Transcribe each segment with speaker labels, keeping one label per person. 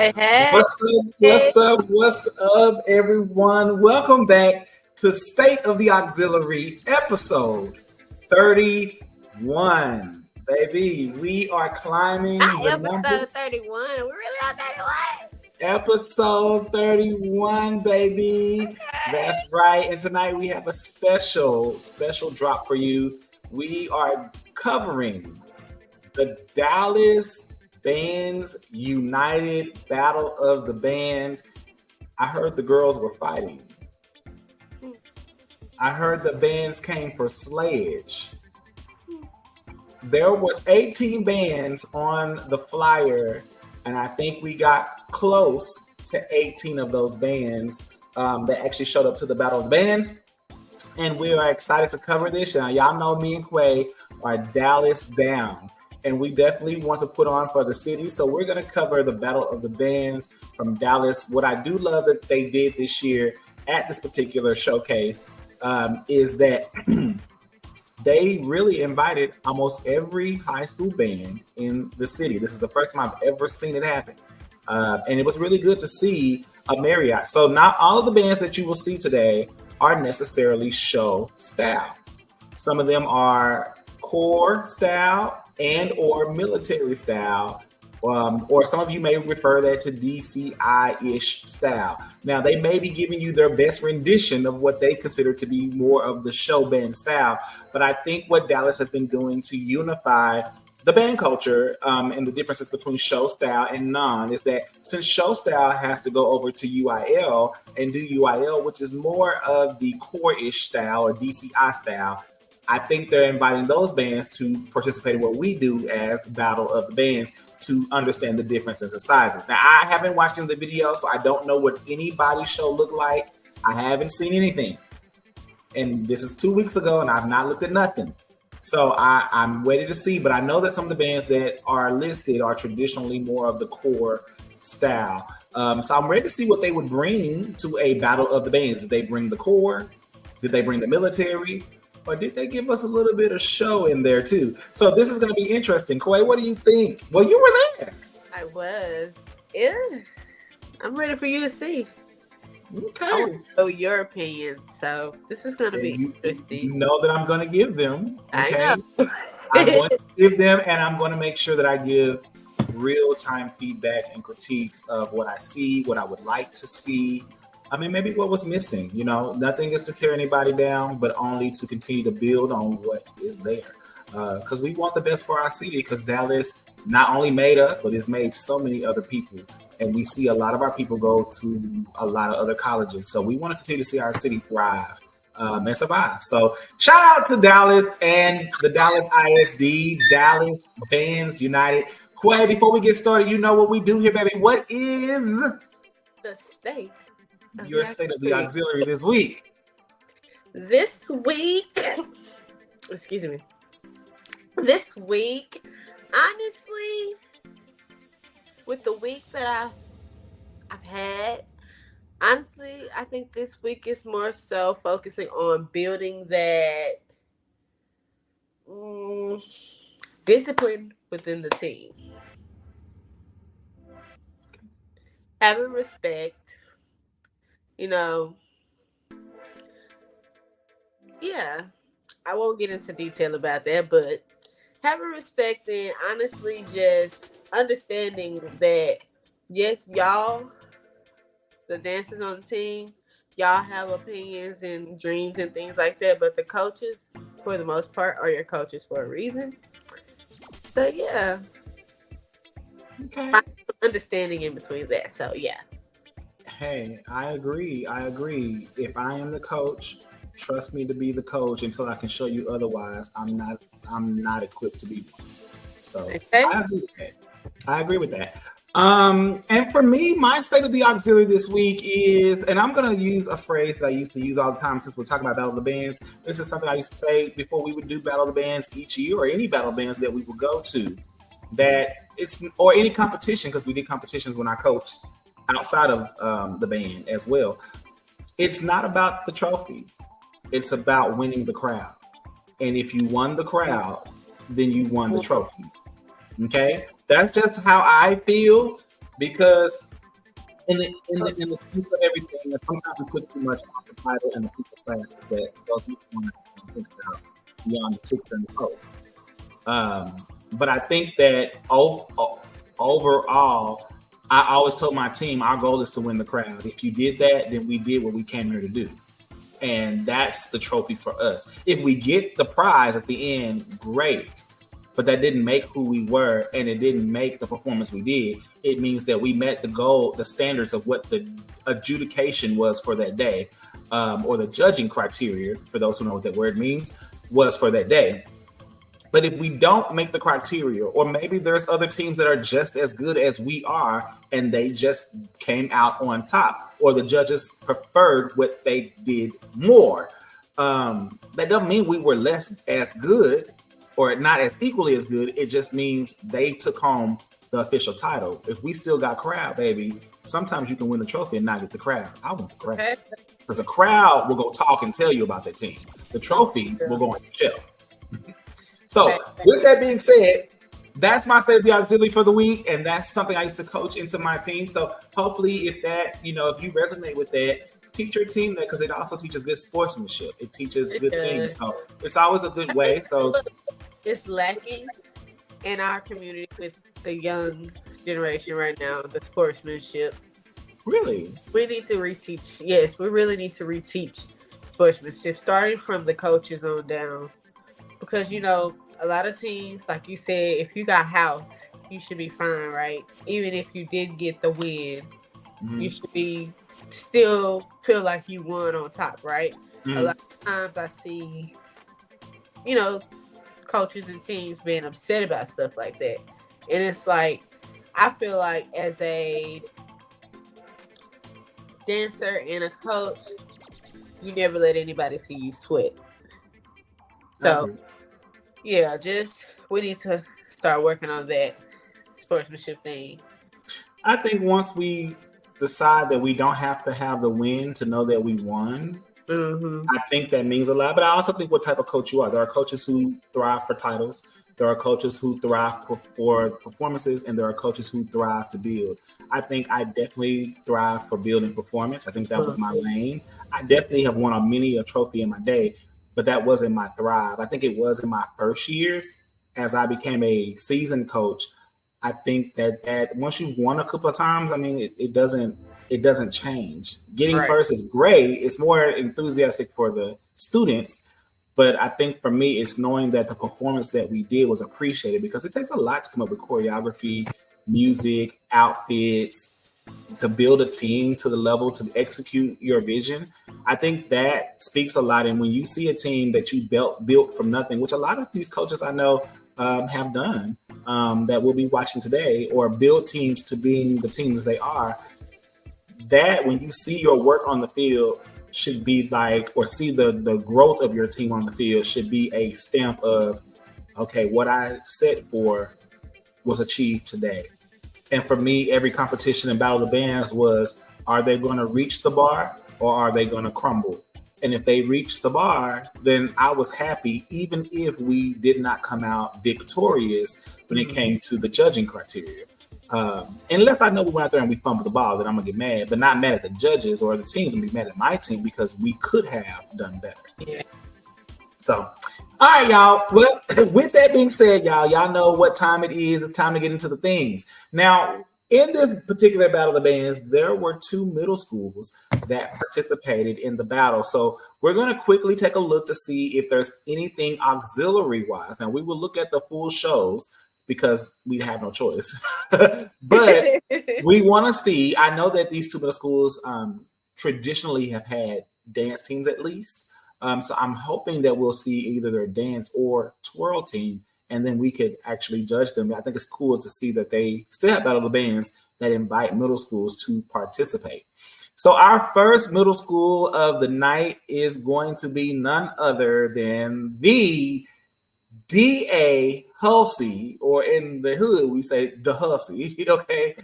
Speaker 1: Hey, hey.
Speaker 2: What's up, everyone? Welcome back to State of the Auxiliary, episode 31. Baby, we are climbing
Speaker 1: Not
Speaker 2: the
Speaker 1: episode
Speaker 2: numbers.
Speaker 1: 31. We're really on 31.
Speaker 2: Episode 31, baby.
Speaker 1: Okay.
Speaker 2: That's right. And tonight we have a special drop for you. We are covering the Dallas Bands United Battle of the Bands. I heard the girls were fighting. I heard the bands came for slayage. There was 18 bands on the flyer, and I think we got close to 18 of those bands that actually showed up to the Battle of the Bands. And we are excited to cover this. Now, y'all know me and Quay are Dallas down, and we definitely want to put on for the city. So we're going to cover the Battle of the Bands from Dallas. What I do love that they did this year at this particular showcase is that they really invited almost every high school band in the city. This is the first time I've ever seen it happen. And it was really good to see a Marriott. So not all of the bands that you will see today are necessarily show style. Some of them are core style and or military style. Or some of you may refer that to DCI-ish style. Now, they may be giving you their best rendition of what they consider to be more of the show band style. But I think what Dallas has been doing to unify the band culture and the differences between show style and non is that since show style has to go over to UIL and do UIL, which is more of the core-ish style or DCI style, I think they're inviting those bands to participate in what we do as Battle of the Bands, to understand the differences in sizes. Now, I haven't watched any of the video, so I don't know what anybody's show looked like. I haven't seen anything. And this is 2 weeks ago, and I've not looked at nothing. So I'm ready to see, but I know that some of the bands that are listed are traditionally more of the core style. So I'm ready to see what they would bring to a Battle of the Bands. Did they bring the core? Did they bring the military? Or did they give us a little bit of show in there too? So this is going to be interesting. Quay, what do you think? Well, you were there.
Speaker 1: I was. Yeah. I'm ready for you to see.
Speaker 2: Okay.
Speaker 1: I want to know your opinion. So this is going to be interesting.
Speaker 2: You know that I'm going to give them. Okay?
Speaker 1: I know.
Speaker 2: I'm going to give them, and I'm going to make sure that I give real-time feedback and critiques of what I see, what I would like to see. I mean, maybe what was missing, you know, nothing is to tear anybody down, but only to continue to build on what is there. Because we want the best for our city, because Dallas not only made us, but it's made so many other people. And we see a lot of our people go to a lot of other colleges. So we want to continue to see our city thrive and survive. So shout out to Dallas and the Dallas ISD, Dallas Bands United. Quay, before we get started, you know what we do here, baby. What is
Speaker 1: the state?
Speaker 2: Your state of the auxiliary this week?
Speaker 1: This week, excuse me. This week, honestly, with the week that I've had, honestly, I think this week is more so focusing on building that discipline within the team. Having respect. You know, yeah, I won't get into detail about that, but having respect and honestly just understanding that, yes, y'all, the dancers on the team, y'all have opinions and dreams and things like that, but the coaches, for the most part, are your coaches for a reason. So, yeah. Okay. Understanding in between that, so yeah.
Speaker 2: Hey, I agree. If I am the coach, trust me to be the coach until I can show you otherwise. I'm not equipped to be one. So okay. I agree with that. And for me, my state of the auxiliary this week is, and I'm going to use a phrase that I used to use all the time since we're talking about Battle of the Bands. This is something I used to say before we would do Battle of the Bands each year, or any Battle of the Bands that we would go to, that it's, or any competition, because we did competitions when I coached outside of the band as well. It's not about the trophy. It's about winning the crowd. And if you won the crowd, then you won the trophy. Okay? That's just how I feel, because in the sense of everything, that sometimes we put too much on the title and the people class that those people want to think about beyond the picture and the post. But I think that overall, I always told my team, our goal is to win the crowd. If you did that, then we did what we came here to do. And that's the trophy for us. If we get the prize at the end, great. But that didn't make who we were, and it didn't make the performance we did. It means that we met the goal, the standards of what the adjudication was for that day, or the judging criteria, for those who know what that word means, was for that day. But if we don't make the criteria, or maybe there's other teams that are just as good as we are, and they just came out on top, or the judges preferred what they did more, that doesn't mean we were less as good or not as equally as good. It just means they took home the official title. If we still got crowd, baby, sometimes you can win the trophy and not get the crowd. I want the crowd. Because the crowd will go talk and tell you about that team. The trophy will go on your shelf. So with that being said, that's my state of the auxiliary for the week. And that's something I used to coach into my team. So hopefully if that, if you resonate with that, teach your team that, because it also teaches good sportsmanship. It teaches good things. So it's always a good way. So
Speaker 1: it's lacking in our community with the young generation right now, the sportsmanship.
Speaker 2: Really?
Speaker 1: We need to reteach. Yes, we really need to reteach sportsmanship, starting from the coaches on down. Because, a lot of teams, like you said, if you got house, you should be fine, right? Even if you did get the win, you should be still feel like you won on top, right? A lot of times I see, coaches and teams being upset about stuff like that. And it's like, I feel like as a dancer and a coach, you never let anybody see you sweat. So, yeah, we need to start working on that sportsmanship thing.
Speaker 2: I think once we decide that we don't have to have the win to know that we won, I think that means a lot. But I also think what type of coach you are. There are coaches who thrive for titles. There are coaches who thrive for performances, and there are coaches who thrive to build. I think I definitely thrive for building performance. I think that was my lane. I definitely have won many a trophy in my day, but that wasn't my thrive. I think it was in my first years as I became a seasoned coach. I think that once you've won a couple of times, it doesn't change. Getting first is great. It's more enthusiastic for the students. But I think for me, it's knowing that the performance that we did was appreciated, because it takes a lot to come up with choreography, music, outfits, to build a team to the level to execute your vision. I think that speaks a lot. And when you see a team that you built from nothing, which a lot of these coaches I know have done, that we'll be watching today, or build teams to being the teams they are, that when you see your work on the field should be like, or see the growth of your team on the field should be a stamp of, okay, what I set for was achieved today. And for me, every competition in Battle of the Bands was, are they going to reach the bar or are they going to crumble? And if they reached the bar, then I was happy, even if we did not come out victorious when it came to the judging criteria. Unless I know we went out there and we fumbled the ball, then I'm going to get mad, but not mad at the judges or the teams, and be mad at my team because we could have done better. Yeah. So, all right, y'all. Well, with that being said, y'all know what time it is. It's time to get into the things. Now, in this particular Battle of the Bands, there were 2 middle schools that participated in the battle. So we're going to quickly take a look to see if there's anything auxiliary-wise. Now, we will look at the full shows because we have no choice. But we want to see, I know that these 2 middle schools traditionally have had dance teams at least. So I'm hoping that we'll see either their dance or twirl team, and then we could actually judge them. I think it's cool to see that they still have Battle of the Bands that invite middle schools to participate. So our first middle school of the night is going to be none other than the D.A. Hulsey, or in the hood, we say the Hulsey, okay?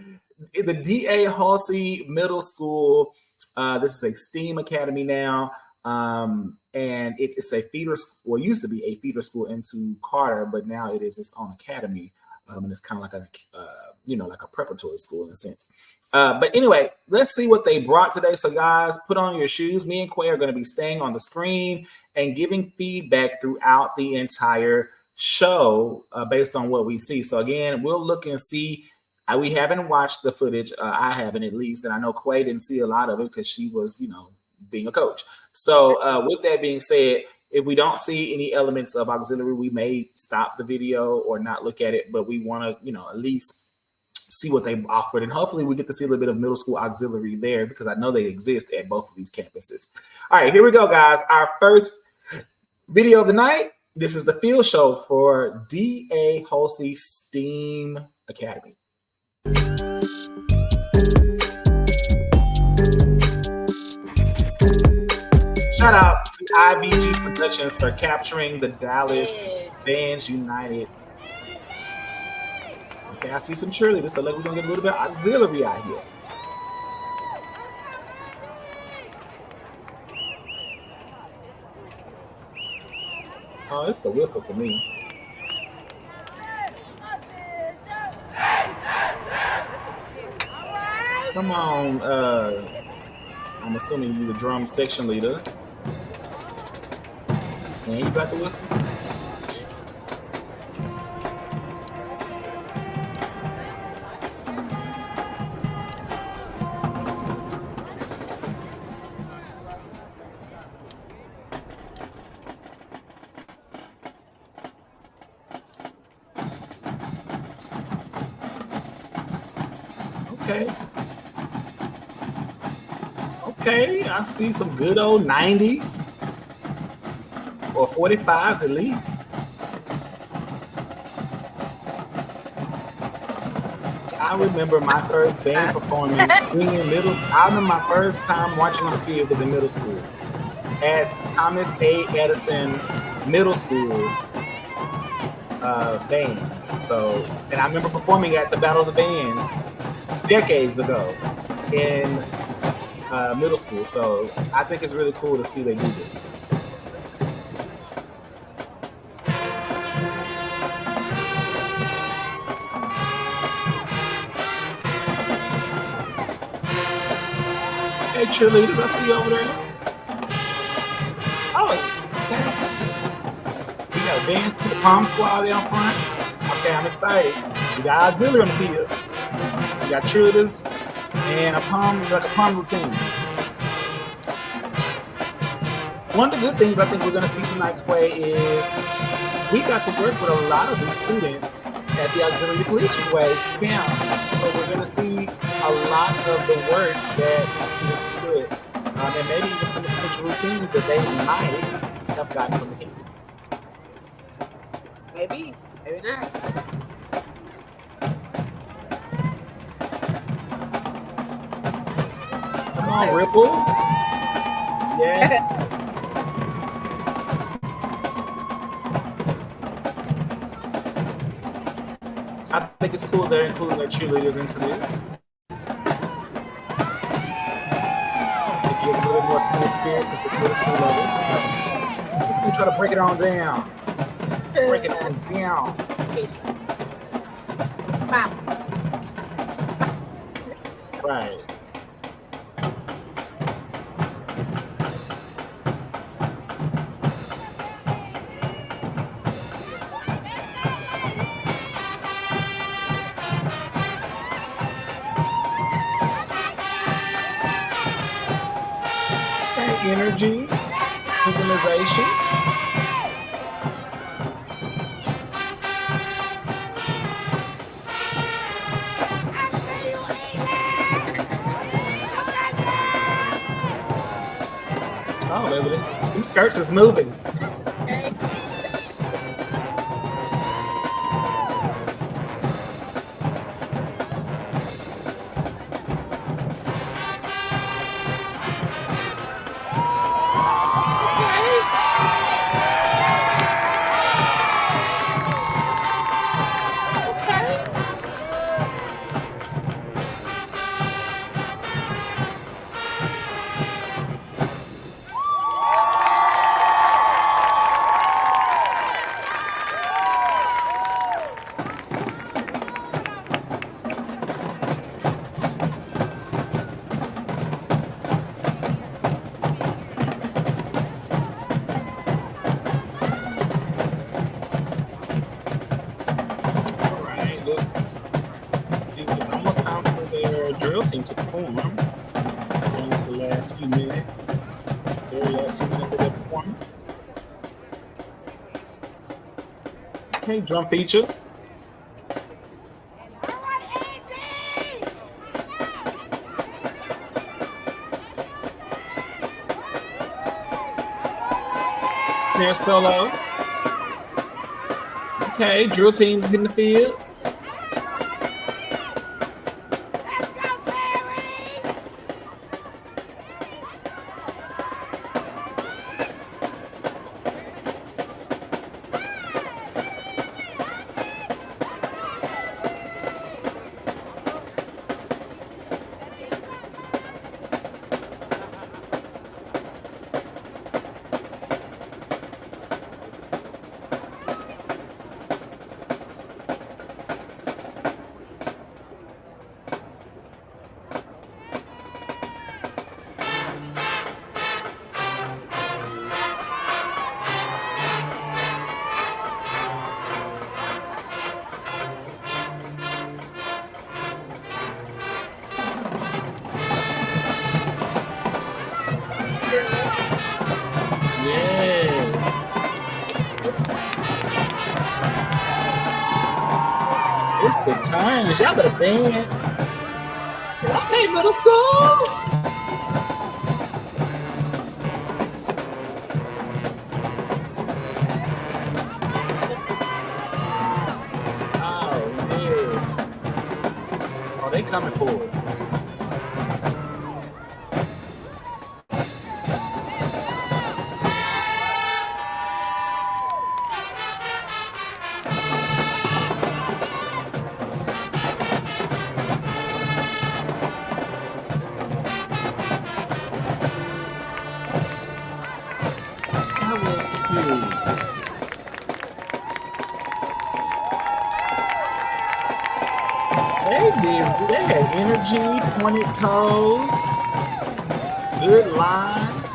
Speaker 2: The D.A. Hulsey Middle School. This is a STEAM academy now. And it's a feeder school, well, it used to be a feeder school into Carter, but now it is its own academy. And it's kind of like like a preparatory school in a sense. But anyway, let's see what they brought today. So guys, put on your shoes. Me and Quay are going to be staying on the screen and giving feedback throughout the entire show based on what we see. So again, we'll look and see. We haven't watched the footage. I haven't, at least. And I know Quay didn't see a lot of it because she was, being a coach. So with that being said, if we don't see any elements of auxiliary, we may stop the video or not look at it, but we want to, at least see what they've offered. And hopefully we get to see a little bit of middle school auxiliary there, because I know they exist at both of these campuses. All right, here we go, guys. Our first video of the night. This is the field show for D.A. Hulsey STEAM Academy. Shout out to IBG Productions for capturing the Dallas Bands United. Okay, I see some cheerleaders, so we're gonna get a little bit of auxiliary out here. Oh, it's the whistle for me. Come on, I'm assuming you're the drum section leader. And you got the whistle? Okay, I see some good old 90s or 45s at least. I remember my first band performance singing middle school. I remember my first time watching on the field was in middle school at Thomas A. Edison Middle School band. So, and I remember performing at the Battle of the Bands decades ago in middle school. So I think it's really cool to see they do this. Hey cheerleaders, I see you over there. Oh, okay. We got a dance to the Palm Squad down front. Okay, I'm excited. We got auxiliary on the field. We got cheerleaders and a palm routine. One of the good things I think we're going to see tonight, Quay, is we got to work with a lot of these students at the Auxiliary Collegiate Way camp. So we're going to see a lot of the work that these students could, and maybe even some potential routines that they might have gotten from the camp.
Speaker 1: Maybe not.
Speaker 2: Come on, Ripple. Yes. I think it's cool they're including their cheerleaders into this. It gives a little more school spirit since it's middle school level. We try to break it on down. Break it on down. Right. Energy, synchronization. Oh, baby, these skirts is moving. finishing to perform. Going into the last few minutes, very last few minutes of their performance. Okay, drum feature. Snare solo. Okay, drill teams in the field. Yes. It's the time. Y'all better dance. Okay, middle school. Oh, yes. Oh, they coming forward. That was cute. They had energy, pointed toes, good lines.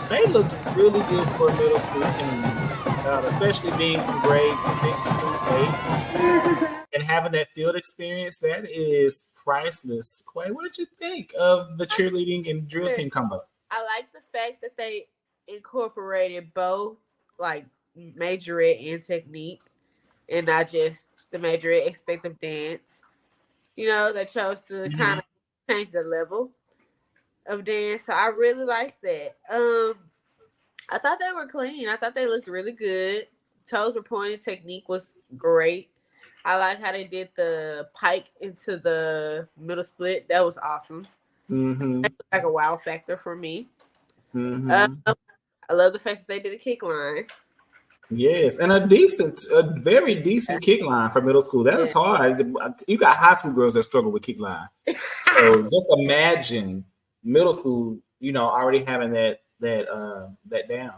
Speaker 2: They looked really good for a middle school team, especially being from grades 6 through 8 and having that field experience. That is priceless. Quay, what did you think of the cheerleading and drill team combo?
Speaker 1: I like the fact that they incorporated both like majorette and technique, and not just the majorette aspect of dance. You know, they chose to kind of change the level of dance. So I really like that. I thought they were clean. I thought they looked really good. Toes were pointed. Technique was great. I like how they did the pike into the middle split. That was awesome.
Speaker 2: Mm-hmm.
Speaker 1: That was like a wow factor for me.
Speaker 2: Mm-hmm.
Speaker 1: I love the fact that they did a kick line.
Speaker 2: Yes, and a very decent kick line for middle school. That is hard. You got high school girls that struggle with kick line. So just imagine middle school, already having that down.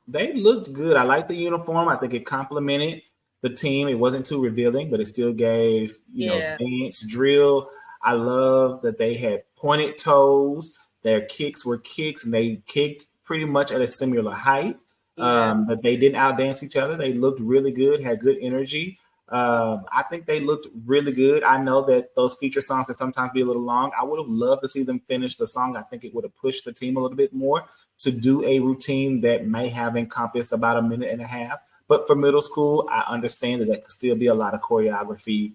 Speaker 2: They looked good. I like the uniform. I think it complemented the team. It wasn't too revealing, but it still gave, dance, drill. I love that they had pointed toes. Their kicks were kicks, and they kicked pretty much at a similar height. But they didn't outdance each other. They looked really good, had good energy. I think they looked really good. I know that those feature songs can sometimes be a little long. I would have loved to see them finish the song. I think it would have pushed the team a little bit more to do a routine that may have encompassed about a minute and a half. But for middle school, I understand that could still be a lot of choreography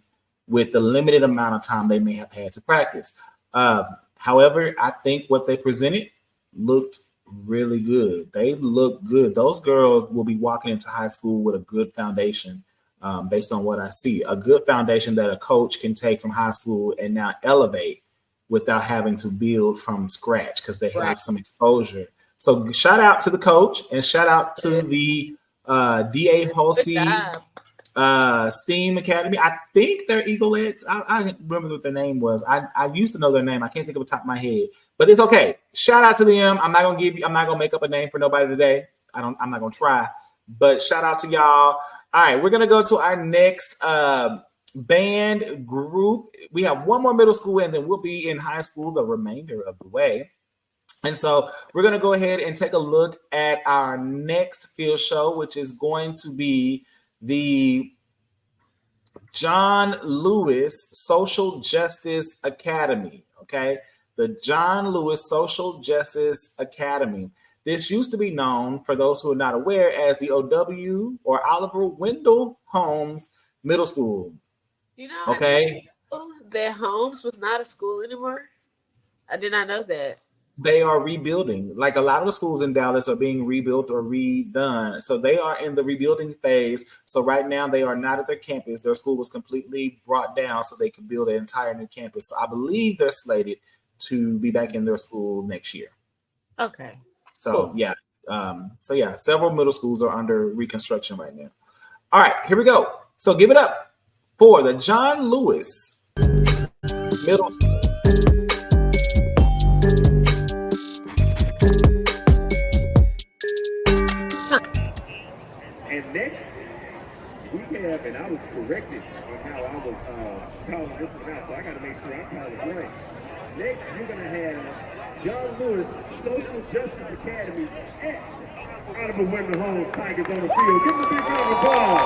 Speaker 2: with the limited amount of time they may have had to practice. However, I think what they presented looked really good. They look good. Those girls will be walking into high school with a good foundation. Based on what I see, a good foundation that a coach can take from high school and now elevate without having to build from scratch because they have some exposure. So shout out to the coach and shout out to the DA Halsey STEAM Academy. I think they're Eaglettes. I don't remember what their name was. I used to know their name. I can't think of the top of my head, but it's okay. Shout out to them. I'm not gonna make up a name for nobody today. I'm not gonna try, but shout out to y'all. All right, we're gonna go to our next band group. We have one more middle school, and then we'll be in high school the remainder of the way. And so we're gonna go ahead and take a look at our next field show, which is going to be the John Lewis Social Justice Academy. Okay. The John Lewis Social Justice Academy. This used to be known, for those who are not aware, as the OW or Oliver Wendell Holmes Middle School.
Speaker 1: You know, I didn't
Speaker 2: Okay.
Speaker 1: know that Holmes was not a school anymore. I did not know that.
Speaker 2: They are rebuilding. Like a lot of the schools in Dallas are being rebuilt or redone. So they are in the rebuilding phase. So right now they are not at their campus. Their school was completely brought down so they could build an entire new campus. So I believe they're slated to be back in their school next year.
Speaker 1: Okay.
Speaker 2: So
Speaker 1: Cool.
Speaker 2: yeah. Several middle schools are under reconstruction right now. All right, here we go. So give it up for the John Lewis Middle School.
Speaker 3: And next, we have, and I was corrected on how I was calling this one out, so I got to make sure I call it right. Next, you're going to have John Lewis Social Justice Academy at Oliver Wendell Holmes Tigers on the field. Give them a big round of applause.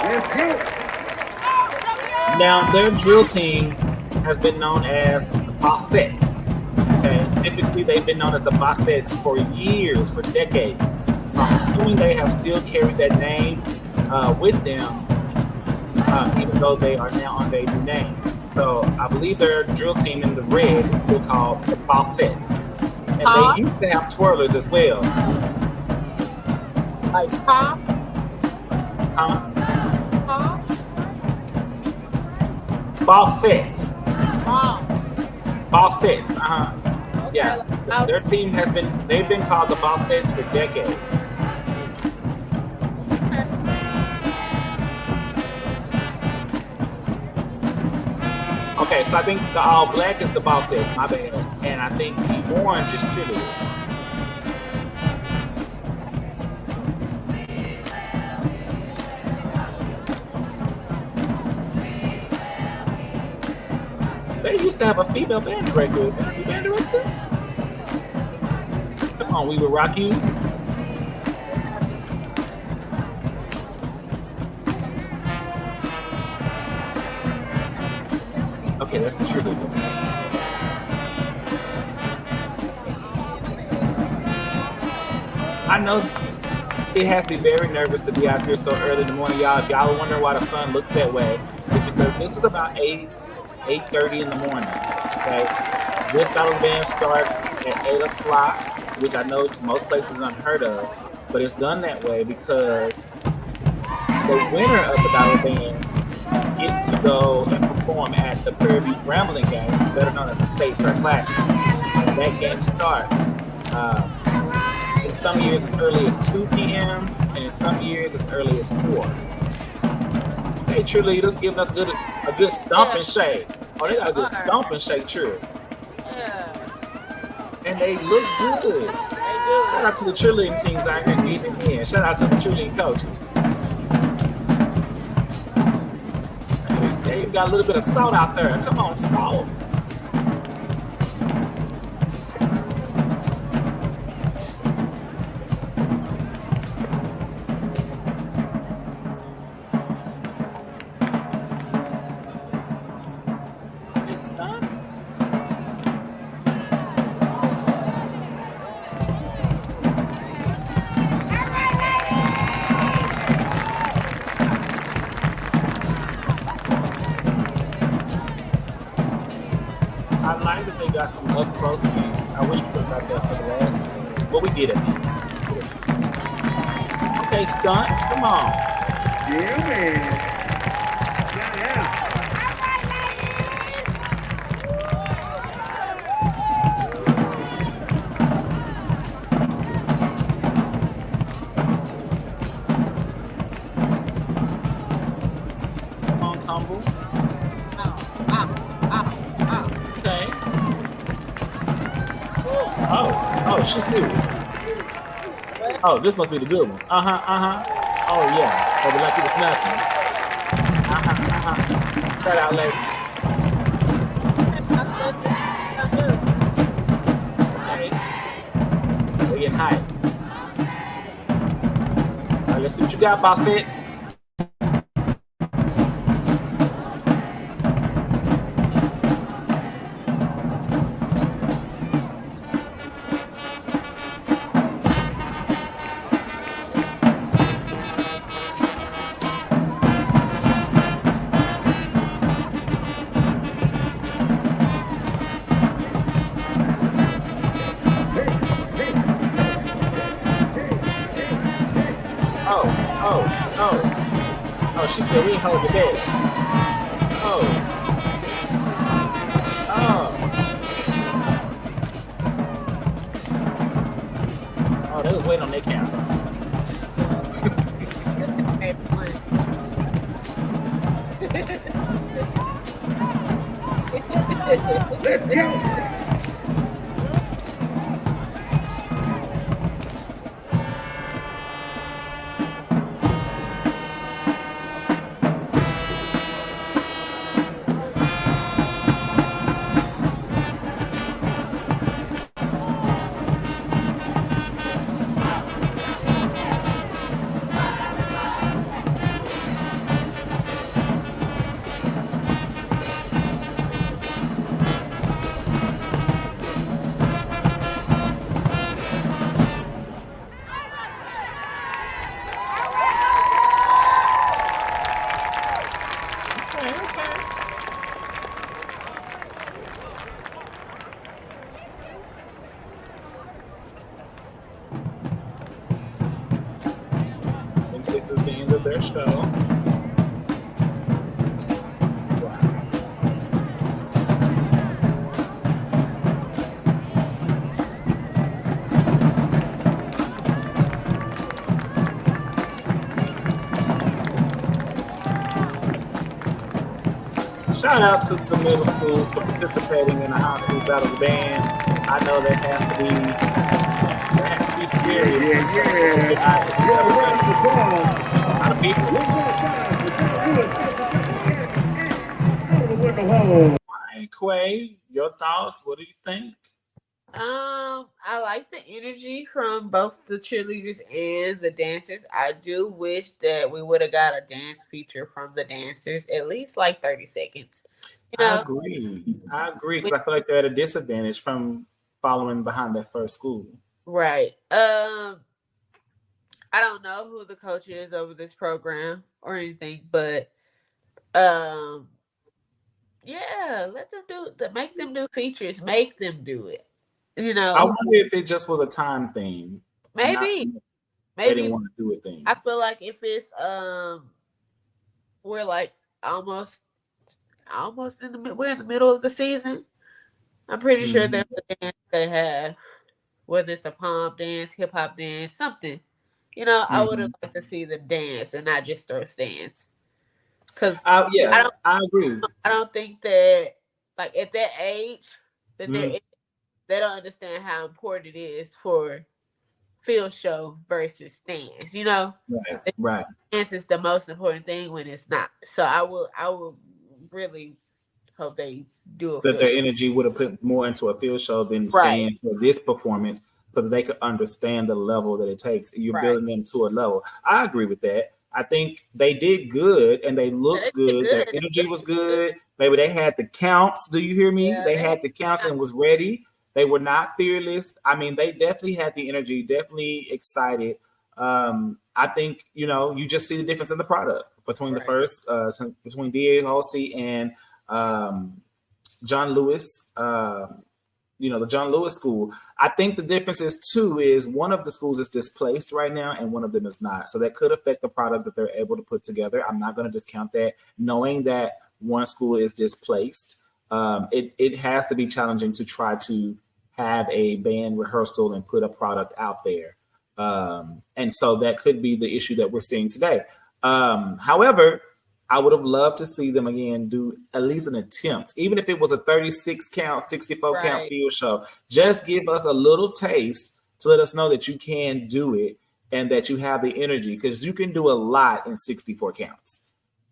Speaker 3: Let's go.
Speaker 2: Now, their drill team has been known as the Bossettes. Okay, typically they've been known as the Bossettes for years, for decades. So I'm assuming they have still carried that name with them, even though they are now on their new name. So I believe their drill team in the red is still called the Bossettes. And they used to have twirlers as well.
Speaker 1: Like Huh?
Speaker 2: Bossettes.
Speaker 1: Huh?
Speaker 2: Bossettes. Yeah.
Speaker 1: Like,
Speaker 2: Their team they've been called the Bossettes for decades. Okay, so I think the all black is the Bossettes, my bad. And I think the orange is cheerleaders. They used to have a female band director. Come on, we will rock you. Okay, that's the cheerleader. I know it has to be very nervous to be out here so early in the morning, y'all. If y'all are wondering why the sun looks that way, it's because this is about 8:30 in the morning. Okay, this battle band starts at 8 o'clock, which I know to most places is unheard of, but it's done that way because the winner of the battle band gets to go and perform at the Prairie View Grambling game, better known as the State Fair Classic. And that game starts in some years as early as 2 p.m. and in some years as early as 4. Hey, cheerleaders giving us a good stomp and shake. Oh, they got a good stomp and shake cheer.
Speaker 1: Yeah.
Speaker 2: And they look good.
Speaker 1: They do.
Speaker 2: Shout out to the cheerleading teams out here getting it in. Shout out to the cheerleading coaches. Hey, you got a little bit of salt out there. Come on, salt. It's nuts. I like that they got some up close games. I wish we could have got that for the last game, but we did it. Okay, stunts, come on.
Speaker 3: Yeah, man. Yeah.
Speaker 2: Come on, tumble. Okay. Oh, she's serious. Oh, this must be the good one. Oh yeah. Oh, like it was nothing. Shout out, ladies. Okay. We're getting hype. All right, let's see what you got, Bossettes. Oh, she said we ain't holding back. Oh. Oh, they was waiting on their camera.
Speaker 3: Let's go.
Speaker 2: This is the end of their show. Shout out to the middle schools for participating in the high school battle of the band. I know there has to be experience. A lot of people. Right, Quay, your thoughts? What do you think?
Speaker 1: I like the energy from both the cheerleaders and the dancers. I do wish that we would have got a dance feature from the dancers, at least like 30 seconds. You know?
Speaker 2: I agree because I feel like they're at a disadvantage from following behind that first school.
Speaker 1: Right. I don't know who the coach is over this program or anything, but yeah, let them make them do features, make them do it. You know,
Speaker 2: I wonder if it just was a time thing.
Speaker 1: Maybe
Speaker 2: they didn't want to do a thing.
Speaker 1: I feel like if it's we're like almost we're in the middle of the season. I'm pretty sure there's a dance they have, whether it's a pom dance, hip hop dance, something. You know, I would have liked to see them dance and not just throw stands. Because
Speaker 2: I agree.
Speaker 1: I don't think that like at that age that they don't understand how important it is for field show versus stands. You know,
Speaker 2: right.
Speaker 1: Stands is the most important thing when it's not. So I will really hope they do
Speaker 2: that their energy would have put more into a field show than stands for this performance, so that they could understand the level that it takes. You're building them to a level. I agree with that. I think they did good and they looked good. Their energy was good. Maybe they had the counts. Do you hear me? Yeah, they had the counts and was ready. They were not fearless. I mean, they definitely had the energy, definitely excited. I think, you just see the difference in the product between the first, between D.A. Halsey and John Lewis, the John Lewis school. I think the difference is one of the schools is displaced right now and one of them is not. So that could affect the product that they're able to put together. I'm not going to discount that. Knowing that one school is displaced, it has to be challenging to try to have a band rehearsal and put a product out there. And so that could be the issue that we're seeing today. However, I would have loved to see them again do at least an attempt, even if it was a 36 count, 64 count field show. Just give us a little taste to let us know that you can do it and that you have the energy, because you can do a lot in 64 counts.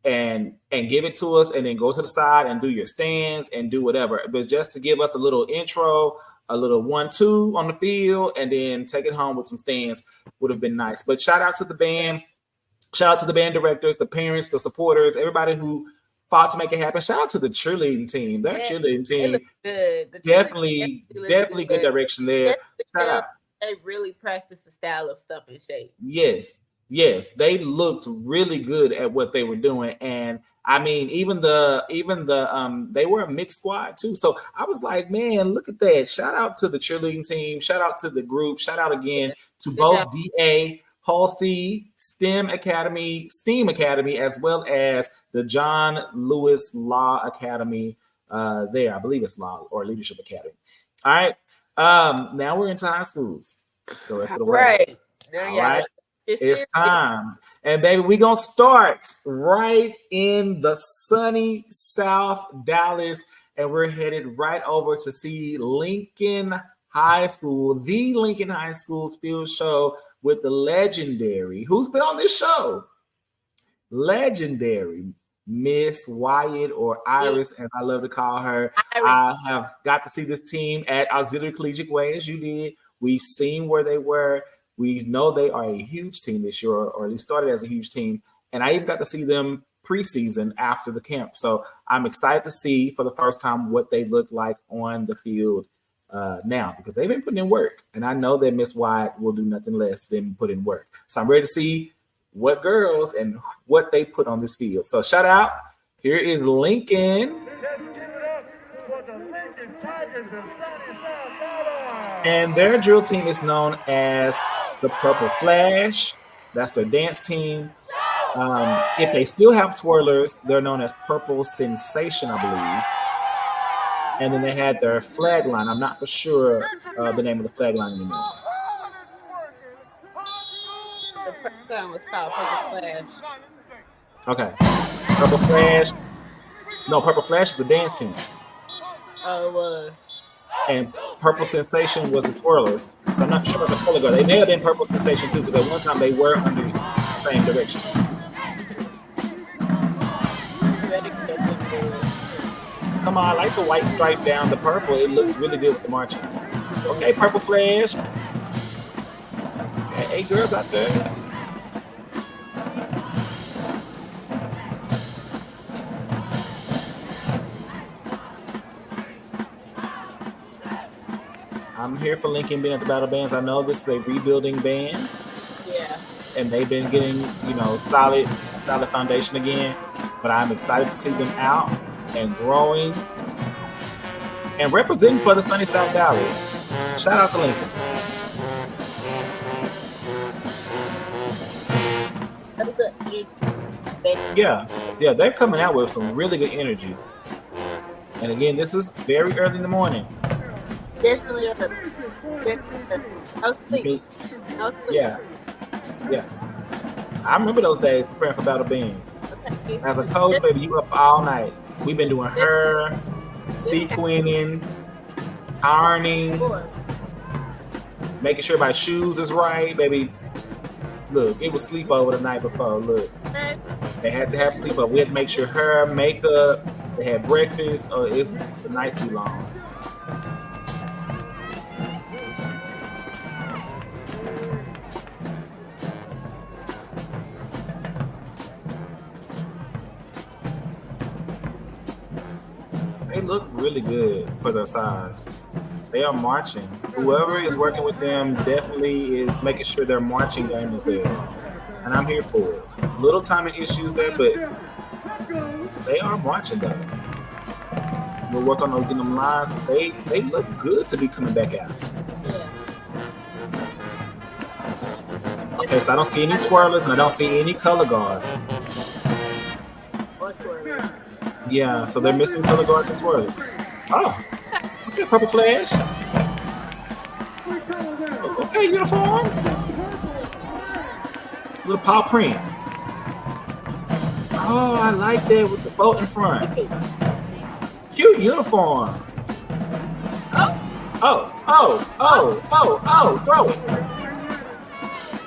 Speaker 2: And give it to us and then go to the side and do your stands and do whatever. But just to give us a little intro, a little 1-2 on the field, and then take it home with some stands would have been nice. But shout out to the band. Shout out to the band directors, the parents, the supporters, everybody who fought to make it happen. Shout out to the cheerleading team. Their cheerleading team, definitely good direction there. Shout out.
Speaker 1: They really practiced the style of Stump and Shake.
Speaker 2: Yes, they looked really good at what they were doing, and I mean, even the they were a mixed squad too. So I was like, man, look at that! Shout out to the cheerleading team. Shout out to the group. Shout out again to both DA Halsey STEM Academy, STEAM Academy, as well as the John Lewis Law Academy. There, I believe it's Law or Leadership Academy. All right. Now we're into high schools. The rest of the way.
Speaker 1: Right. Now,
Speaker 2: All
Speaker 1: y'all,
Speaker 2: right. It's time. And baby, we're going to start right in the sunny South Dallas. And we're headed right over to see Lincoln High School, the Lincoln High School's field show with the legendary, who's been on this show? Legendary Miss Wyatt, or Iris, as I love to call her.
Speaker 1: Iris.
Speaker 2: I have got to see this team at Auxiliary Collegiate Way, as you did. We've seen where they were. We know they are a huge team this year, or at least started as a huge team. And I even got to see them preseason after the camp. So I'm excited to see for the first time what they look like on the field now, because they've been putting in work. And I know that Miss Wyatt will do nothing less than put in work. So I'm ready to see what girls and what they put on this field. So shout out. Here is Lincoln. And their drill team is known as the Purple Flash. That's their dance team. If they still have twirlers, they're known as Purple Sensation, I believe. And then they had their flag line. I'm not for sure the name of the flag line anymore.
Speaker 1: The first one was called Purple Flash.
Speaker 2: Okay. Purple Flash. No, Purple Flash is the dance team.
Speaker 1: Oh, it was.
Speaker 2: And Purple Sensation was the twirlers. So I'm not sure about the color guard. They may have been Purple Sensation too, because at one time they were under the same direction. Come on, I like the white stripe down the purple. It looks really good with the marching. Okay, Purple Flash. Okay, 8 girls out there. I'm here for Lincoln being at the Battle Bands. I know this is a rebuilding band.
Speaker 1: Yeah.
Speaker 2: And they've been getting, solid foundation again. But I'm excited to see them out and growing and representing for the sunny South Dallas. Shout out to Lincoln. Yeah, they're coming out with some really good energy. And again, this is very early in the morning.
Speaker 1: Definitely. No sleep. No sleep.
Speaker 2: Yeah. I remember those days preparing for Battle Bands.
Speaker 1: Okay.
Speaker 2: As a coach, baby, you up all night. We've been doing hair, sequining, ironing, making sure my shoes is right, baby. Look, it was sleepover the night before. Look, they had to have sleepover. We had to make sure hair, makeup, they had breakfast. Oh, the nights be long. They look really good for their size. They are marching. Whoever is working with them definitely is making sure their marching game is there. And I'm here for it. Little timing issues there, but they are marching though. We'll work on getting them lines, but they look good to be coming back out. Okay, so I don't see any twirlers and I don't see any color guard.
Speaker 1: What twirlers?
Speaker 2: Yeah, so they're missing color guards and twirlers. Oh, okay, Purple Flash. Okay, uniform. Little paw prints. Oh, I like that with the boat in front. Cute uniform. Oh, throw it.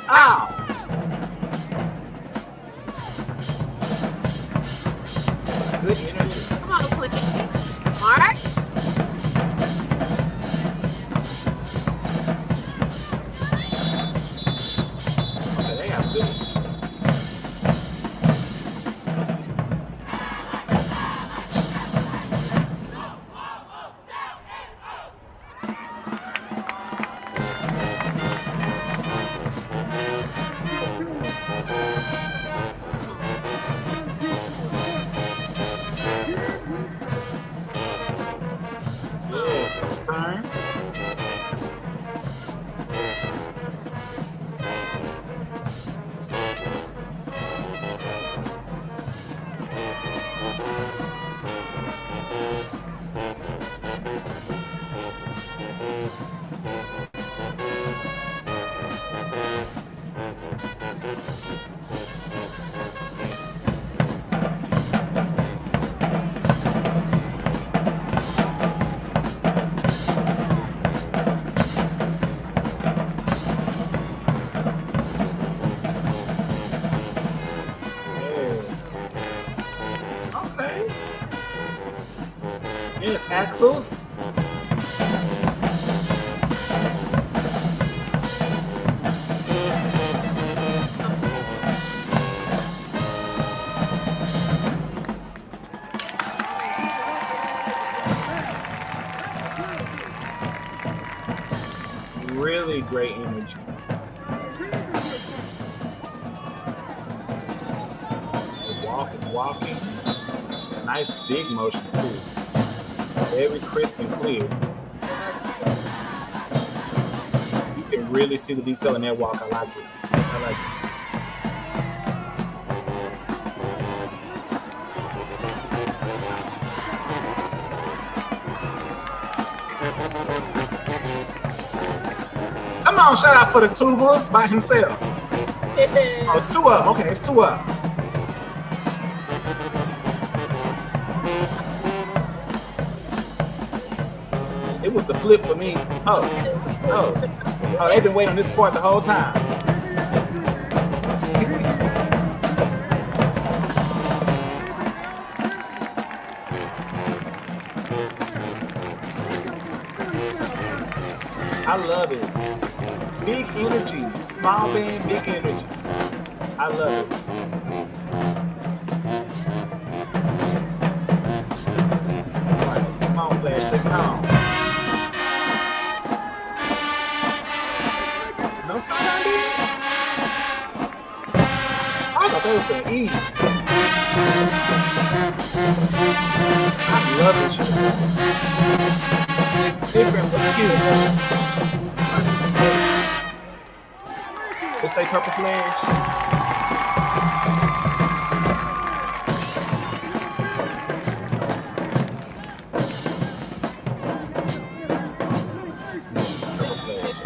Speaker 2: Ow. Good energy.
Speaker 1: Come on, please. Mark.
Speaker 2: Okay, they have good. axles. Really great energy. The walk is walking. Nice big motions too. Very crisp and clear. You can really see the detail in that walk. I like it. I like it. Come on, shout out for the tuba by himself. Oh, it's 2 up. Okay, it's 2 up. It was the flip for me. Oh, they've been waiting on this part the whole time. I love it. Big energy. Small band, big energy. I love it. Come on, Flash, take it on. No sound on there? I thought they was going to eat. I love this shit. It's different but cute. They say Purple Flash. Purple Flash.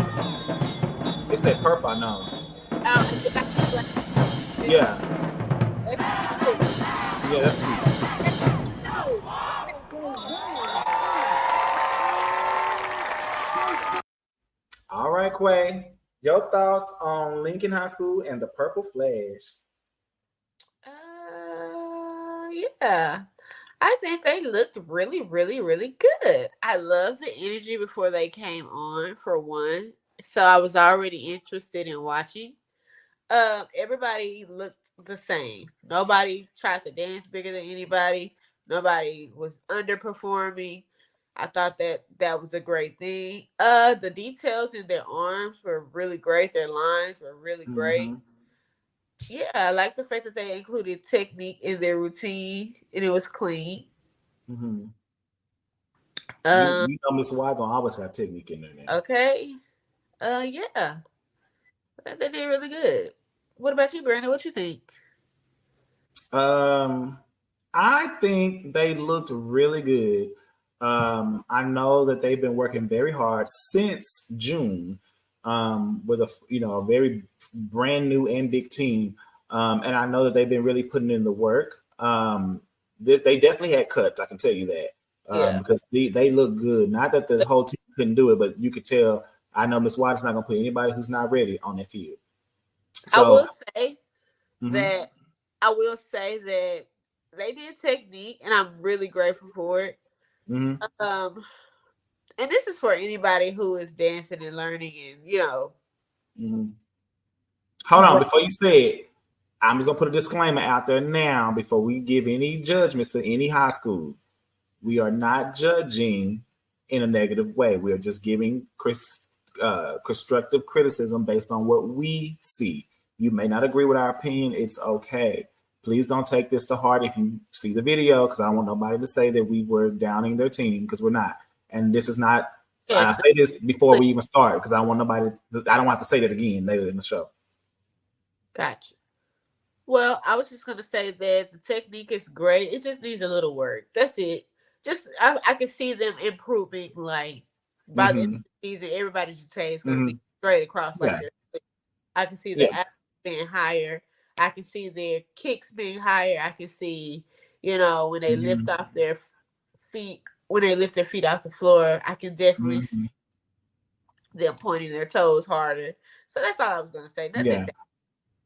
Speaker 2: They said purple, I know. Yeah. Yeah, that's cute. All right, Quay. Your thoughts on Lincoln High School and the Purple Flash?
Speaker 1: Yeah. I think they looked really, really, really good. I love the energy before they came on, for one. So I was already interested in watching. Everybody looked the same. Nobody tried to dance bigger than anybody. Nobody was underperforming. I thought that was a great thing. The details in their arms were really great. Their lines were really great. Yeah, I like the fact that they included technique in their routine and it was clean.
Speaker 2: Mm-hmm. You know, Miss Y gonna always have technique in there now.
Speaker 1: Okay. Yeah. They did really good. What about you, Brandon? What you think?
Speaker 2: I think they looked really good. I know that they've been working very hard since June with a very brand new and big team, and I know that they've been really putting in the work. They definitely had cuts, I can tell you that, because they look good. Not that the whole team couldn't do it, but you could tell. I know Miss White is not going to put anybody who's not ready on that field. So,
Speaker 1: I will say that they did technique, and I'm really grateful for it.
Speaker 2: Mm-hmm.
Speaker 1: And this is for anybody who is dancing and learning, and
Speaker 2: Mm-hmm. Hold on, before you say it, I'm just gonna put a disclaimer out there now before we give any judgments to any high school. We are not judging in a negative way. We are just giving constructive criticism based on what we see. You may not agree with our opinion. It's okay. Please don't take this to heart if you see the video, because I don't want nobody to say that we were downing their team, because we're not. And this is not, I say this before we even start, because I don't want nobody, I don't have to say that again later in the show.
Speaker 1: Gotcha. Well, I was just going to say that the technique is great. It just needs a little work. That's it. Just, I can see them improving, like, by the end of the season, everybody should say it's going to be straight across like this. I can see the athletes being higher. I can see their kicks being higher. I can see, when they lift off their feet, when they lift their feet off the floor, I can definitely see them pointing their toes harder. So that's all I was going to say. Nothing bad.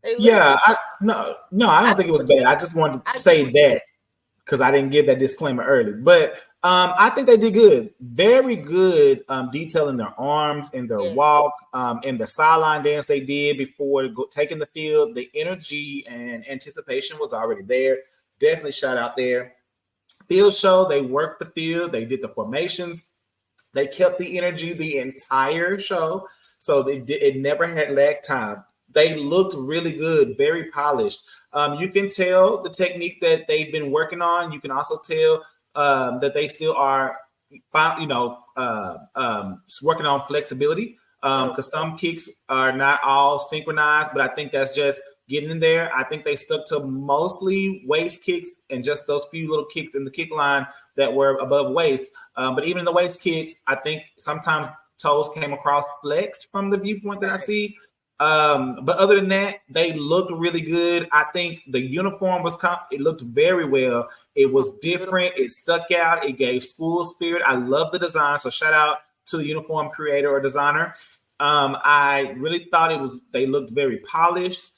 Speaker 2: I don't think it was bad. I just wanted to say that because I didn't give that disclaimer early. But I think they did good. Very good detail in their arms, in their walk, in the sideline dance they did before taking the field. The energy and anticipation was already there. Definitely shout out there. Field show, they worked the field. They did the formations. They kept the energy the entire show. So it never had lag time. They looked really good, very polished. You can tell the technique that they've been working on. You can also tell that they still are, working on flexibility because some kicks are not all synchronized, but I think that's just getting in there. I think they stuck to mostly waist kicks and just those few little kicks in the kick line that were above waist. But even the waist kicks, I think sometimes toes came across flexed from the viewpoint that I see. But other than that, they looked really good. I think the uniform it looked very well. It was different. It stuck out. It gave school spirit. I love the design. So shout out to the uniform creator or designer. I really thought they looked very polished,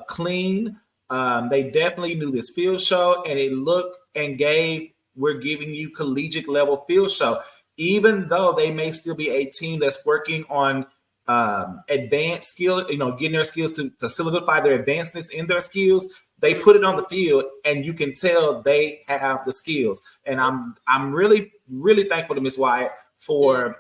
Speaker 2: clean. They definitely knew this field show, and it looked and we're giving you collegiate level field show, even though they may still be a team that's working on advanced skill, getting their skills to solidify their advancements in their skills. They put it on the field, and you can tell they have the skills. And I'm really, really thankful to Miss Wyatt for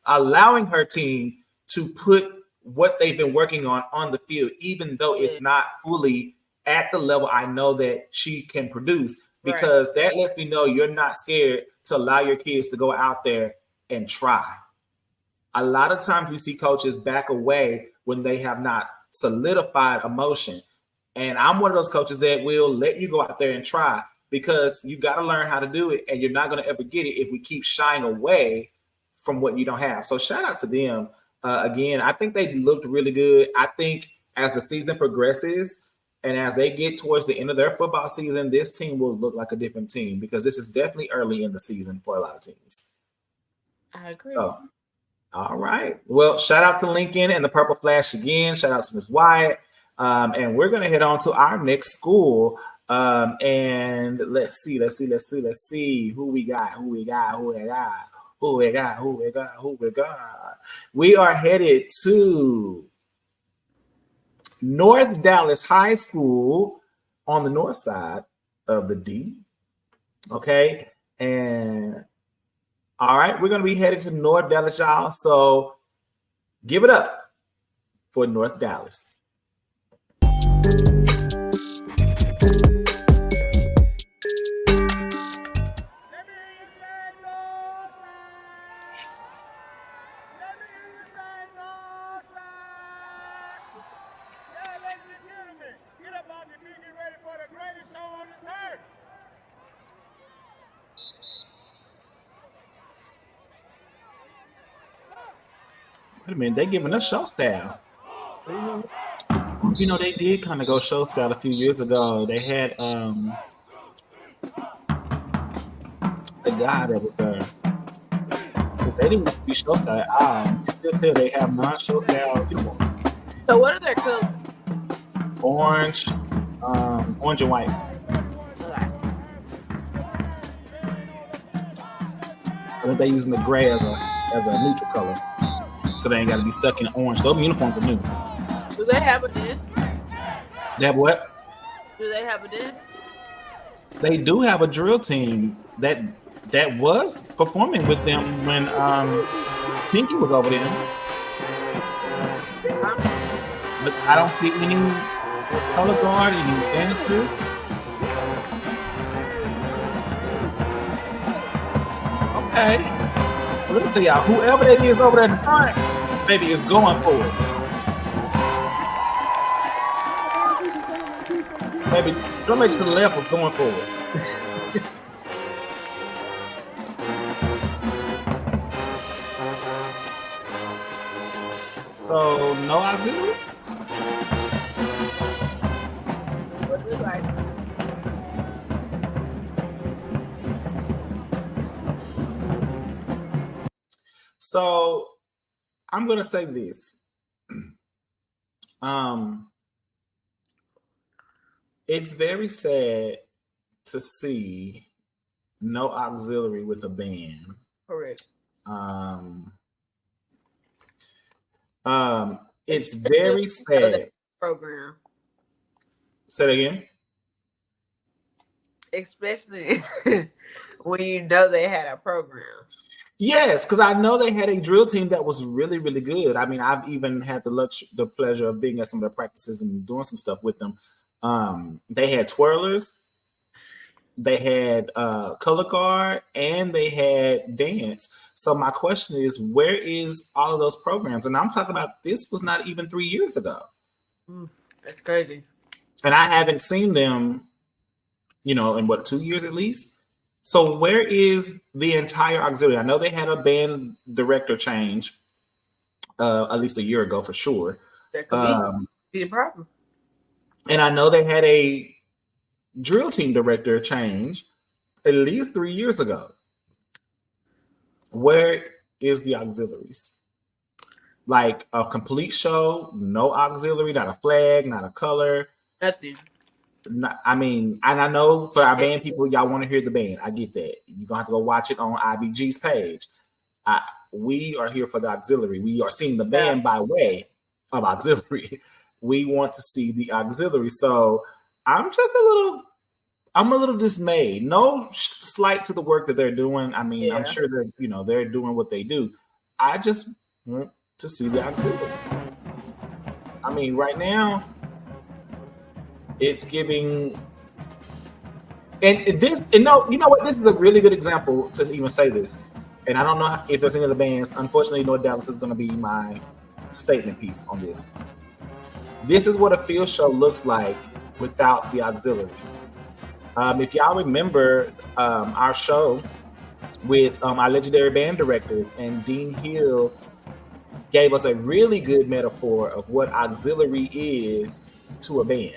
Speaker 2: allowing her team to put what they've been working on the field, even though it's not fully at the level I know that she can produce, because that lets me know you're not scared to allow your kids to go out there and try. A lot of times we see coaches back away when they have not solidified emotion. And I'm one of those coaches that will let you go out there and try, because you got to learn how to do it, and you're not going to ever get it if we keep shying away from what you don't have. So shout out to them. Again, I think they looked really good. I think as the season progresses and as they get towards the end of their football season, this team will look like a different team, because this is definitely early in the season for a lot of teams.
Speaker 1: I agree.
Speaker 2: So, all right. Well, shout out to Lincoln and the Purple Flash again. Shout out to Ms. Wyatt. And we're going to head on to our next school. And let's see who we got. We are headed to North Dallas High School on the north side of the D. Okay. And all right, we're going to be headed to North Dallas, y'all. So give it up for North Dallas. Wait a minute, they giving us show style. They did kind of go show style a few years ago. They had the guy that was there. They didn't used to be show style at all. You can still tell they have non-show style uniforms.
Speaker 1: So what are their colors?
Speaker 2: Orange and white.
Speaker 1: Okay.
Speaker 2: I think they're using the gray as a neutral color, so they ain't got to be stuck in orange. Those uniforms are new.
Speaker 1: Do they have a dance?
Speaker 2: They have what?
Speaker 1: Do they have a dance?
Speaker 2: They do have a drill team that was performing with them when Pinky was over there. But I don't see any color guard, any dancers. Okay. Well, let me tell y'all, whoever that is over there in the front, baby, is going for it. Maybe somebody to the left was going for it. So no auxiliary?
Speaker 1: What do you like?
Speaker 2: So I'm gonna say this. It's very sad to see no auxiliary with a band.
Speaker 1: Correct.
Speaker 2: It's very sad.
Speaker 1: Program.
Speaker 2: Say it again.
Speaker 1: Especially when you know they had a program.
Speaker 2: Yes, because I know they had a drill team that was really, really good. I mean, I've even had the pleasure of being at some of their practices and doing some stuff with them. They had twirlers, they had color guard, and they had dance. So my question is, where is all of those programs? And I'm talking about this was not even 3 years ago.
Speaker 1: That's crazy.
Speaker 2: And I haven't seen them, in what, 2 years at least? So where is the entire auxiliary? I know they had a band director change at least a year ago for sure.
Speaker 1: That could be a problem.
Speaker 2: And I know they had a drill team director change at least 3 years ago. Where is the auxiliaries? Like a complete show, no auxiliary, not a flag, not a color.
Speaker 1: Nothing.
Speaker 2: I mean, and I know for our band people, y'all want to hear the band. I get that. You're going to have to go watch it on IBG's page. We are here for the auxiliary. We are seeing the band by way of auxiliary. We want to see the auxiliary. So I'm a little dismayed. No slight to the work that they're doing. I mean, I'm sure they're doing what they do. I just want to see the auxiliary. I mean, right now, it's giving, and this, and no, you know what? This is a really good example to even say this. And I don't know if there's any other bands. Unfortunately, North Dallas is going to be my statement piece on this. This is what a field show looks like without the auxiliaries. If y'all remember our show with our legendary band directors, and Dean Hill gave us a really good metaphor of what auxiliary is to a band.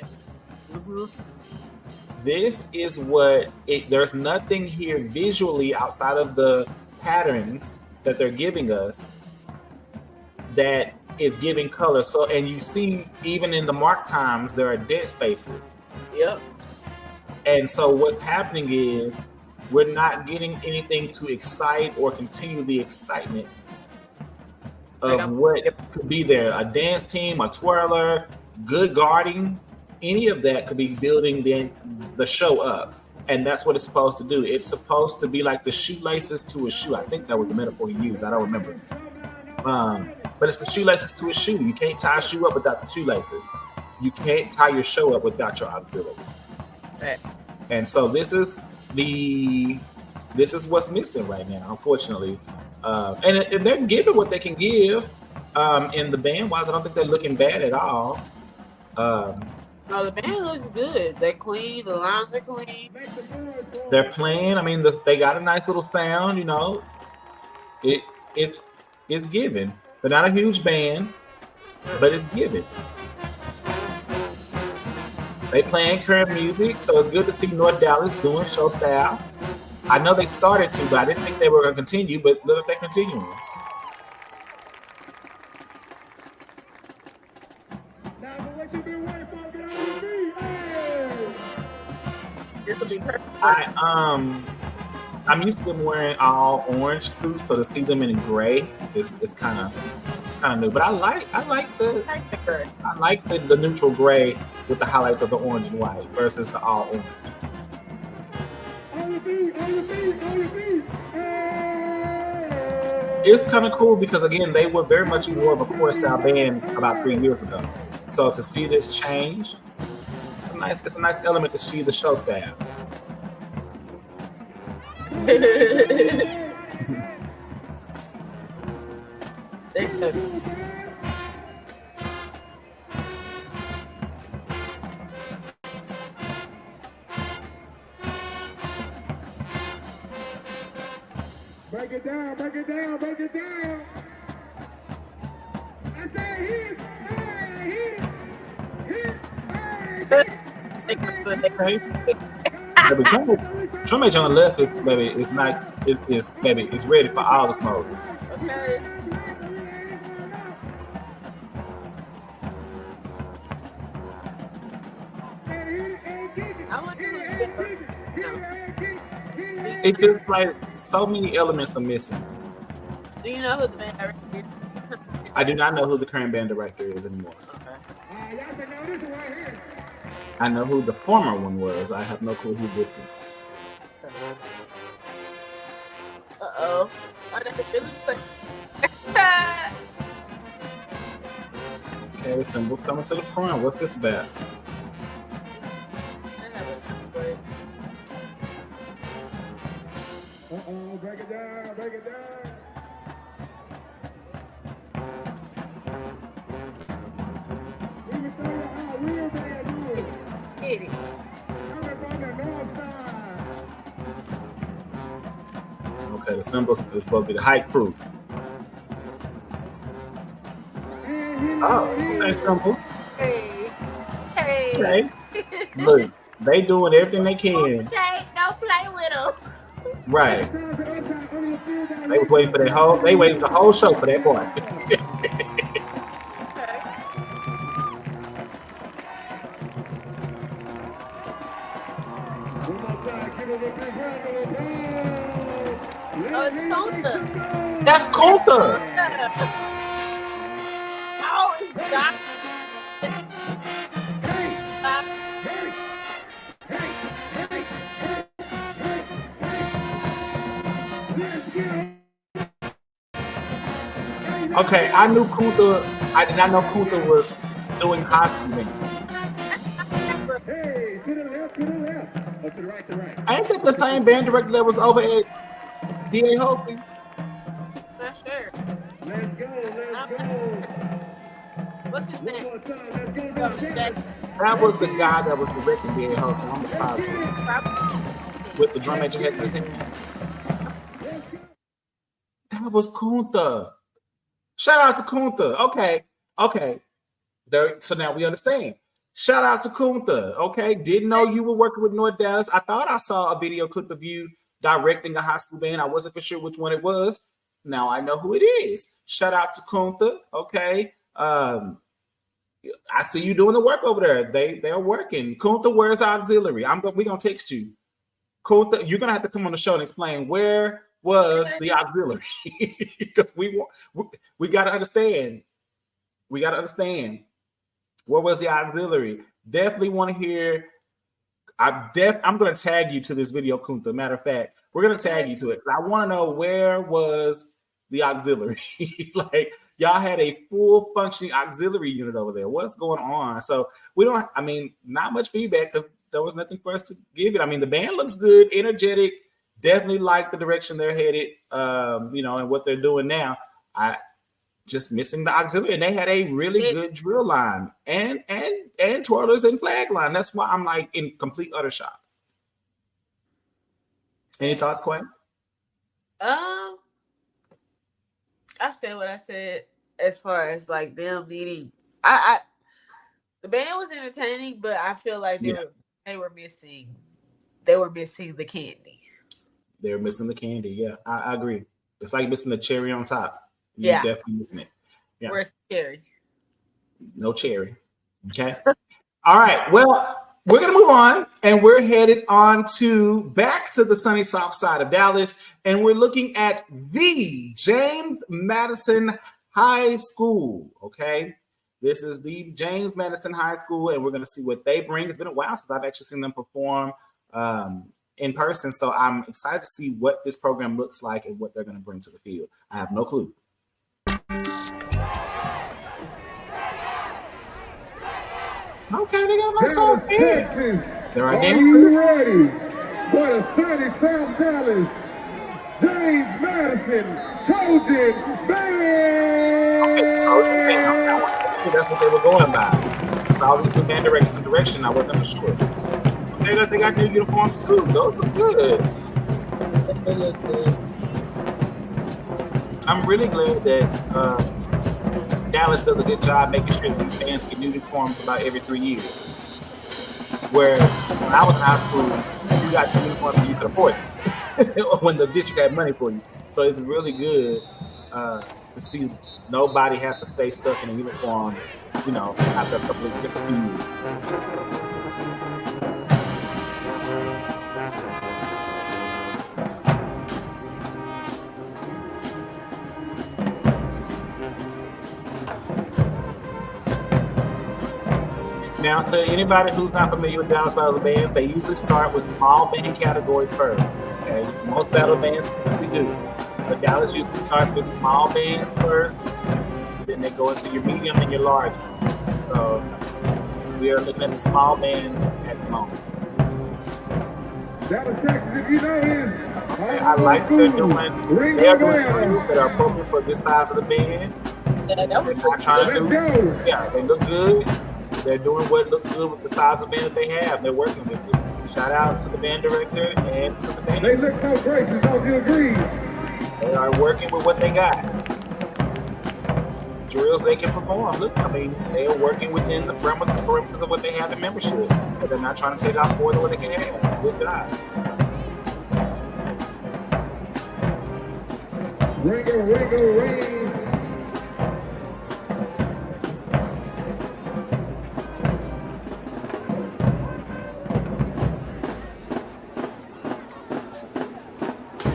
Speaker 2: Mm-hmm. This is what there's nothing here visually outside of the patterns that they're giving us that is giving color. So, and you see, even in the mark times, there are dead spaces.
Speaker 1: Yep.
Speaker 2: And so what's happening is we're not getting anything to excite or continue the excitement of what could be there. A dance team, a twirler, good guarding, any of that could be building the show up. And that's what it's supposed to do. It's supposed to be like the shoelaces to a shoe. I think that was the metaphor he used. I don't remember. But it's the shoelaces to a shoe. You can't tie a shoe up without the shoelaces. You can't tie your show up without your auxiliary. And so this is what's missing right now, unfortunately. And they're giving what they can give in the band wise. I don't think they're looking bad at all.
Speaker 1: No, the band looks good. They're clean. The lines are clean.
Speaker 2: They're playing. I mean, they got a nice little sound. It's given. They're not a huge band, but it's given. They playing current music, so it's good to see North Dallas doing show style. I know they started to, but I didn't think they were going to continue. But look if they're continuing. I'm used to them wearing all orange suits, so to see them in gray is kind of new. But I like the neutral gray with the highlights of the orange and white versus the all orange. It's kind of cool because again they were very much more of a core style band about 3 years ago. So to see this change, it's a nice element to see the show style.
Speaker 1: Thanks, Toby.
Speaker 3: Break it down, break it down, break it down. I say hit,
Speaker 2: Trumpet on the left is baby. It's not. It's baby. It's ready for all the smoke.
Speaker 1: Okay.
Speaker 2: It's just like so many elements are missing.
Speaker 1: Do you know who the band director is?
Speaker 2: I do not know who the current band director is anymore.
Speaker 1: Okay.
Speaker 3: Y'all should know this one right here.
Speaker 2: I know who the former one was. I have no clue who this is.
Speaker 1: Uh-oh. Oh, that's really quick.
Speaker 2: Okay, Symbols coming to the front. What's this about?
Speaker 3: Uh-oh, break it down, break it down. We will show you how real band do it.
Speaker 1: Get it.
Speaker 3: Coming from the north side.
Speaker 2: Okay, the Symbols is supposed to be the hype crew. Oh, okay, Symbols.
Speaker 1: Hey. Hey.
Speaker 2: Okay. Look, they doing everything they can.
Speaker 1: Okay, don't play with them.
Speaker 2: Right. They was waiting for that whole. They waited the whole show for that part.
Speaker 1: Oh, it's Kunta.
Speaker 2: That's Kunta.
Speaker 1: Oh, it's Jacque.
Speaker 2: Okay, I knew Kunta. I did not know Kunta was doing costume.
Speaker 3: Hey, to the left, to the left. Oh, to the right, to the right.
Speaker 2: Ain't that the same band director that was over at DA hosting?
Speaker 1: Not sure.
Speaker 3: Let's go, let's go.
Speaker 1: What's his
Speaker 3: One
Speaker 1: name?
Speaker 3: more time, let's go,
Speaker 1: Oh,
Speaker 3: let's go.
Speaker 1: Jacque.
Speaker 2: That was the guy that was directing DA hosting. I'm positive. With the drum major heads in his hand. That was Kunta. Shout out to Kunta. Okay. There, so now we understand. Shout out to Kunta. Okay. Didn't know you were working with North Dallas. I thought I saw a video clip of you directing a high school band. I wasn't for sure which one it was. Now I know who it is. Shout out to Kunta. Okay. I see you doing the work over there. They're working. Kunta, where's the auxiliary? We're gonna text you. Kunta, you're gonna have to come on the show and explain where was the auxiliary, because we got to understand. We got to understand where was the auxiliary. Definitely want to hear. I'm going to tag you to this video, Kunta. Matter of fact, we're going to tag you to it. I want to know where was the auxiliary. Like y'all had a full functioning auxiliary unit over there. What's going on? So we don't. I mean, not much feedback because there was nothing for us to give it. I mean, the band looks good, energetic. Definitely like the direction they're headed, and what they're doing now. I just missing the auxiliary, and they had a really good drill line and twirlers and flag line. That's why I'm like in complete utter shock. Any thoughts, Quinn?
Speaker 1: I've said what I said as far as like them needing. The band was entertaining, but I feel like they were missing the candy.
Speaker 2: They're missing the candy. Yeah, I agree. It's like missing the cherry on top.
Speaker 1: You're
Speaker 2: definitely missing it. Yeah.
Speaker 1: Where's the cherry?
Speaker 2: No cherry. Okay. All right. Well, we're going to move on, and we're headed back to the sunny south side of Dallas, and we're looking at the James Madison High School. Okay. This is the James Madison High School, and we're going to see what they bring. It's been a while since I've actually seen them perform in person, so I'm excited to see what this program looks like and what they're going to bring to the field. I have no clue. Okay, they got a nice song here. There are dancers.
Speaker 3: Are you ready for the sunny South Dallas James Madison Trojan Band?
Speaker 2: That's what they were going by. I saw these new band directors in direction. I wasn't for sure. They got new uniforms too. Those look good.
Speaker 1: They look good.
Speaker 2: I'm really glad that Dallas does a good job making sure that these bands get new uniforms about every 3 years. Where when I was in high school, you got the uniforms that you could afford when the district had money for you. So it's really good to see nobody has to stay stuck in a uniform, after a couple of different years. Now, to anybody who's not familiar with Dallas Battle Bands, they usually start with small band category first. Okay, most battle bands typically do, but Dallas usually starts with small bands first. Then they go into your medium and your largest. So we are looking at the small bands at the moment.
Speaker 3: Dallas, Texas, if you know is.
Speaker 2: I like what they're doing. They are doing things that are appropriate for this size of the band.
Speaker 1: Yeah, that was
Speaker 2: Not trying to
Speaker 3: Let's
Speaker 2: do.
Speaker 3: go.
Speaker 2: Yeah, they look good. They're doing what looks good with the size of band that they have. They're working with it. Shout out to the band director and to the band.
Speaker 3: They look so gracious, don't you agree?
Speaker 2: They are working with what they got. Drills they can perform. Look, I mean, they are working within the parameters of what they have in membership, but they're not trying to take out more than what they can have. Good job.
Speaker 3: Ring.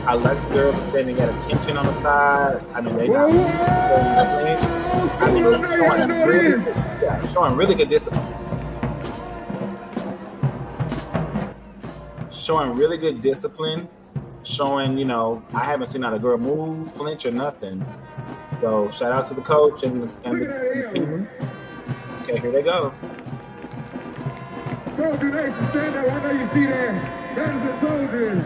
Speaker 2: I like the girls standing at attention on the side. I mean, they're not. I mean, they're showing really good discipline. Showing really good discipline. Showing, you know, I haven't seen not a girl move, flinch, or nothing. So shout out to the coach and the team. Okay, here they go.
Speaker 3: Soldier Nation, stand up. I know you see that. That is the soldiers.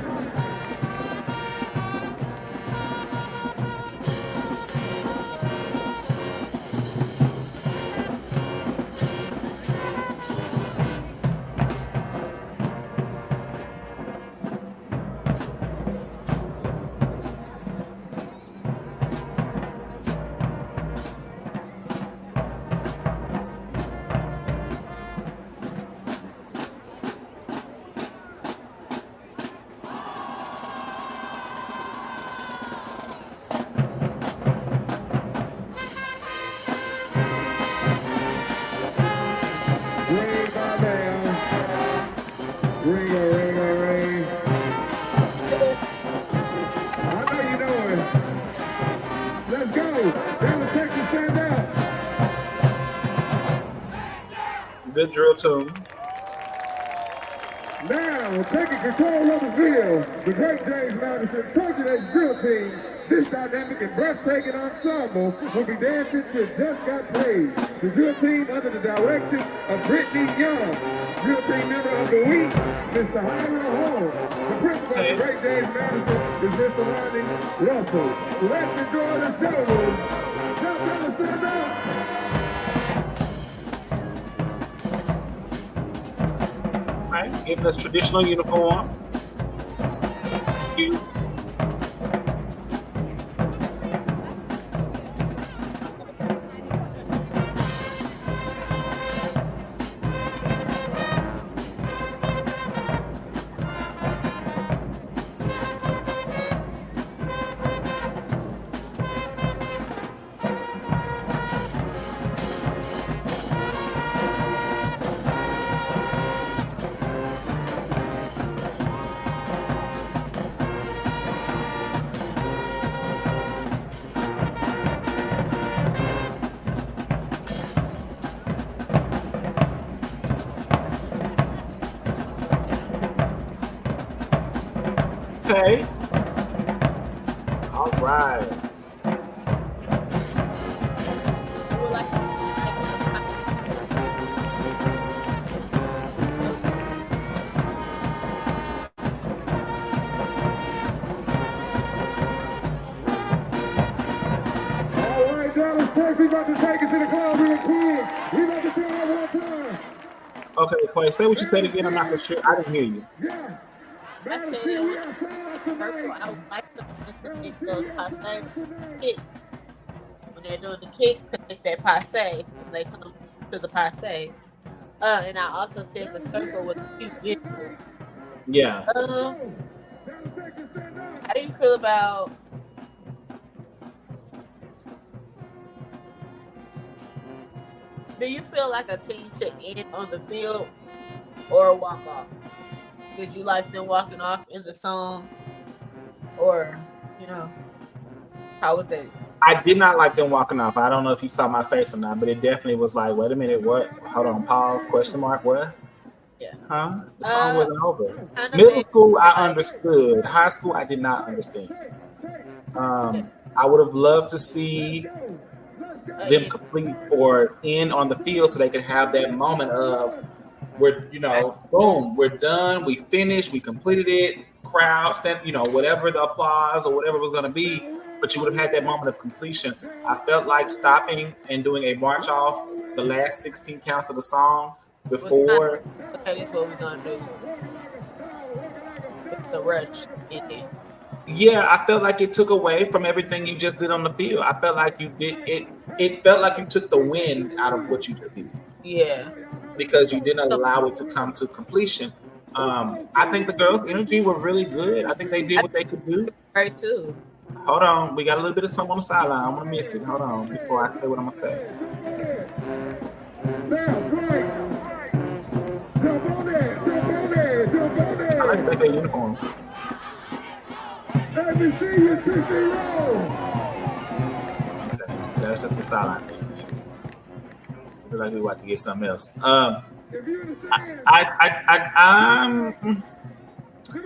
Speaker 2: Good drill tune.
Speaker 3: Now, taking control of the field, the great James Madison Trojan drill team. This dynamic and breathtaking ensemble will be dancing to Just Got Paid. The drill team under the direction of Brittany Young. Drill team member of the week, Mr. Hiram Hall. The principal of the great James Madison is Mr. Lonnie Russell. Let's enjoy the show. Just stand up.
Speaker 2: Giving us traditional uniform. Cute. Okay. All right.
Speaker 3: We about to take it to the club real quick. We about to try it one time.
Speaker 2: Okay, Quay, say what you said again. I'm not for sure. I didn't hear you.
Speaker 3: Yeah.
Speaker 1: I said, I would like to make those passe kicks. When they're doing the kicks, to make that passe, when they come to the passe. And I also said the circle with a cute jiggle.
Speaker 2: Yeah.
Speaker 1: How do you feel about do you feel like a team should end on the field or walk off? Did you like them walking off in the song? Or, you know, how was that?
Speaker 2: I did not like them walking off. I don't know if you saw my face or not, but it definitely was like, wait a minute, what? Hold on, pause, question mark, what?
Speaker 1: Yeah.
Speaker 2: Huh? The song wasn't over.
Speaker 1: Kinda
Speaker 2: Middle
Speaker 1: made
Speaker 2: school, I
Speaker 1: like,
Speaker 2: understood. High school, I did not understand.
Speaker 1: yeah,
Speaker 2: I would have loved to see them complete or end on the field so they could have that moment of we're, boom, we're done, we finished, we completed it, crowd, stand, whatever the applause or whatever it was going to be, but you would have had that moment of completion. I felt like stopping and doing a march off the last 16 counts of the song before.
Speaker 1: Okay, this is what we're gonna do. With the rush ending.
Speaker 2: Yeah, I felt like it took away from everything you just did on the field. I felt like you did it. It felt like you took the wind out of what you just did.
Speaker 1: Yeah.
Speaker 2: Because you didn't allow it to come to completion. I think the girls' energy were really good. I think they did what they could do.
Speaker 1: Right too.
Speaker 2: Hold on, we got a little bit of something on the sideline. I'm gonna miss it. Hold on, before I say what I'm gonna say. I like their uniforms. Okay, that's just the sideline things. Feel like we about to get something else.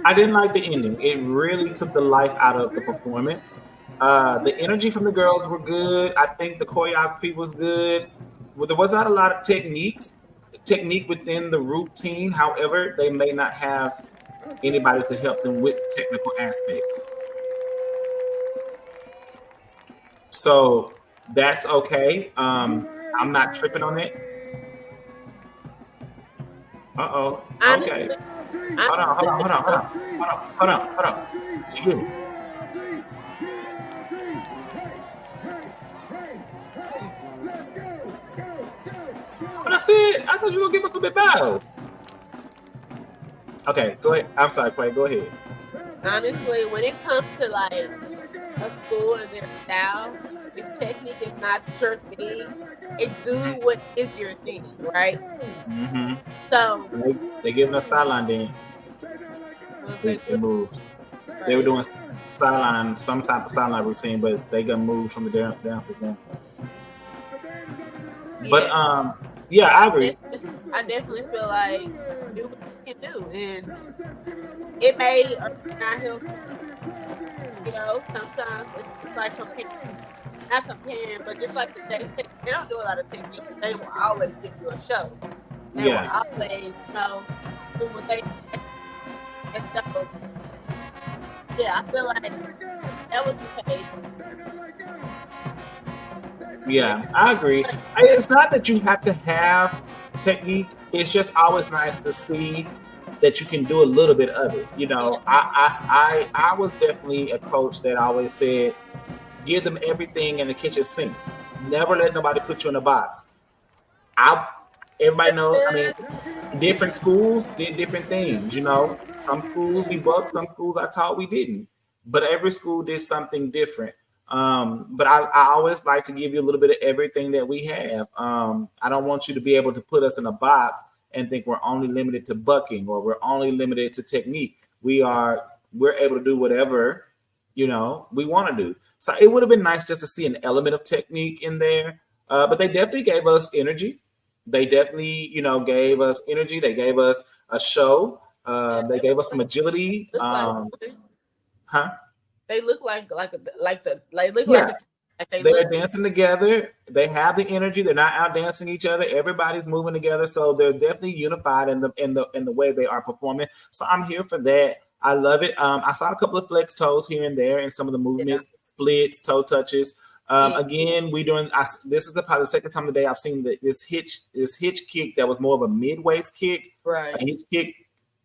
Speaker 2: I didn't like the ending. It really took the life out of the performance. The energy from the girls were good. I think the choreography was good. Well, there was not a lot of technique within the routine. However, they may not have anybody to help them with technical aspects. So that's okay. I'm not tripping on it. Uh-oh. Okay. Hold on. She get it. But I said, I thought you were gonna give us a bit battle. Okay, go ahead. I'm sorry, Clay. Go ahead.
Speaker 1: Honestly, when it comes to like a school and their style, if technique is not your thing, it's do what is your thing, right?
Speaker 2: Mm-hmm.
Speaker 1: So
Speaker 2: they giving us sideline then. They moved. Right. They were doing sideline, some type of sideline routine, but they got moved from the dancers now. Yeah. But yeah, I agree.
Speaker 1: I definitely feel like do what you can do, and it may or not help. Sometimes it's just like not comparing, but just like they say, they don't do a lot of technique. They will always give you a show. They will always, do what they. And so, yeah, I feel like that was the case.
Speaker 2: Yeah, I agree. It's not that you have to have technique. It's just always nice to see that you can do a little bit of it. I was definitely a coach that always said, give them everything in the kitchen sink. Never let nobody put you in a box. Everybody knows, different schools did different things, Some schools we bucked, some schools I taught we didn't. But every school did something different. But I always like to give you a little bit of everything that we have. I don't want you to be able to put us in a box and think we're only limited to bucking or we're only limited to technique. We're able to do whatever, we want to do. So it would have been nice just to see an element of technique in there. But they definitely gave us energy. They definitely, gave us energy. They gave us a show. They gave us some agility.
Speaker 1: They look like
Speaker 2: they're dancing together. They have the energy. They're not out dancing each other. Everybody's moving together, so they're definitely unified in the way they are performing. So I'm here for that. I love it. I saw a couple of flex toes here and there in some of the movements, splits, toe touches. Again, this is probably the second time today I've seen this hitch kick that was more of a mid waist kick.
Speaker 1: Right.
Speaker 2: A hitch kick,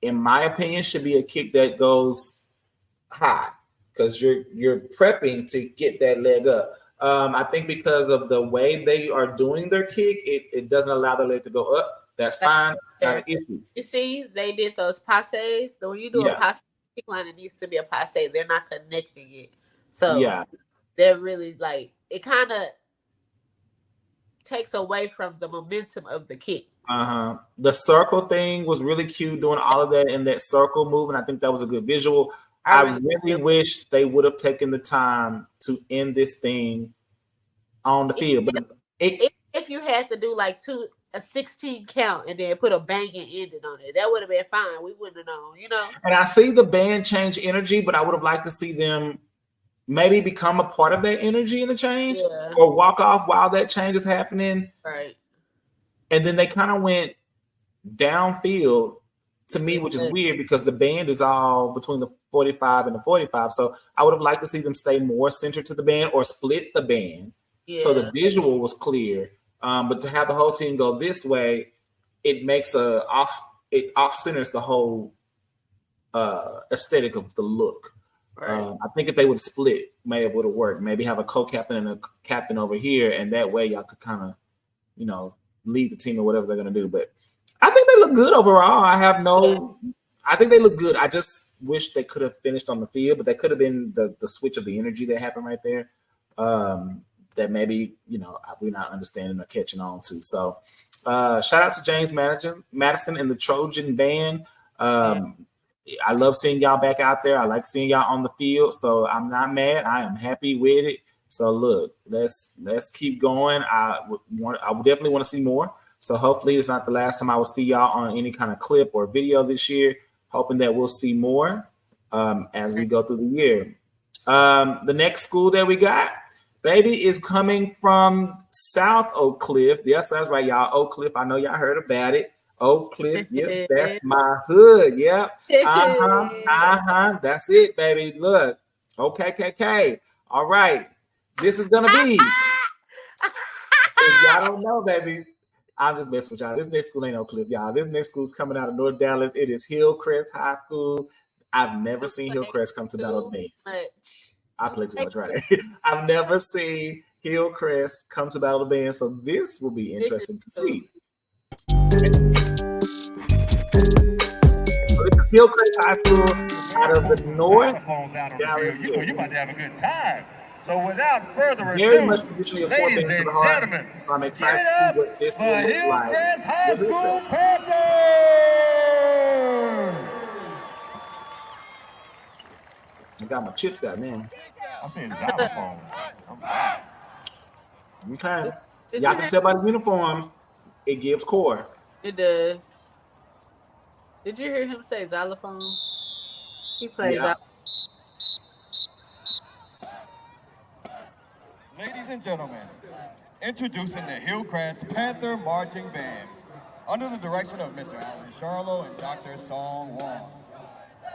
Speaker 2: in my opinion, should be a kick that goes high because you're prepping to get that leg up. I think because of the way they are doing their kick, it doesn't allow the leg to go up. That's fine. Not an issue.
Speaker 1: You see, they did those passes. So when you do a passe kick line, it needs to be a passe. They're not connecting it. So they're really like, it kind of takes away from the momentum of the kick.
Speaker 2: The circle thing was really cute, doing all of that in that circle movement. I think that was a good visual. I really wish they would have taken the time to end this thing on the field. But
Speaker 1: if you had to do like a 16 count and then put a banging ending on it, that would have been fine. We wouldn't have known, you know.
Speaker 2: And I see the band change energy, but I would have liked to see them maybe become a part of that energy in the change, or walk off while that change is happening.
Speaker 1: Right.
Speaker 2: And then they kind of went downfield to me, which is weird because the band is all between the 45 and the 45. So I would have liked to see them stay more centered to the band or split the band so the visual was clear. But to have the whole team go this way, it makes it off centers the whole aesthetic of the look. Right. I think if they would split, maybe it would have worked. Maybe have a co-captain and a captain over here, and that way y'all could kind of, you know, lead the team or whatever they're gonna do. But I think they look good overall. I think they look good. I just wish they could have finished on the field, but that could have been the switch of the energy that happened right there. That maybe, you know, we're not understanding or catching on to. So shout out to James Madison and the Trojan Band. I love seeing y'all back out there. I like seeing y'all on the field. So I'm not mad. I am happy with it. So look, let's keep going. I would definitely want to see more. So hopefully it's not the last time I will see y'all on any kind of clip or video this year. Hoping that we'll see more as we go through the year. The next school that we got, baby, is coming from South Oak Cliff. Yes, that's right, y'all. Oak Cliff. I know y'all heard about it. Oak Cliff. Yep, that's my hood. Yep. That's it, baby. Look. Okay. All right. This is gonna be. If y'all don't know, baby, I'm just messing with y'all. This next school ain't Oak Cliff, y'all. This next school is coming out of North Dallas. It is Hillcrest High School. I've never seen Hillcrest come to Battle of the Bands. I play too much, right? I've never seen Hillcrest come to Battle of the Bands, so this will be interesting to see. So this is Hillcrest High School out of the North Dallas.
Speaker 3: You know you're about to have a good time. So without further ado,
Speaker 2: very much traditionally a
Speaker 3: ladies and gentlemen,
Speaker 2: I'm excited to see what this will look like.
Speaker 3: High School Panthers!
Speaker 2: I got my chips out now.
Speaker 3: I'm saying xylophone.
Speaker 2: Okay. Y'all can tell by the uniforms, it gives core.
Speaker 1: It does. Did you hear him say xylophone? He plays xylophone.
Speaker 3: Ladies and gentlemen, introducing the Hillcrest Panther Marching Band under the direction of Mr. Alan Charlo and Dr. Song Wong.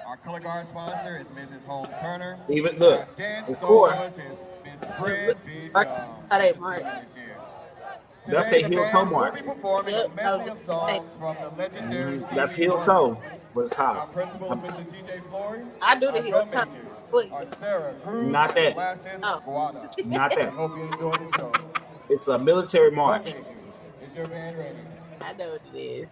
Speaker 3: Our color guard sponsor is Mrs. Holmes Turner.
Speaker 2: Even look,
Speaker 3: it's core. Is Miss Fred B.
Speaker 1: That's
Speaker 2: the heel toe march.
Speaker 3: We'll be performing a medley of songs from the legendary.
Speaker 2: That's heel toe. What's called?
Speaker 3: Our principal is Mr. TJ Flory.
Speaker 1: I do the heel toe.
Speaker 3: Our Sarah Cruz.
Speaker 2: Not that.
Speaker 3: Last is Guada.
Speaker 2: Not that.
Speaker 3: I hope you enjoy the show.
Speaker 2: It's a military march.
Speaker 3: Is your band ready?
Speaker 1: I know what it is.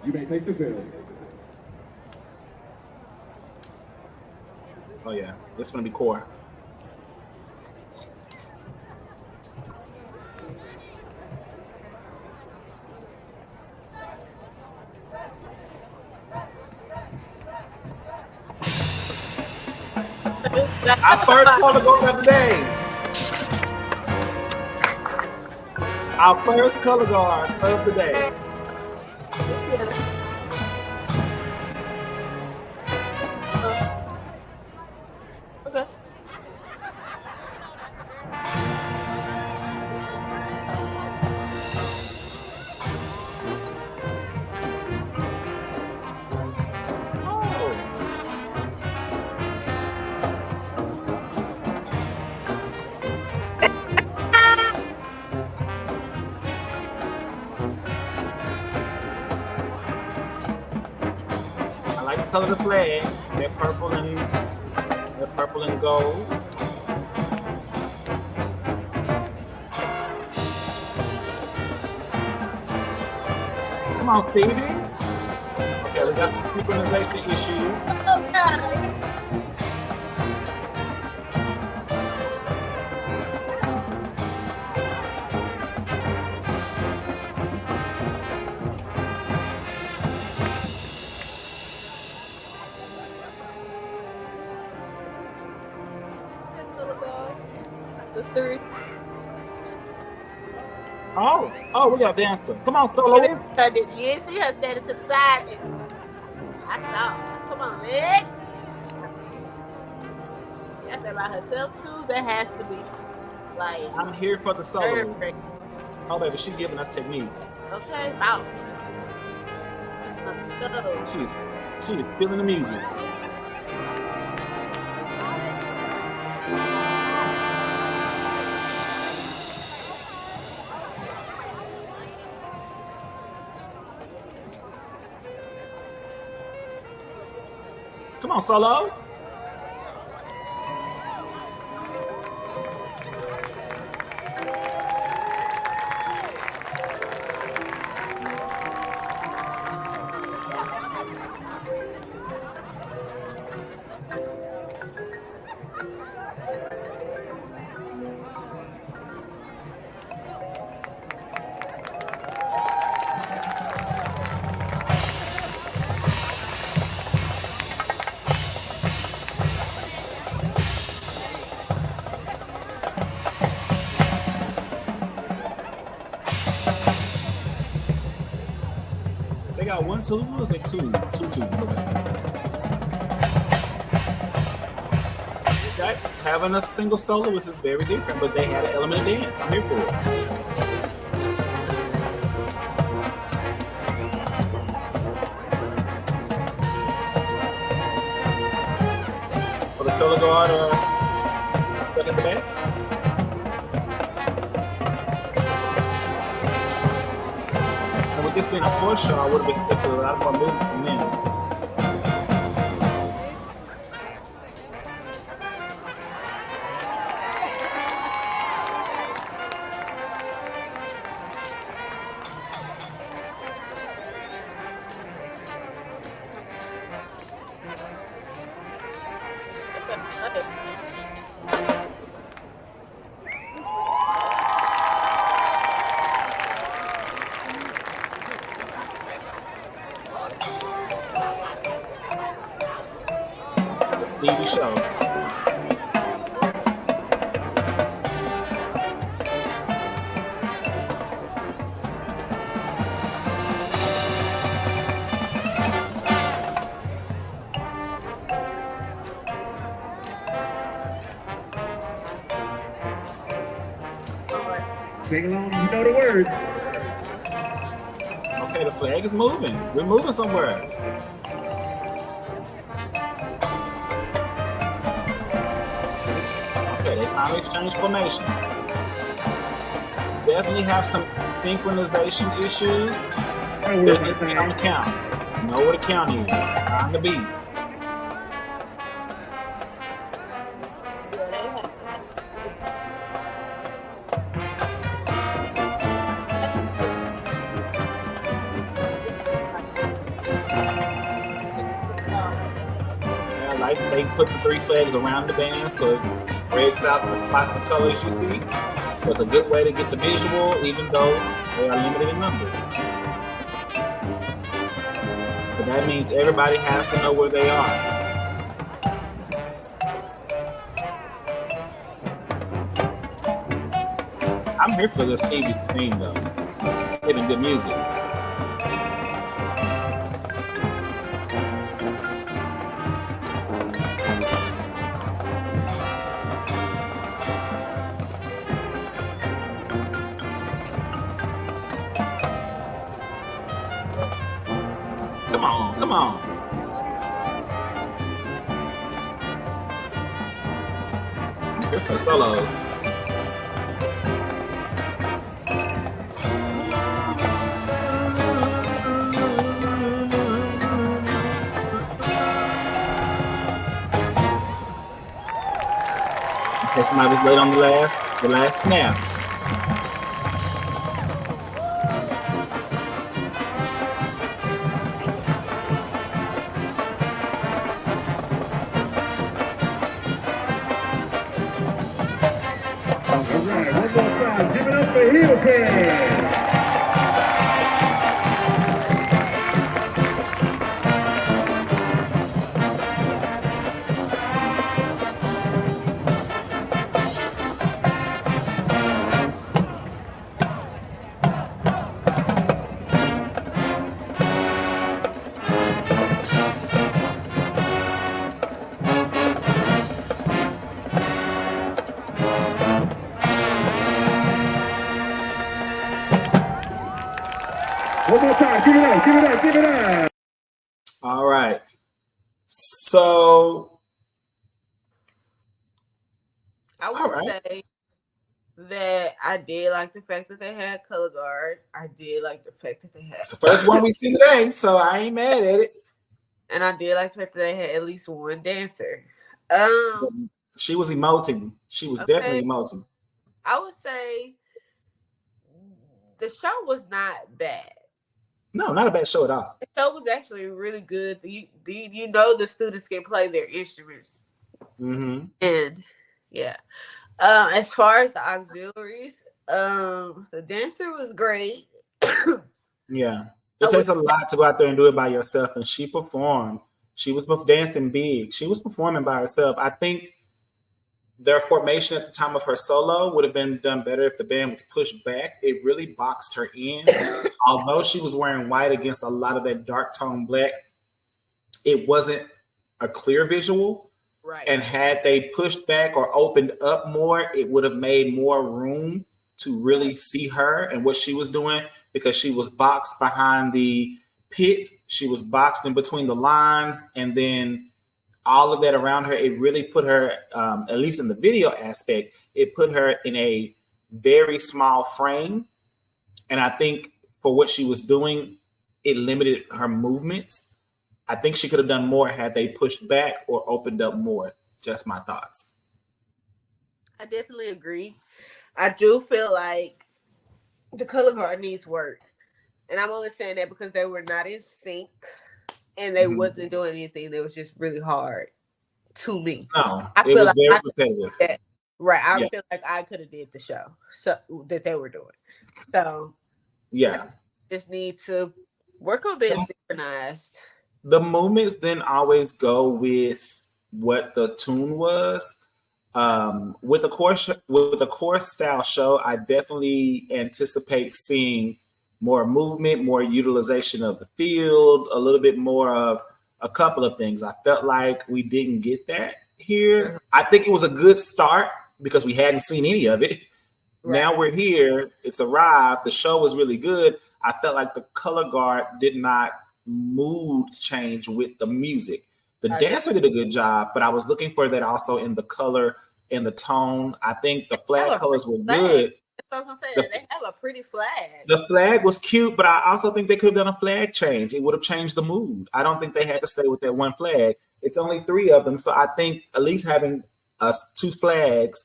Speaker 3: You may take the field.
Speaker 2: Oh yeah, this is gonna be core. Our first color guard of the day. Our first color guard of the day.
Speaker 1: Okay.
Speaker 2: Color of the flag, they're purple and gold. Come on, Stevie. Okay, we got the synchronization issue.
Speaker 1: Oh God. The three.
Speaker 2: Oh, we got a dancer. Come on,
Speaker 1: You
Speaker 2: soloist.
Speaker 1: didn't see her standing to the side. I saw. Come on, Lex. Got that by herself too. That has to be like.
Speaker 2: I'm here for the solo.
Speaker 1: Perfect.
Speaker 2: Oh, baby, she's giving us technique.
Speaker 1: Okay, bounce.
Speaker 2: She is feeling the music. Come on, solo. They got one tube, or is it two tubes? Okay, having a single soloist is very different, but they had an element of dance. I'm here for it. For the color guard, stuck in the back. This being a horse show, I would have expected a lot more movement from them. Stevie show.
Speaker 3: Sing along, you know the words.
Speaker 2: Okay, the flag is moving. We're moving somewhere. Okay, they finally exchanged formation. Definitely have some synchronization issues. Definitely on the count. Know where the count is. On the beat. They put the three flags around the band so it spreads out the spots of colors you see. So it's a good way to get the visual, even though they are limited in numbers. But that means everybody has to know where they are. I'm here for this Stevie theme though. It's getting good music. Come on. Here for the solos. Okay, somebody's late on the last snap.
Speaker 3: Heel cam.
Speaker 2: So,
Speaker 1: I would say that I did like the fact that they had color guard. I did like the fact that they had.
Speaker 2: It's the first one we see today, so I ain't mad at it.
Speaker 1: And I did like the fact that they had at least one dancer.
Speaker 2: She was emoting. She was definitely emoting.
Speaker 1: I would say the show was not bad.
Speaker 2: No, not a bad show at all.
Speaker 1: The show was actually really good. You know the students can play their instruments.
Speaker 2: Mm-hmm.
Speaker 1: And yeah. As far as the auxiliaries, the dancer was great.
Speaker 2: Yeah. It takes a lot to go out there and do it by yourself. And she performed. She was dancing big. She was performing by herself. I think their formation at the time of her solo would have been done better if the band was pushed back. It really boxed her in. Although she was wearing white against a lot of that dark tone black, it wasn't a clear visual.
Speaker 1: Right.
Speaker 2: And had they pushed back or opened up more, it would have made more room to really see her and what she was doing, because she was boxed behind the pit. She was boxed in between the lines, and then all of that around her, it really put her, at least in the video aspect, it put her in a very small frame. And I think for what she was doing, it limited her movements. I think she could have done more had they pushed back or opened up more. Just my thoughts.
Speaker 1: I definitely agree. I do feel like the color guard needs work. And I'm only saying that because they were not in sync. And they wasn't doing anything that was just really hard to me.
Speaker 2: No,
Speaker 1: I feel like
Speaker 2: very repetitive.
Speaker 1: Right. I feel like I could have did the show that they were doing. So
Speaker 2: yeah.
Speaker 1: Just need to work on being synchronized.
Speaker 2: The movements then always go with what the tune was. With a chorus style show, I definitely anticipate seeing more movement, more utilization of the field, a little bit more of a couple of things. I felt like we didn't get that here. I think it was a good start because we hadn't seen any of it. Right. Now we're here. It's arrived. The show was really good. I felt like the color guard did not mood change with the music. The dancer did a good job, but I was looking for that also in the color and the tone. I think the flag colors were good.
Speaker 1: That's what I'm saying. They have a pretty flag.
Speaker 2: The flag was cute, but I also think they could have done a flag change. It would have changed the mood. I don't think they had to stay with that one flag. It's only 3 of them. So I think at least having 2 flags,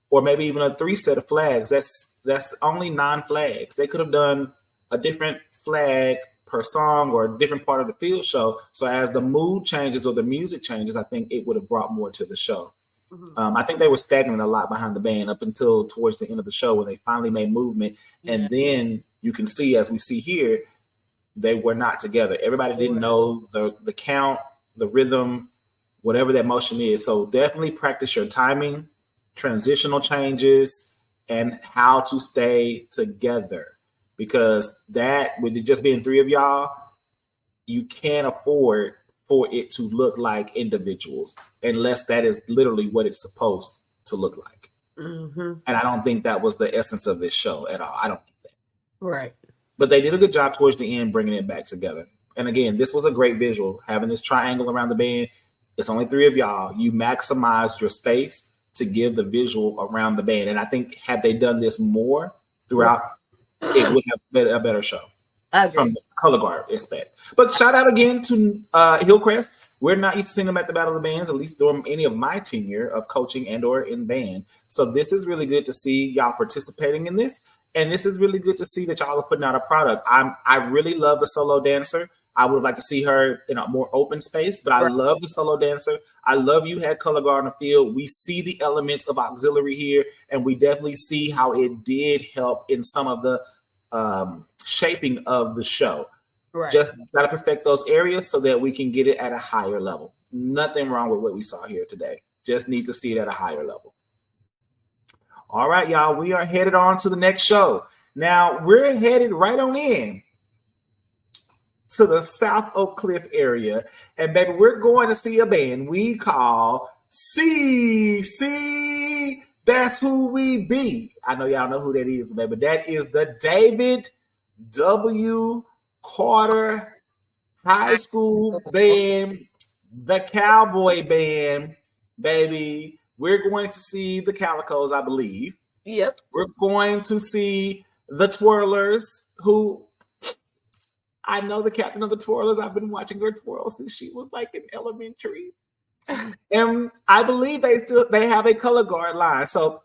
Speaker 2: or maybe even a 3 set of flags, that's only 9 flags. They could have done a different flag per song or a different part of the field show. So as the mood changes or the music changes, I think it would have brought more to the show. I think they were stagnant a lot behind the band up until towards the end of the show when they finally made movement. And then you can see, as we see here, they were not together. Everybody didn't know the count, the rhythm, whatever that motion is. So definitely practice your timing, transitional changes, and how to stay together. Because that, with it just being 3 of y'all, you can't afford for it to look like individuals unless that is literally what it's supposed to look like. And I don't think that was the essence of this show at all. I don't think that.
Speaker 1: Right.
Speaker 2: But they did a good job towards the end bringing it back together. And again, this was a great visual. Having this triangle around the band, it's only 3 of y'all. You maximize your space to give the visual around the band. And I think had they done this more throughout, it would have been a better show. From the color guard aspect. But shout out again to Hillcrest. We're not used to seeing them at the Battle of the Bands, at least during any of my tenure of coaching and or in band. So this is really good to see y'all participating in this. And this is really good to see that y'all are putting out a product. I really love the solo dancer. I would like to see her in a more open space, but I love the solo dancer. I love you had color guard on the field. We see the elements of auxiliary here, and we definitely see how it did help in some of the shaping of the show. Just got to perfect those areas so that we can get it at a higher level. Nothing wrong with what we saw here today. Just need to see it at a higher level. All right, y'all, we are headed on to the next show. Now we're headed right on in to the South Oak Cliff area, and baby, we're going to see a band we call CC. That's who we be. I know y'all know who that is, but that is the David W. Carter High School Band The Cowboy Band, baby. We're going to see the Calicos, I believe.
Speaker 1: Yep.
Speaker 2: We're going to see the Twirlers, who I know the captain of the Twirlers. I've been watching her twirl since she was like in elementary. And I believe they have a color guard line. So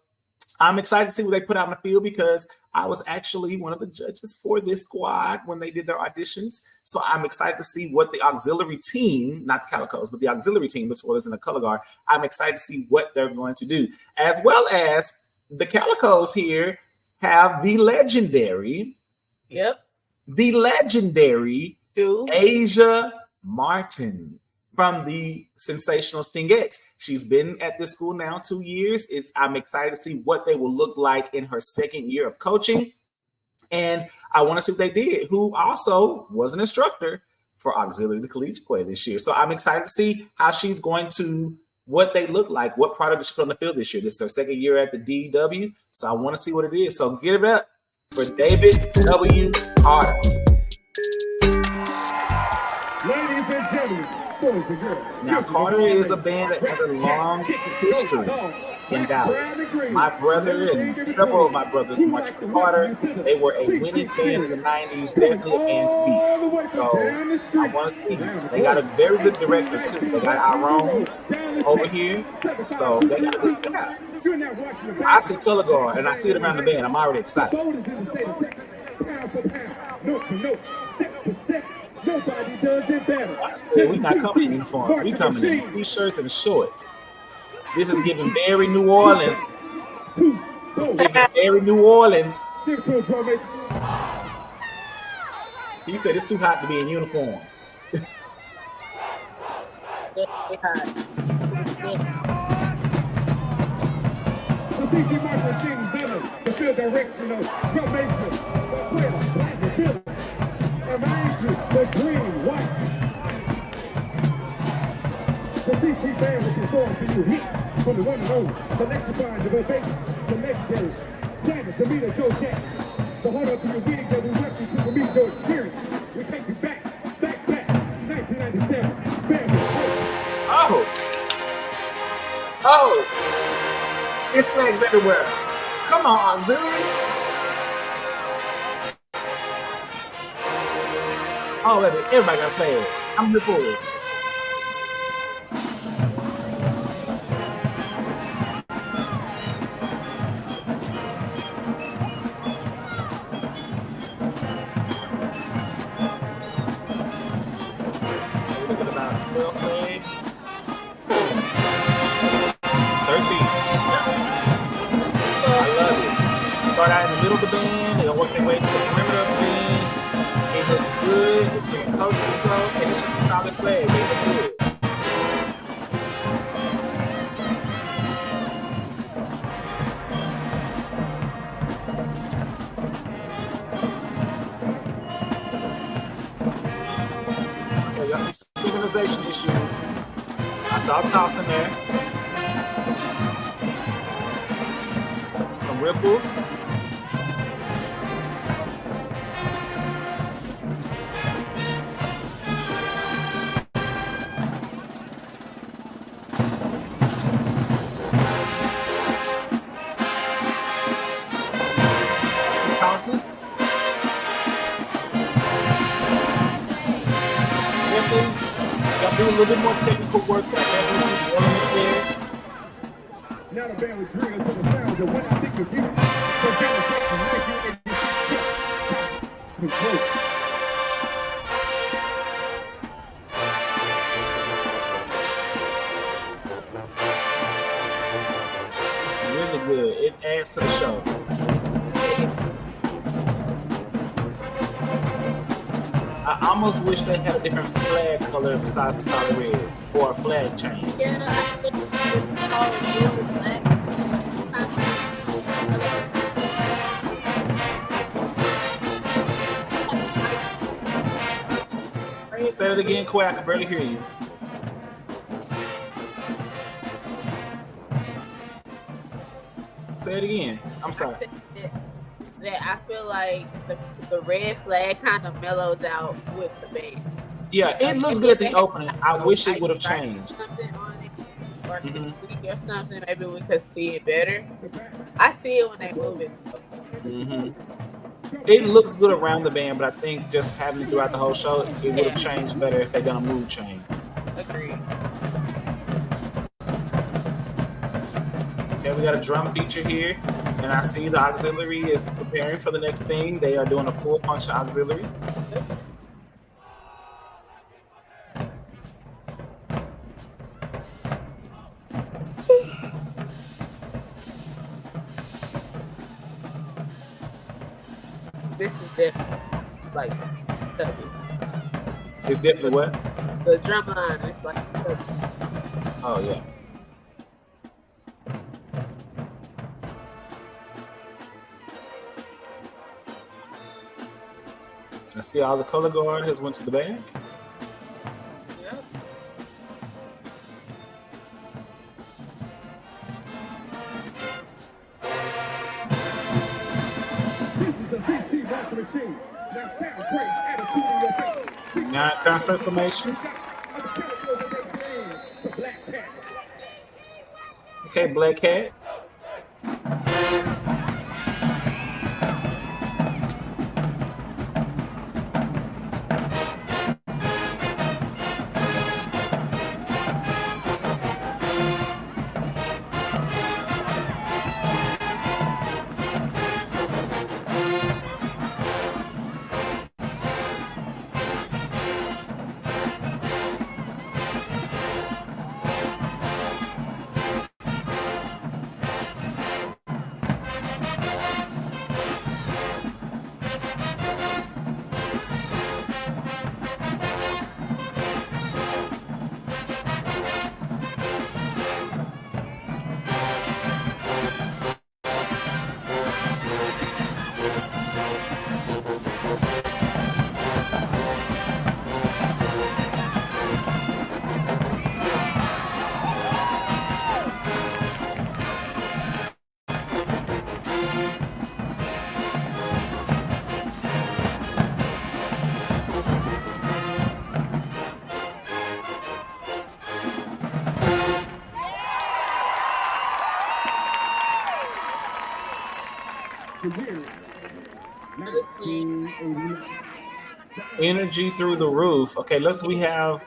Speaker 2: I'm excited to see what they put out in the field because I was actually one of the judges for this squad when they did their auditions. So I'm excited to see what the auxiliary team, not the Calicos, but the auxiliary team, the Twirlers and the color guard, I'm excited to see what they're going to do. As well as the Calicos here have the legendary, Asia Martin from the sensational Stingettes. She's been at this school now 2 years. I'm excited to see what they will look like in her second year of coaching. And I want to see what they did, who also was an instructor for Auxiliary the Collegiate Way this year. So I'm excited to see how she's going to, what they look like, what product did she put on the field this year. This is her second year at the DW. So I want to see what it is. So give it up for David W. Carter.
Speaker 3: Ladies and gentlemen, boys and girls.
Speaker 2: Now, Carter is a band that has a long history in Dallas. My brother and several of my brothers marched for Carter. They were a winning band in the 90s, definitely a band to beat. So I want to see. They got a very good director, too. They got our own over here. So they got a good staff. I see color guard, and I see it around the band. I'm already excited.
Speaker 3: Nobody does it better.
Speaker 2: We not coming in uniforms. We coming in t-shirts and shorts. This is giving very New Orleans. This is giving very New Orleans. He said it's too hot to be in uniform.
Speaker 3: The field directional, the green, white. The DC band will perform for you hits from the one and only, the lexicon, the ovation, the legendary, Janet, Demeter, Joe Jacque. The heart of your wig that we want you to believe your experience. We take you back, 1997. Band
Speaker 2: Oh, it's flags everywhere. Come on, auxiliary. Oh, baby, everybody got to play it. I'm here for it. So we're looking about 12 plays. 13. I love it. Start out in the middle of the band, they'll work their way to the perimeter of the band. It looks good, it's getting close to the flow, and it's just a solid play. They look good. Okay, y'all see synchronization issues. I saw toss in there. Some ripples. Y'all do a little bit more technical work. I definitely see the elements there.
Speaker 3: Now the band was drilling to the sounds of when I think of you. So down
Speaker 2: really good. It adds to the show. I almost wish they had a different flag color besides the solid red, or a flag change.
Speaker 1: Yeah, I think it's all really black.
Speaker 2: Say it again, Quay. I can barely hear you. Say it again. I'm sorry.
Speaker 1: That I feel like the red flag kind of mellows out with the band.
Speaker 2: Yeah, it looks good at the opening. I wish it would have changed.
Speaker 1: Something on it or
Speaker 2: Mhm.
Speaker 1: or something, maybe we could see it better. I see it when they move it.
Speaker 2: Mhm. It looks good around the band, but I think just having it throughout the whole show, it would have changed better if they done a mood change.
Speaker 1: Agreed.
Speaker 2: Okay, we got a drum feature here, and I see the auxiliary is preparing for the next thing. They are doing a full function auxiliary.
Speaker 1: This is definitely like stubby.
Speaker 2: It's definitely what?
Speaker 1: The drum line is like stubby.
Speaker 2: Oh yeah. I see all the color guard has went to the back.
Speaker 1: Yep.
Speaker 2: Now concert formation. Okay, Black Cat. Energy through the roof. Okay, we have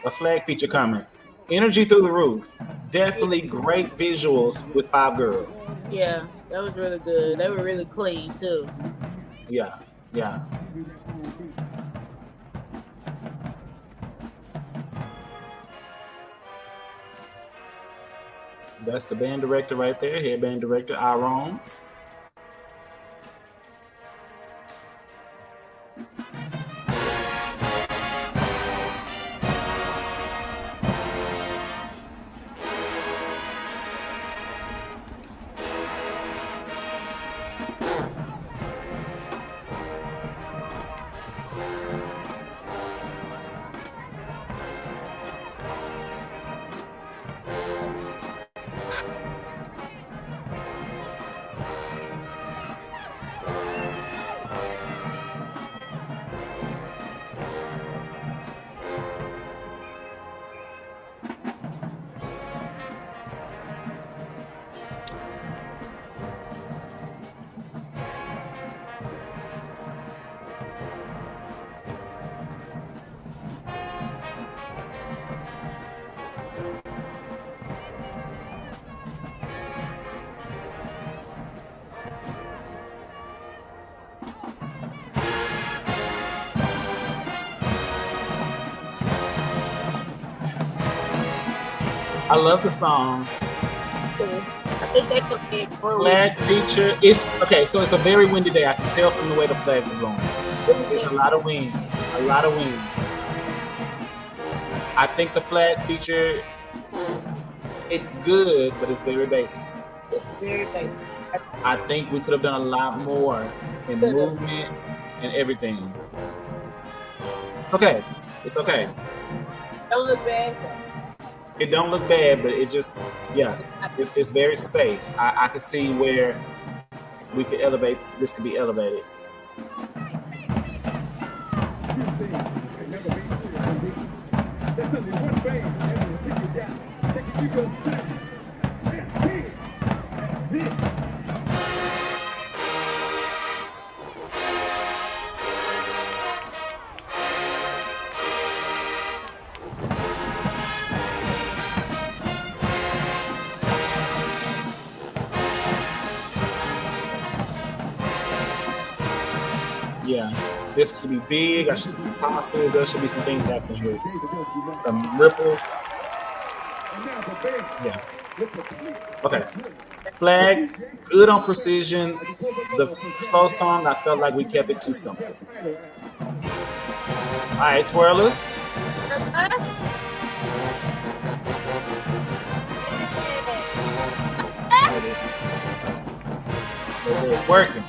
Speaker 2: a flag feature coming. Energy through the roof. Definitely great visuals with 5 girls.
Speaker 1: Yeah, that was really good. They were really clean too.
Speaker 2: Yeah, yeah. That's the band director right there, head band director, Aaron. I love the song.
Speaker 1: I think they could be
Speaker 2: flag feature. It's okay, so it's a very windy day. I can tell from the way the flags are blowing. It's a lot of wind. A lot of wind. I think the flag feature, it's good, but it's very basic.
Speaker 1: It's very basic.
Speaker 2: I think we could have done a lot more in movement and everything. It's okay. It's okay.
Speaker 1: Don't look bad though.
Speaker 2: It don't look bad, but it just, yeah, it's very safe. I can see where we could elevate. This could be elevated. Yeah, this should be big. I should see some tosses. There should be some things happening here. Some ripples. Yeah. Okay. Flag, good on precision. The slow song, I felt like we kept it too simple. All right, twirlers. It's working.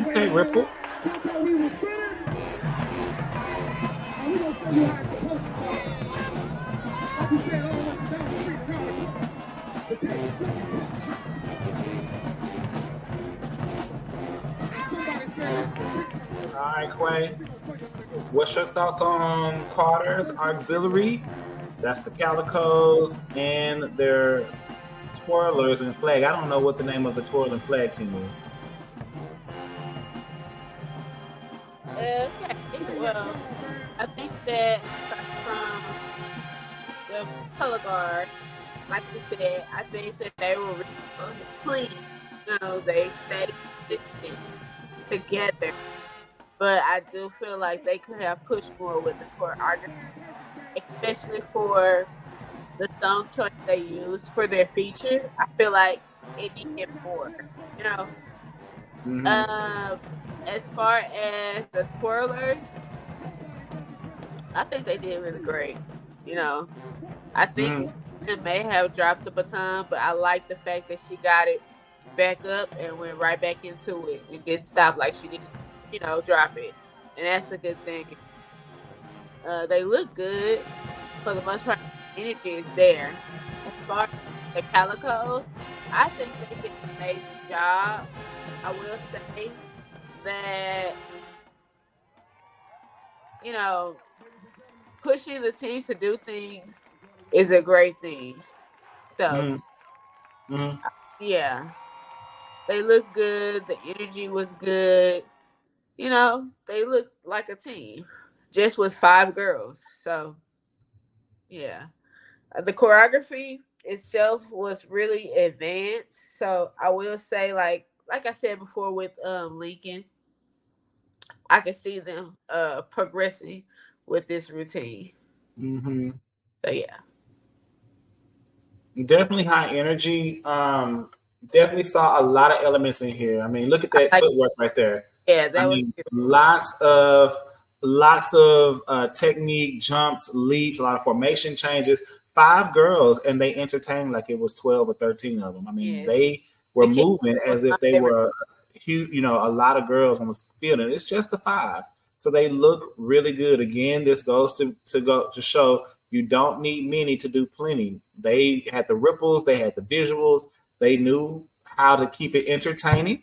Speaker 2: Okay, Ripple. All right, Quay. What's your thoughts on Carter's auxiliary? That's the Calicos and their twirlers and flag. I don't know what the name of the twirl and flag team is.
Speaker 1: Okay, well, I think that from the color guard, like you said, I think that they were really clean. You know, they stayed consistent together. But I do feel like they could have pushed more with the choreography, especially for the song choice they used for their feature. I feel like it needed more, you know. As far as the twirlers, I think they did really great. You know, I think it may have dropped the baton, but I like the fact that she got it back up and went right back into it and didn't stop like she didn't, you know, drop it. And that's a good thing. They look good for the most part. Energy is there. As far as the Calicos, I think they did an amazing job. I will say that, you know, pushing the team to do things is a great thing. So, yeah, they looked good. The energy was good. You know, they looked like a team, just with 5 girls. So, yeah, the choreography itself was really advanced. So I will say, like I said before with Lincoln, I can see them progressing with this routine. So yeah,
Speaker 2: definitely high energy. Definitely saw a lot of elements in here. I mean, look at that footwork right there.
Speaker 1: Yeah, that was
Speaker 2: beautiful. Lots of technique, jumps, leaps, a lot of formation changes. 5 girls, and they entertained like it was 12 or 13 of them. I mean, they were moving as if they were huge, you know, a lot of girls on the field, and it's just the 5. So they look really good. Again, this goes to show you don't need many to do plenty. They had the ripples, they had the visuals, they knew how to keep it entertaining.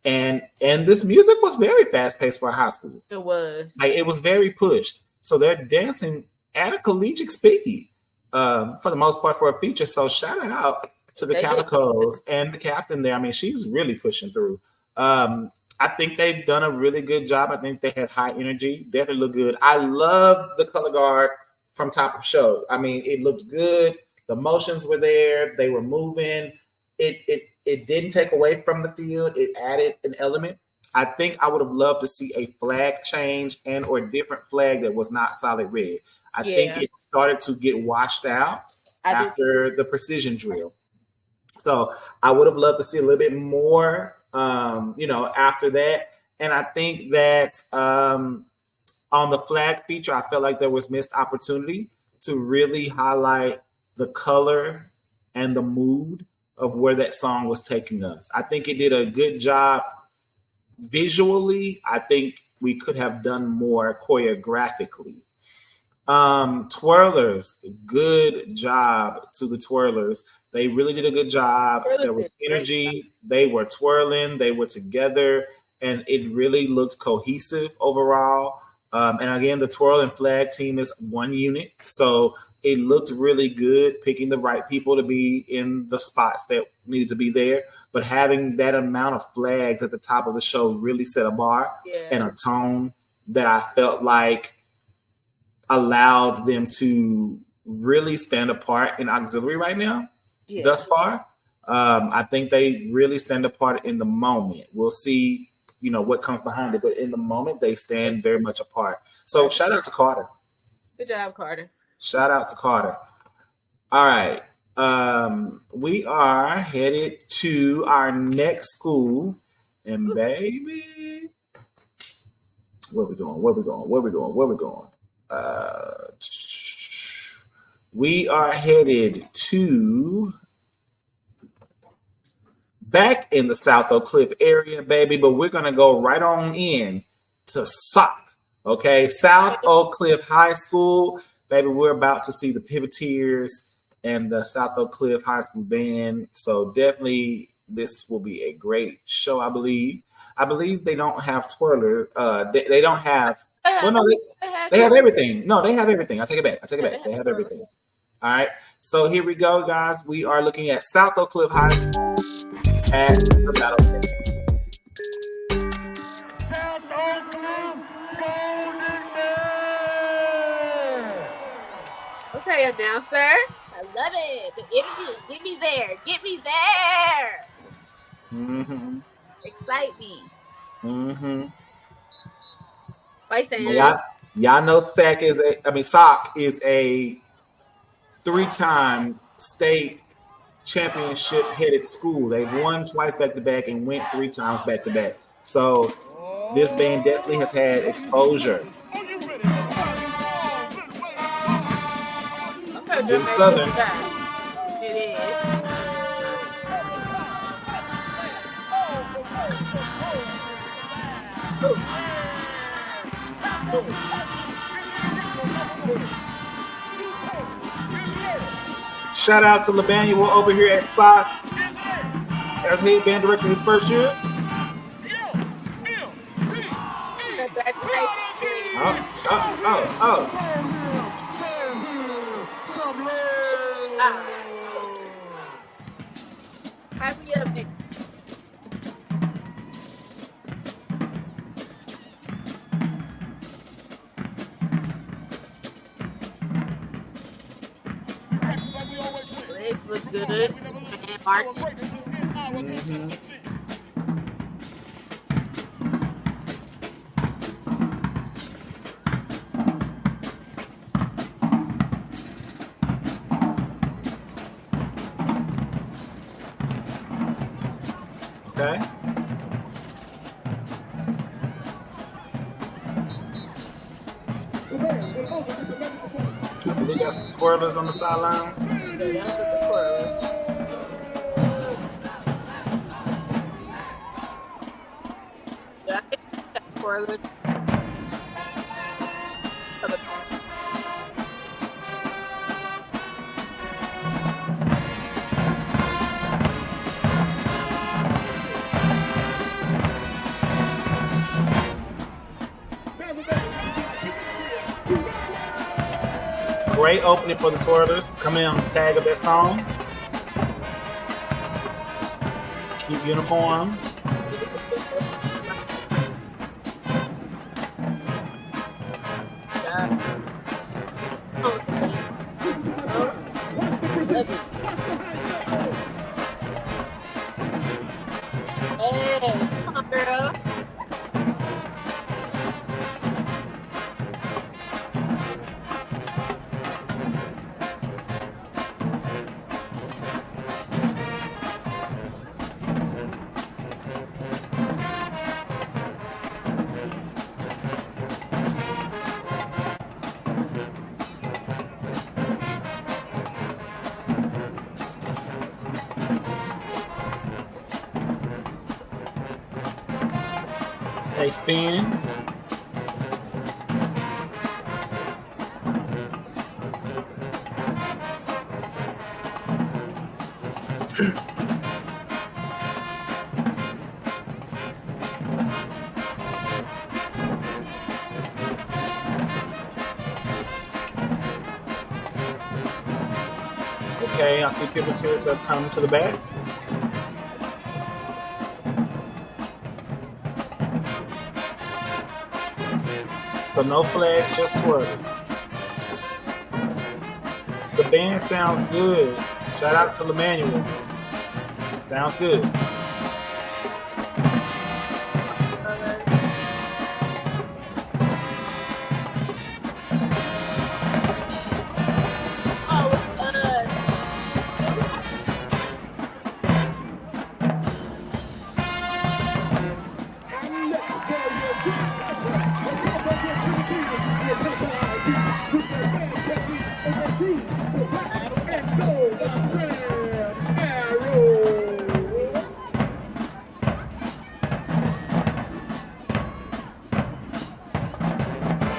Speaker 2: And this music was very fast paced for a high school.
Speaker 1: It was.
Speaker 2: Like, it was very pushed. So they're dancing at a collegiate speed for the most part for a feature. So shout out to the Calicos and the captain there. I mean, she's really pushing through. I think they've done a really good job. I think they had high energy. Definitely look good. I love the color guard from top of show. I mean, it looked good. The motions were there. They were moving. It didn't take away from the field. It added an element. I think I would have loved to see a flag change and or a different flag that was not solid red. I think it started to get washed out after the precision drill. So I would have loved to see a little bit more, after that. And I think that on the flag feature, I felt like there was missed opportunity to really highlight the color and the mood of where that song was taking us. I think it did a good job visually. I think we could have done more choreographically. Twirlers, good job to the twirlers. They really did a good job. There was energy. They were twirling. They were together, and it really looked cohesive overall. And again, the twirl and flag team is one unit, so it looked really good. Picking the right people to be in the spots that needed to be there, but having that amount of flags at the top of the show really set a bar and a tone that I felt like allowed them to really stand apart in auxiliary right now. Thus far, I think they really stand apart in the moment. We'll see, what comes behind it, but in the moment they stand very much apart. So shout out to Carter.
Speaker 1: Good job, Carter.
Speaker 2: Shout out to Carter. All right, we are headed to our next school, and baby, where we going? We are headed to back in the South Oak Cliff area, baby, but we're going to go right on in to SOC, okay? South Oak Cliff High School, baby, we're about to see the Pivoteers and the South Oak Cliff High School band, so definitely this will be a great show, I believe. I believe they don't have twirler. They don't have. Well, no, they have everything. No, they have everything. I take it back. They have everything. All right. So here we go, guys. We are looking at South Oak Cliff High School at the battle.
Speaker 3: South Oak Cliff Golden Bear.
Speaker 1: Okay, announcer. I love it. The energy. Get me there. Get me there.
Speaker 2: Mm-hmm.
Speaker 1: Excite me.
Speaker 2: Mm-hmm.
Speaker 1: Wait,
Speaker 2: y'all know SOC is a 3-time state championship headed school. They've won twice back to back and went 3 times back to back. So this band definitely has had exposure. In Southern.
Speaker 1: It is.
Speaker 2: Shout out to LaBanuel over here at SOC as head band director his first year. Oh.
Speaker 1: Happy up, Nick. Legs look good and marching.
Speaker 2: Mm-hmm. Okay. They got some twirlers on the sideline. Great opening for the twirlers. Coming on the tag of that song. Cute uniform.
Speaker 1: Hey, come on, girl.
Speaker 2: Okay, spin. Okay, I see pivoters have come to the back. So no flags, just twirls. The band sounds good. Shout out to Emmanuel. Sounds good.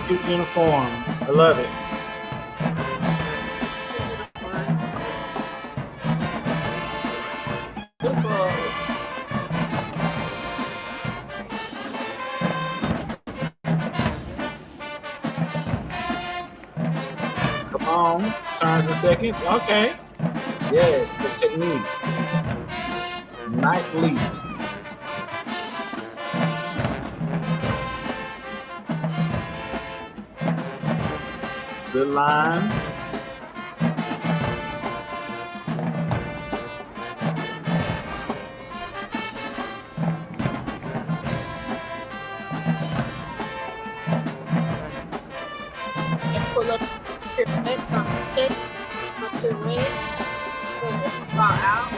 Speaker 2: Cute uniform. I love it. Come on. Turns and seconds. Okay. Yes, the technique. Nice leaps. Good lines.
Speaker 1: Pull up your leg from the red, fall out,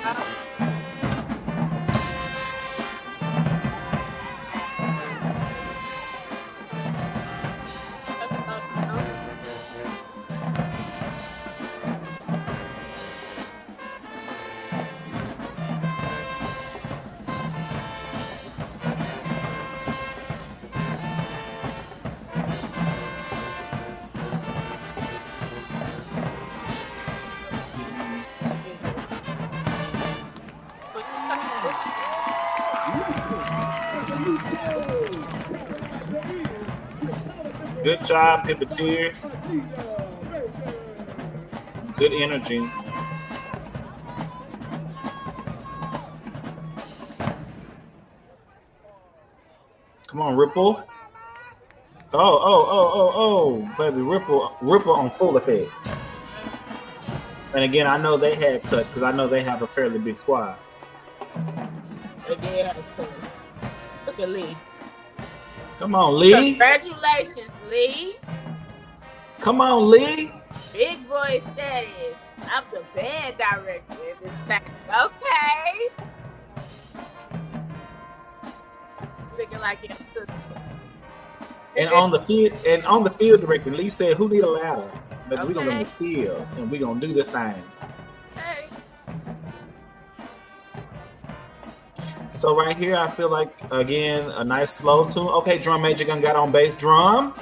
Speaker 1: out.
Speaker 2: Good job, Pippeteers. Good energy. Come on, Ripple. Oh, baby, Ripple on full effect. And again, I know they had cuts because I know they have a fairly big squad.
Speaker 1: They did have cuts. Look at Lee.
Speaker 2: Come on, Lee.
Speaker 1: Congratulations, Lee.
Speaker 2: Come on, Lee.
Speaker 1: Big boy status. I'm the band director in this thing. Okay. Looking like your sister.
Speaker 2: And on the field director, Lee said, "Who need a ladder? But we're gonna go in this field and we're gonna do this thing."
Speaker 1: Hey.
Speaker 2: So right here, I feel like again a nice slow tune. Okay, drum major gonna got on bass drum.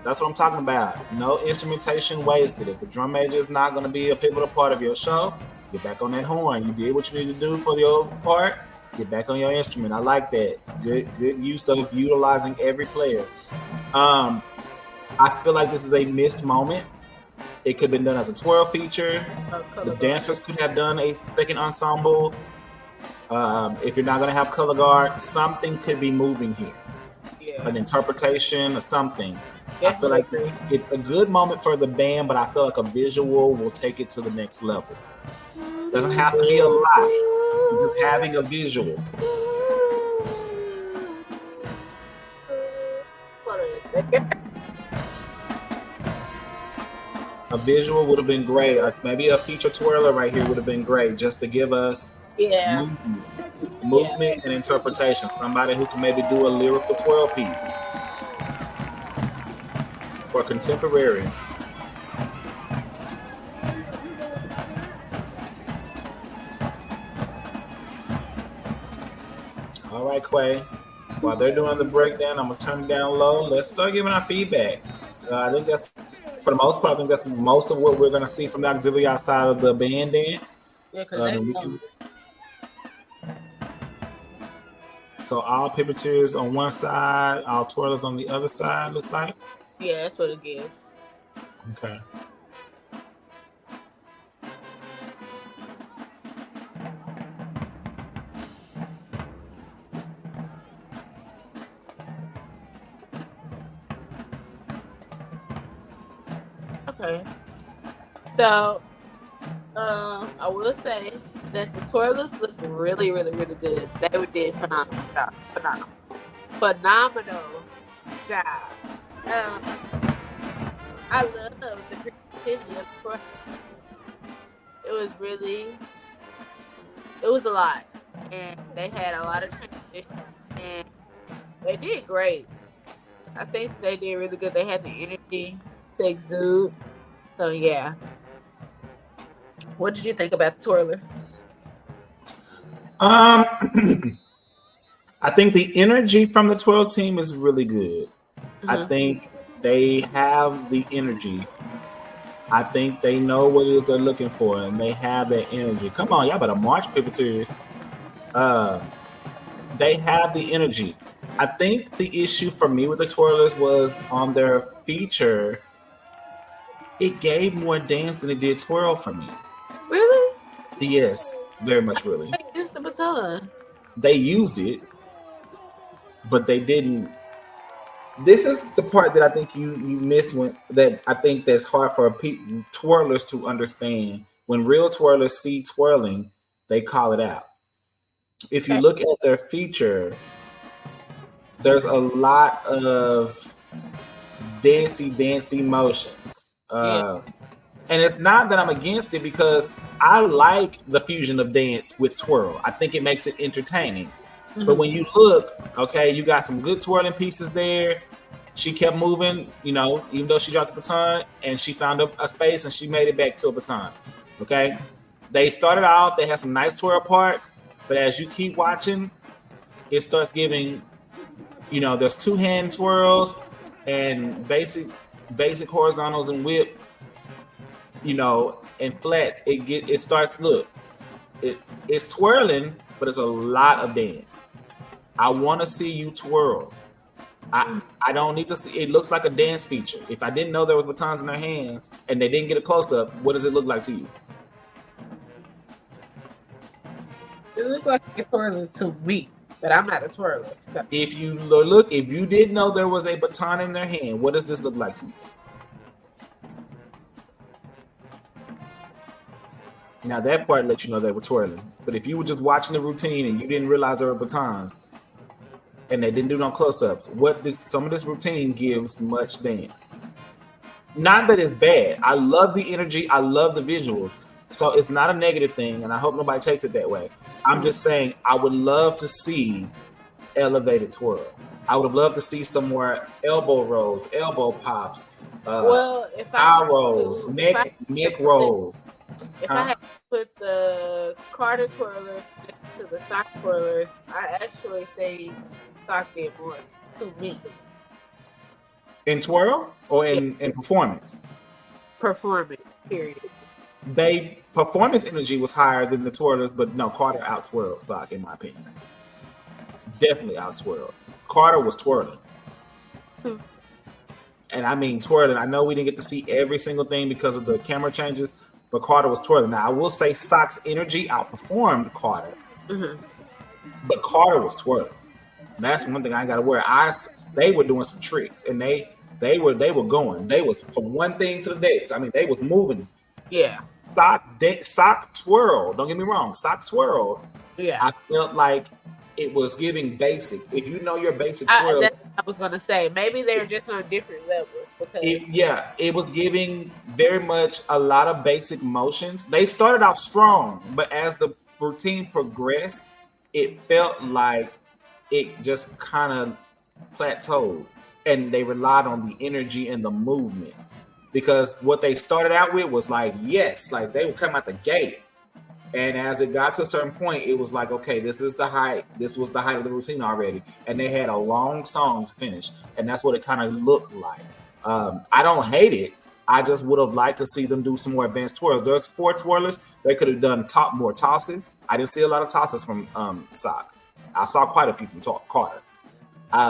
Speaker 2: That's what I'm talking about. No instrumentation wasted. If the drum major is not gonna be a pivotal part of your show, get back on that horn. You did what you need to do for your part. Get back on your instrument. I like that. Good use of utilizing every player. I feel like this is a missed moment. It could have been done as a twirl feature. The dancers could have done a second ensemble. If you're not going to have color guard, something could be moving here. Yeah. An interpretation or something. Definitely. I feel like it's a good moment for the band, but I feel like a visual will take it to the next level. Doesn't have to be a lot. Just having a visual. A visual would have been great. Maybe a feature twirler right here would have been great, just to give us movement and interpretation. Somebody who can maybe do a lyrical twirl piece for contemporary. All right, Quay. While they're doing the breakdown, I'm gonna turn it down low. Let's start giving our feedback. I think that's, for the most part, I think that's most of what we're gonna see from the auxiliary outside of the band dance.
Speaker 1: Yeah, because
Speaker 2: And we can. So all puppeteers on one side, all twirlers on the other side. Looks like.
Speaker 1: Yeah, that's what it gives.
Speaker 2: Okay.
Speaker 1: Okay. So, I will say that the twirlers look really, really, really good. They did phenomenal job. Phenomenal job. I love the creativity of the twirl. It was a lot, and they had a lot of transition, and they did great. I think they did really good. They had the energy to exude. So yeah. What did you think about the twirlers?
Speaker 2: I think the energy from the twirl team is really good. Mm-hmm. I think they have the energy. I think they know what it is they're looking for, and they have that energy. Come on, y'all better march, puppeteers. They have the energy. I think the issue for me with the twirlers was on their feature. It gave more dance than it did twirl for me.
Speaker 1: Really?
Speaker 2: Yes, very much really.
Speaker 1: They used the baton.
Speaker 2: They used it, but they didn't. This is the part that I think you miss when that I think that's hard for twirlers to understand. When real twirlers see twirling, they call it out. If you look at their feature, there's a lot of dancey motions. And it's not that I'm against it, because I like the fusion of dance with twirl. I think it makes it entertaining. Mm-hmm. But when you look, okay, you got some good twirling pieces there. She kept moving, even though she dropped the baton, and she found a space and she made it back to a baton. Okay. They started out, they had some nice twirl parts, but as you keep watching, it starts giving, there's 2-hand twirls and basic horizontals and whip, and flats. It starts, it's twirling, but it's a lot of dance. I want to see you twirl. I don't need to see. It looks like a dance feature. If I didn't know there was batons in their hands and they didn't get a close up, what does it look like to you?
Speaker 1: It looked like a twirling to me, but I'm not a twirler. So.
Speaker 2: If you didn't know there was a baton in their hand, what does this look like to you? Now that part lets you know they were twirling. But if you were just watching the routine and you didn't realize there were batons and they didn't do no close-ups, some of this routine gives much dance. Not that it's bad. I love the energy. I love the visuals. So it's not a negative thing, and I hope nobody takes it that way. I'm just saying I would love to see elevated twirl. I would have loved to see some more elbow rolls, elbow pops, eye rolls, neck rolls.
Speaker 1: If I had to put the Carter twirlers next to the sock twirlers, I actually think sock did more to me.
Speaker 2: In twirl or in performance?
Speaker 1: Performance, period.
Speaker 2: Performance energy was higher than the twirlers, but no, Carter out twirled sock, in my opinion. Definitely out twirled. Carter was twirling. And I mean twirling. I know we didn't get to see every single thing because of the camera changes, but Carter was twirling. Now, I will say Sock's energy outperformed Carter. Mm-hmm. But Carter was twirling. And that's one thing I got to worry. They were doing some tricks, and they were going. They was from one thing to the next. I mean, they was moving.
Speaker 1: Yeah.
Speaker 2: Sock twirl. Don't get me wrong. Sock twirl.
Speaker 1: Yeah.
Speaker 2: I felt like it was giving basic. If you know your basic twirl.
Speaker 1: That's what I was going to say. Maybe they're just on different levels. Because
Speaker 2: it was giving very much a lot of basic motions. They started out strong, but as the routine progressed, it felt like it just kind of plateaued, and they relied on the energy and the movement, because what they started out with was like they would come out the gate And as it got to a certain point, it was like, okay, this is the height. This was the height of the routine already. And they had a long song to finish. And that's what it kind of looked like. I don't hate it. I just would have liked to see them do some more advanced twirls. There's 4 twirlers. They could have done more tosses. I didn't see a lot of tosses from Sock. I saw quite a few from Carter.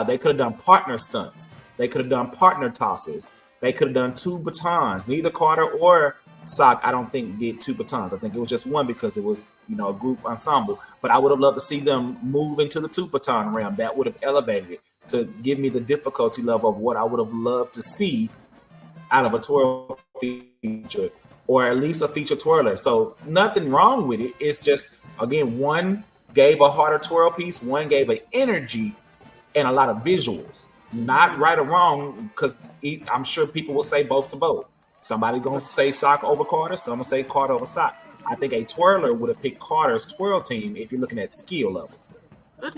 Speaker 2: They could have done partner stunts. They could have done partner tosses. They could have done 2 batons. Neither Carter or Sock, I don't think, did 2 batons. I think it was just 1 because it was, a group ensemble. But I would have loved to see them move into the 2 baton realm. That would have elevated it to give me the difficulty level of what I would have loved to see out of a twirl feature, or at least a feature twirler. So nothing wrong with it. It's just, again, one gave a harder twirl piece, one gave an energy and a lot of visuals. Not right or wrong, because I'm sure people will say both to both. Somebody gonna say Sock over Carter, some gonna say Carter over Sock. I think a twirler would have picked Carter's twirl team if you're looking at skill level.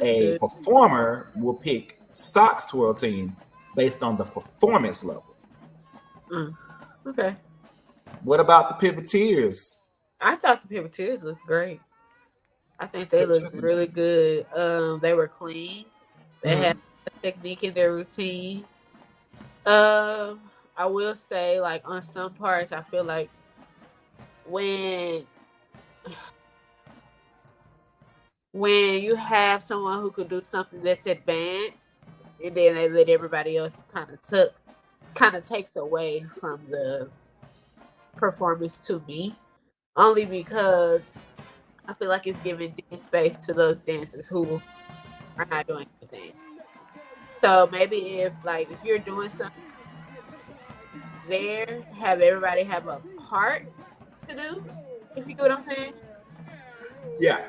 Speaker 2: A performer will pick Sock's twirl team based on the performance level.
Speaker 1: Okay.
Speaker 2: What about the Pivoteers?
Speaker 1: I thought the Pivoteers looked great. I think they looked really good. They were clean. They had a technique in their routine. I will say, like, on some parts, I feel like when you have someone who could do something that's advanced, and then they let everybody else kind of takes away from the performance to me, only because I feel like it's giving space to those dancers who are not doing anything. So maybe if you're doing something there, have everybody have a part to do, if you get what I'm saying.
Speaker 2: Yeah.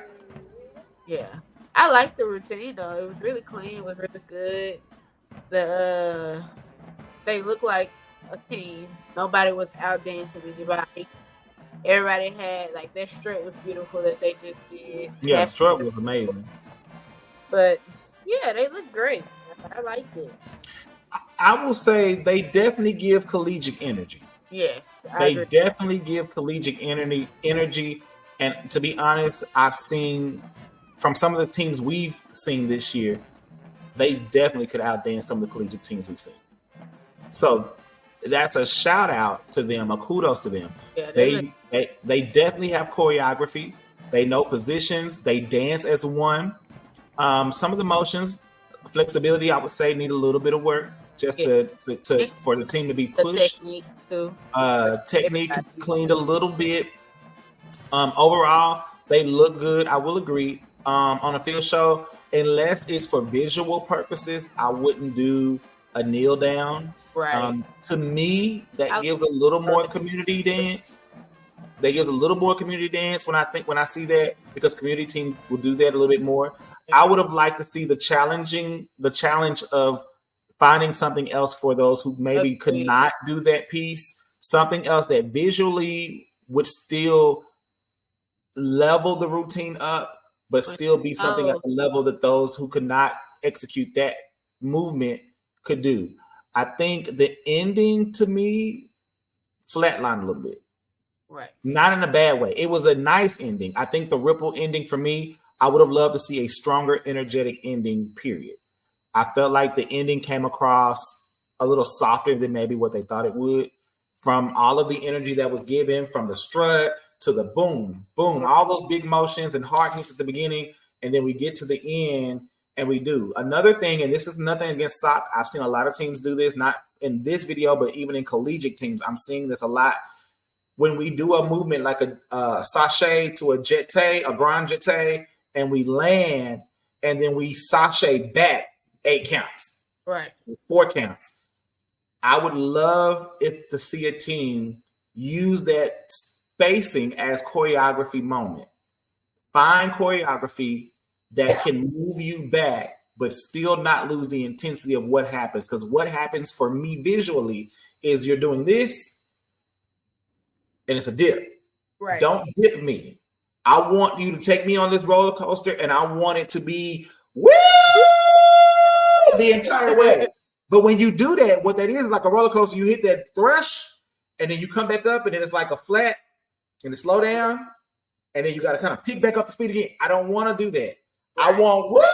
Speaker 2: I
Speaker 1: like the routine though. It was really clean. It was really good. They looked like a team. Nobody was out dancing anybody. Everybody had, like, their strut was beautiful that they just did.
Speaker 2: Yeah, strut was amazing.
Speaker 1: But yeah, they look great. I liked it.
Speaker 2: I will say they definitely give collegiate energy.
Speaker 1: Yes,
Speaker 2: they definitely give collegiate energy. And to be honest, I've seen from some of the teams we've seen this year, they definitely could outdance some of the collegiate teams we've seen. So that's a shout out to them, a kudos to them. Yeah, they definitely have choreography. They know positions. They dance as one. Some of the motions, flexibility, I would say, need a little bit of work just to for the team to be pushed. Technique cleaned a little bit. Overall, they look good. I will agree. On a field show, unless it's for visual purposes, I wouldn't do a kneel down.
Speaker 1: Right.
Speaker 2: To me, that gives a little more community dance. That gives a little more community dance when I see that, because community teams will do that a little bit more. I would have liked to see the challenge of finding something else for those who maybe could not do that piece, something else that visually would still level the routine up, but still be something at the level that those who could not execute that movement could do. I think the ending to me flatlined a little bit.
Speaker 1: Right.
Speaker 2: Not in a bad way. It was a nice ending. I think the ripple ending for me, I would have loved to see a stronger, energetic ending, period. I felt like the ending came across a little softer than maybe what they thought it would, from all of the energy that was given, from the strut to the boom, boom, all those big motions and hard hits at the beginning. And then we get to the end and we do. Another thing, and this is nothing against Sock, I've seen a lot of teams do this, not in this video, but even in collegiate teams, I'm seeing this a lot. When we do a movement like a sachet to a jeté, a grand jeté, and we land, and then we sachet back 8 counts.
Speaker 1: Right.
Speaker 2: 4 counts. I would love to see a team use that spacing as choreography moment. Find choreography that can move you back, but still not lose the intensity of what happens. Because what happens for me visually is you're doing this, and it's a dip.
Speaker 1: Right.
Speaker 2: Don't dip me. I want you to take me on this roller coaster, and I want it to be woo the entire way. But when you do that, what that is like a roller coaster, you hit that thrush, and then you come back up, and then it's like a flat, and it slow down, and then you got to kind of pick back up the speed again. I don't want to do that. Right. I want whoop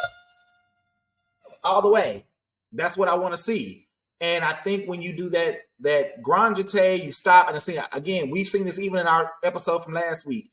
Speaker 2: all the way. That's what I want to see. And I think when you do that grand jeté, you stop and see again. We've seen this even in our episode from last week.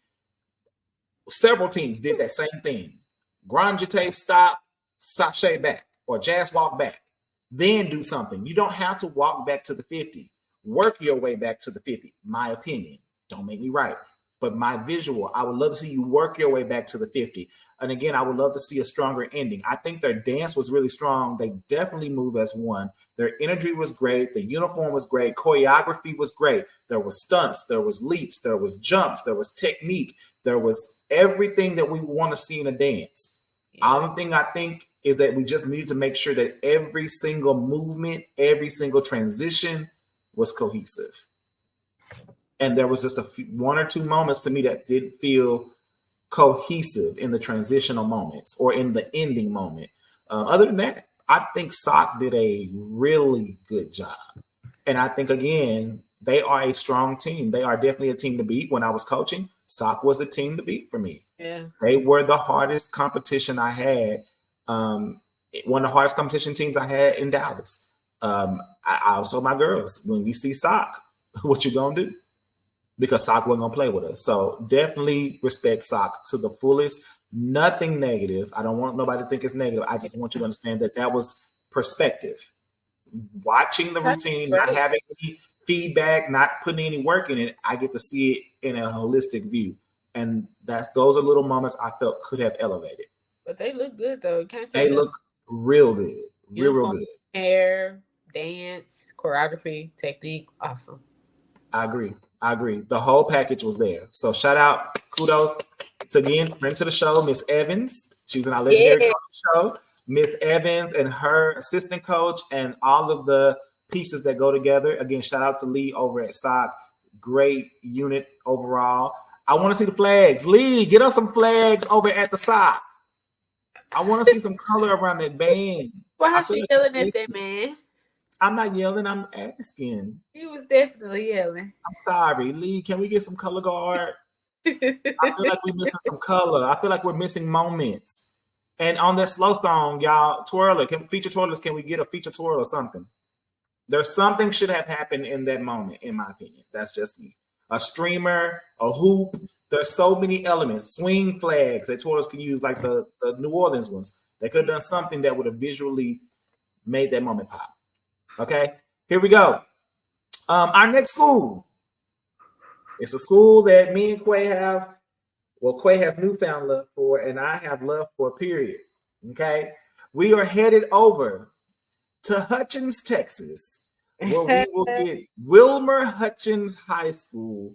Speaker 2: Several teams did that same thing. Grand jeté, stop, sashay back, or jazz walk back. Then do something. You don't have to walk back to the 50. Work your way back to the 50. My opinion. Don't make me right. But my visual, I would love to see you work your way back to the 50. And again, I would love to see a stronger ending. I think their dance was really strong. They definitely move as one. Their energy was great. The uniform was great. Choreography was great. There was stunts. There was leaps. There was jumps. There was technique. There was everything that we want to see in a dance. Yeah. Only thing I think is that we just need to make sure that every single movement, every single transition was cohesive. And there was just one or two moments to me that did feel cohesive in the transitional moments or in the ending moment. Other than that, I think SOC did a really good job. And I think, again, they are a strong team. They are definitely a team to beat. When I was coaching, SOC was the team to beat for me. Yeah. They were the hardest competition I had. One of the hardest competition teams I had in Dallas. I also my girls, when we see SOC, what you gonna do? Because SOC wasn't gonna play with us. So definitely respect SOC to the fullest. Nothing negative. I don't want nobody to think it's negative. I just want you to understand that was perspective. Watching the routine, not having any feedback, not putting any work in it, I get to see it in a holistic view. And those are little moments I felt could have elevated.
Speaker 1: But they look good though.
Speaker 2: They look real good. Real good.
Speaker 1: Hair, dance, choreography, technique, awesome.
Speaker 2: I agree. The whole package was there. So shout out, kudos to again, friend to the show, Miss Evans. She was in our legendary show. Miss Evans and her assistant coach and all of the pieces that go together. Again, shout out to Lee over at SOC. Great unit overall. I want to see the flags. Lee, get us some flags over at the SOC. I want to see some color around that band.
Speaker 1: Why is she yelling at that man?
Speaker 2: I'm not yelling. I'm asking.
Speaker 1: He was definitely yelling.
Speaker 2: I'm sorry, Lee. Can we get some color guard? I feel like we're missing some color. I feel like we're missing moments. And on that slow song, y'all, twirler, feature twirlers, can we get a feature twirl or something? There's something should have happened in that moment, in my opinion. That's just me. A streamer, a hoop. There's so many elements. Swing flags that twirlers can use, like the New Orleans ones. They could have done something that would have visually made that moment pop. Okay, here we go. Our next school. It's a school that me and Quay have. Well, Quay has newfound love for, and I have love for, period. Okay, we are headed over to Hutchins, Texas, where we will get Wilmer Hutchins High School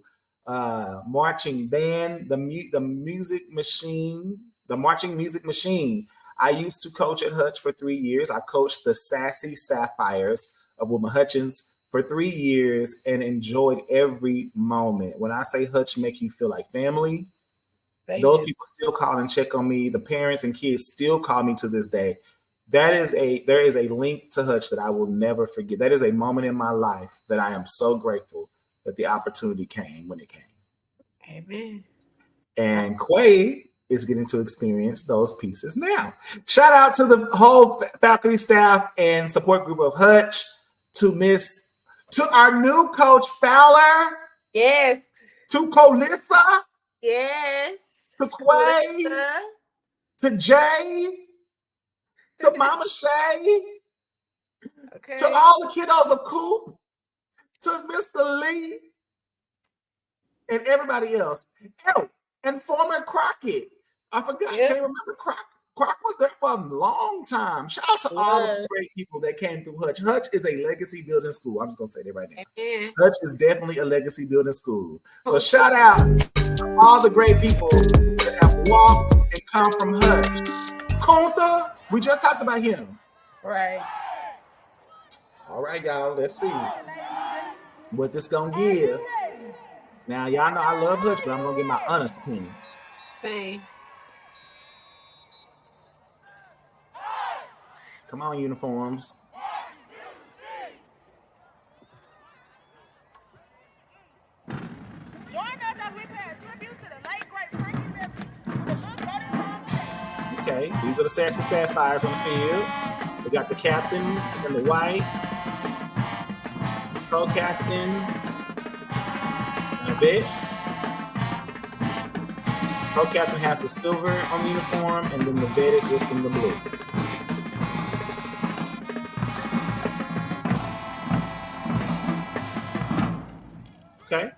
Speaker 2: marching band, the music machine, the marching music machine. I used to coach at Hutch for 3 years. I coached the Sassy Sapphires of Wilmer Hutchins for 3 years and enjoyed every moment. When I say Hutch make you feel like family, those people still call and check on me. The parents and kids still call me to this day. There is a link to Hutch that I will never forget. That is a moment in my life that I am so grateful that the opportunity came when it came.
Speaker 1: Amen.
Speaker 2: And Quay is getting to experience those pieces now. Shout out to the whole faculty, staff, and support group of Hutch, to our new coach Fowler.
Speaker 1: Yes.
Speaker 2: To Colissa.
Speaker 1: Yes.
Speaker 2: To Quay. To Jay. To Mama Shay.
Speaker 1: Okay.
Speaker 2: To all the kiddos of Coop. To Mr. Lee. And everybody else. Oh, and former Crockett. I forgot. Yep. I can't remember Croc. Croc was there for a long time. Shout out to all the great people that came through Hutch. Hutch is a legacy building school. I'm just going to say that right now.
Speaker 1: Yeah.
Speaker 2: Hutch is definitely a legacy building school. So shout out to all the great people that have walked and come from Hutch. Kunta, we just talked about him.
Speaker 1: Right.
Speaker 2: All right, y'all. Let's see what this going to give. Now, y'all know I love Hutch, but I'm going to give my honest opinion.
Speaker 1: Same.
Speaker 2: Come on, uniforms.
Speaker 4: Join us as we pay a tribute to the late great Frankie
Speaker 2: Okay, these are the Sassy Sapphires on the field. We got the captain in the white, co-captain, and a vet. Co-captain has the silver on the uniform, and then the vet is just in the blue. Okay.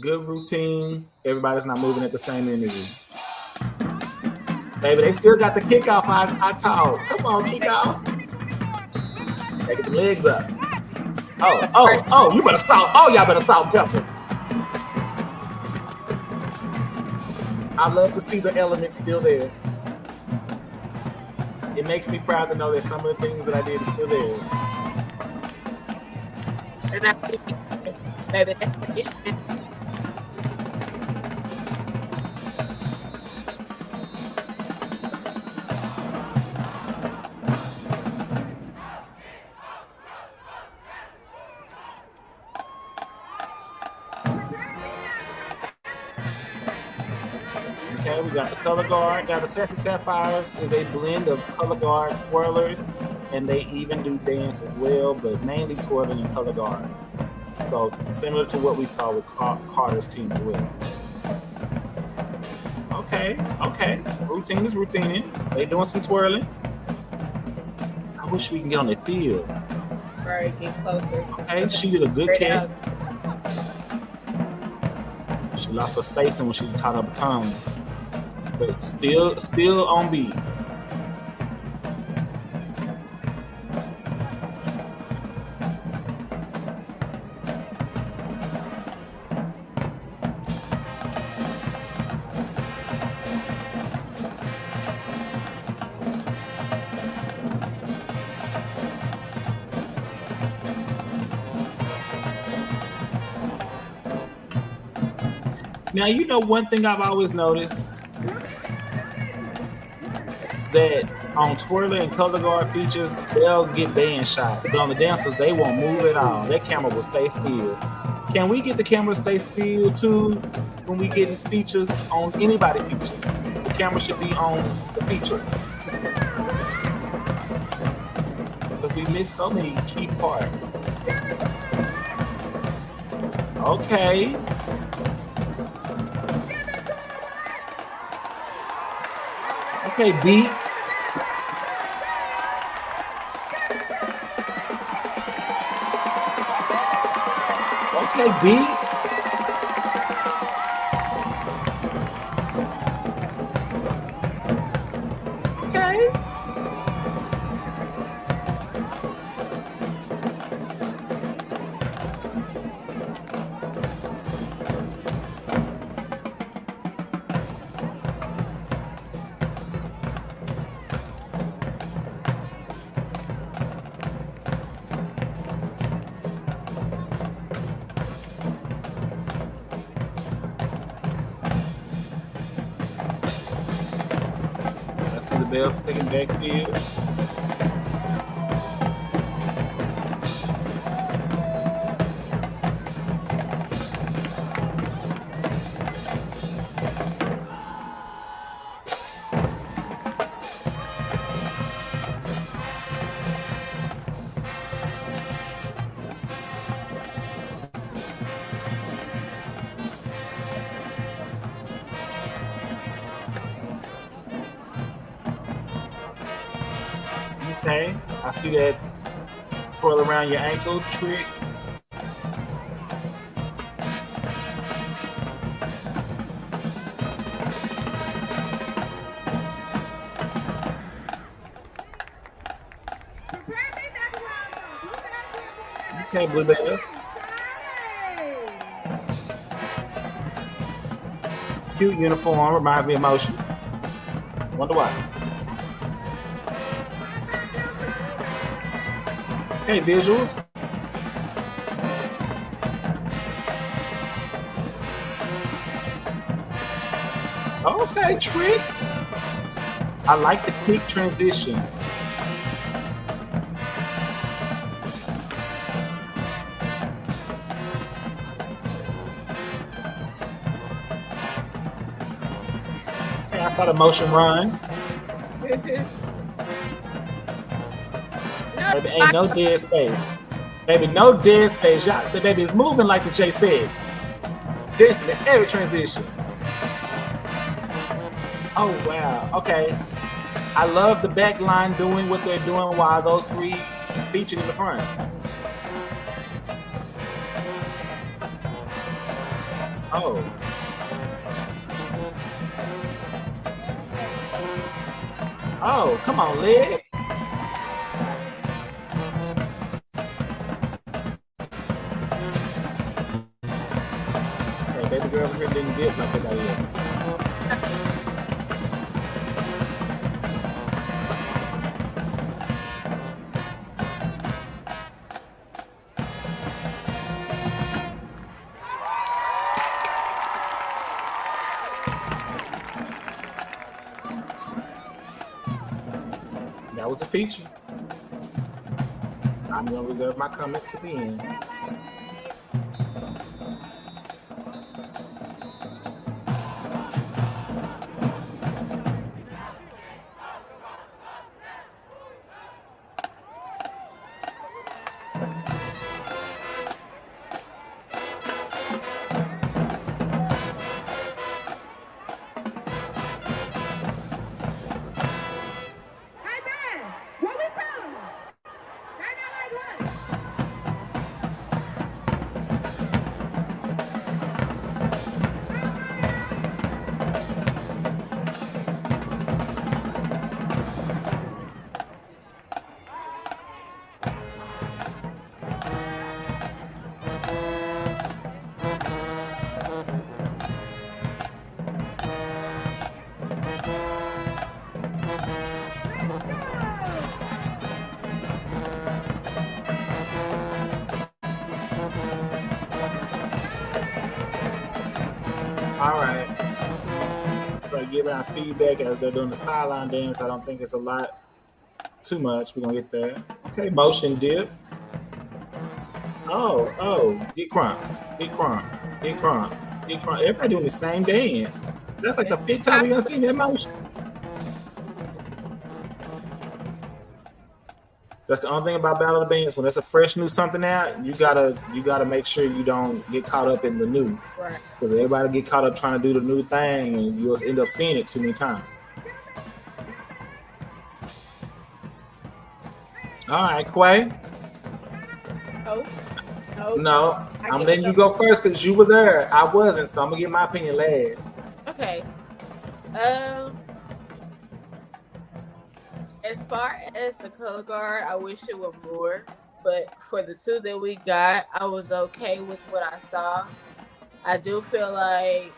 Speaker 2: Good routine. Everybody's not moving at the same energy. Baby, they still got the kickoff I taught. Come on, kickoff. Taking the legs up. Oh, you better salt. Oh, y'all better salt pepper. I love to see the elements still there. It makes me proud to know that some of the things that I did is still there.
Speaker 1: And I think, baby, that's
Speaker 2: Okay, we got the color guard. Now the Sassy Sapphires is a blend of color guard twirlers, and they even do dance as well, but mainly twirling and color guard. So similar to what we saw with Carter's team as well. Okay. Routine is routining. They doing some twirling. I wish we can get on the field.
Speaker 1: right, get closer.
Speaker 2: Okay, she did a good kick. She lost her spacing when she caught up a tongue. But still on beat. Now, you know one thing I've always noticed, that on twirler and color guard features, they'll get band shots. But on the dancers, they won't move at all. Their camera will stay still. Can we get the camera to stay still too when we get features on anybody feature? The camera should be on the feature. Because we miss so many key parts. Okay. Okay, beat. Okay, beat. Okay. The Bells taking backfield. Okay, I see that twirl around your ankle trick. Okay, Blue Bells. Cute uniform, reminds me of Motion. Wonder why. Okay, visuals. Okay, tricks. I like the quick transition. saw the motion run. Baby, ain't no dead space. Baby, no dead space. Y'all, the baby is moving like the J says. This in every transition. Oh, wow. Okay. I love the back line doing what they're doing while those three featured in the front. Oh. Oh, come on, Lid. Hey, baby girl over here didn't get like everybody else. That was a feature. I'm gonna reserve my comments to the end. All right. So giving our feedback as they're doing the sideline dance. I don't think it's a lot too much. We're gonna get there. Okay, motion dip. Oh, get crump, get crump, get crump, get crump. Everybody doing the same dance. That's like the fifth time we're gonna see that motion. That's the only thing about Battle of the Bands. When there's a fresh new something out, you gotta make sure you don't get caught up in the new.
Speaker 1: Right.
Speaker 2: Because everybody get caught up trying to do the new thing, and you'll end up seeing it too many times. All right, Quay. No. I'm letting you go first because you were there. I wasn't, so I'm gonna get my opinion last.
Speaker 1: Okay. As far as the color guard, I wish it were more, but for the two that we got, I was okay with what I saw. I do feel like,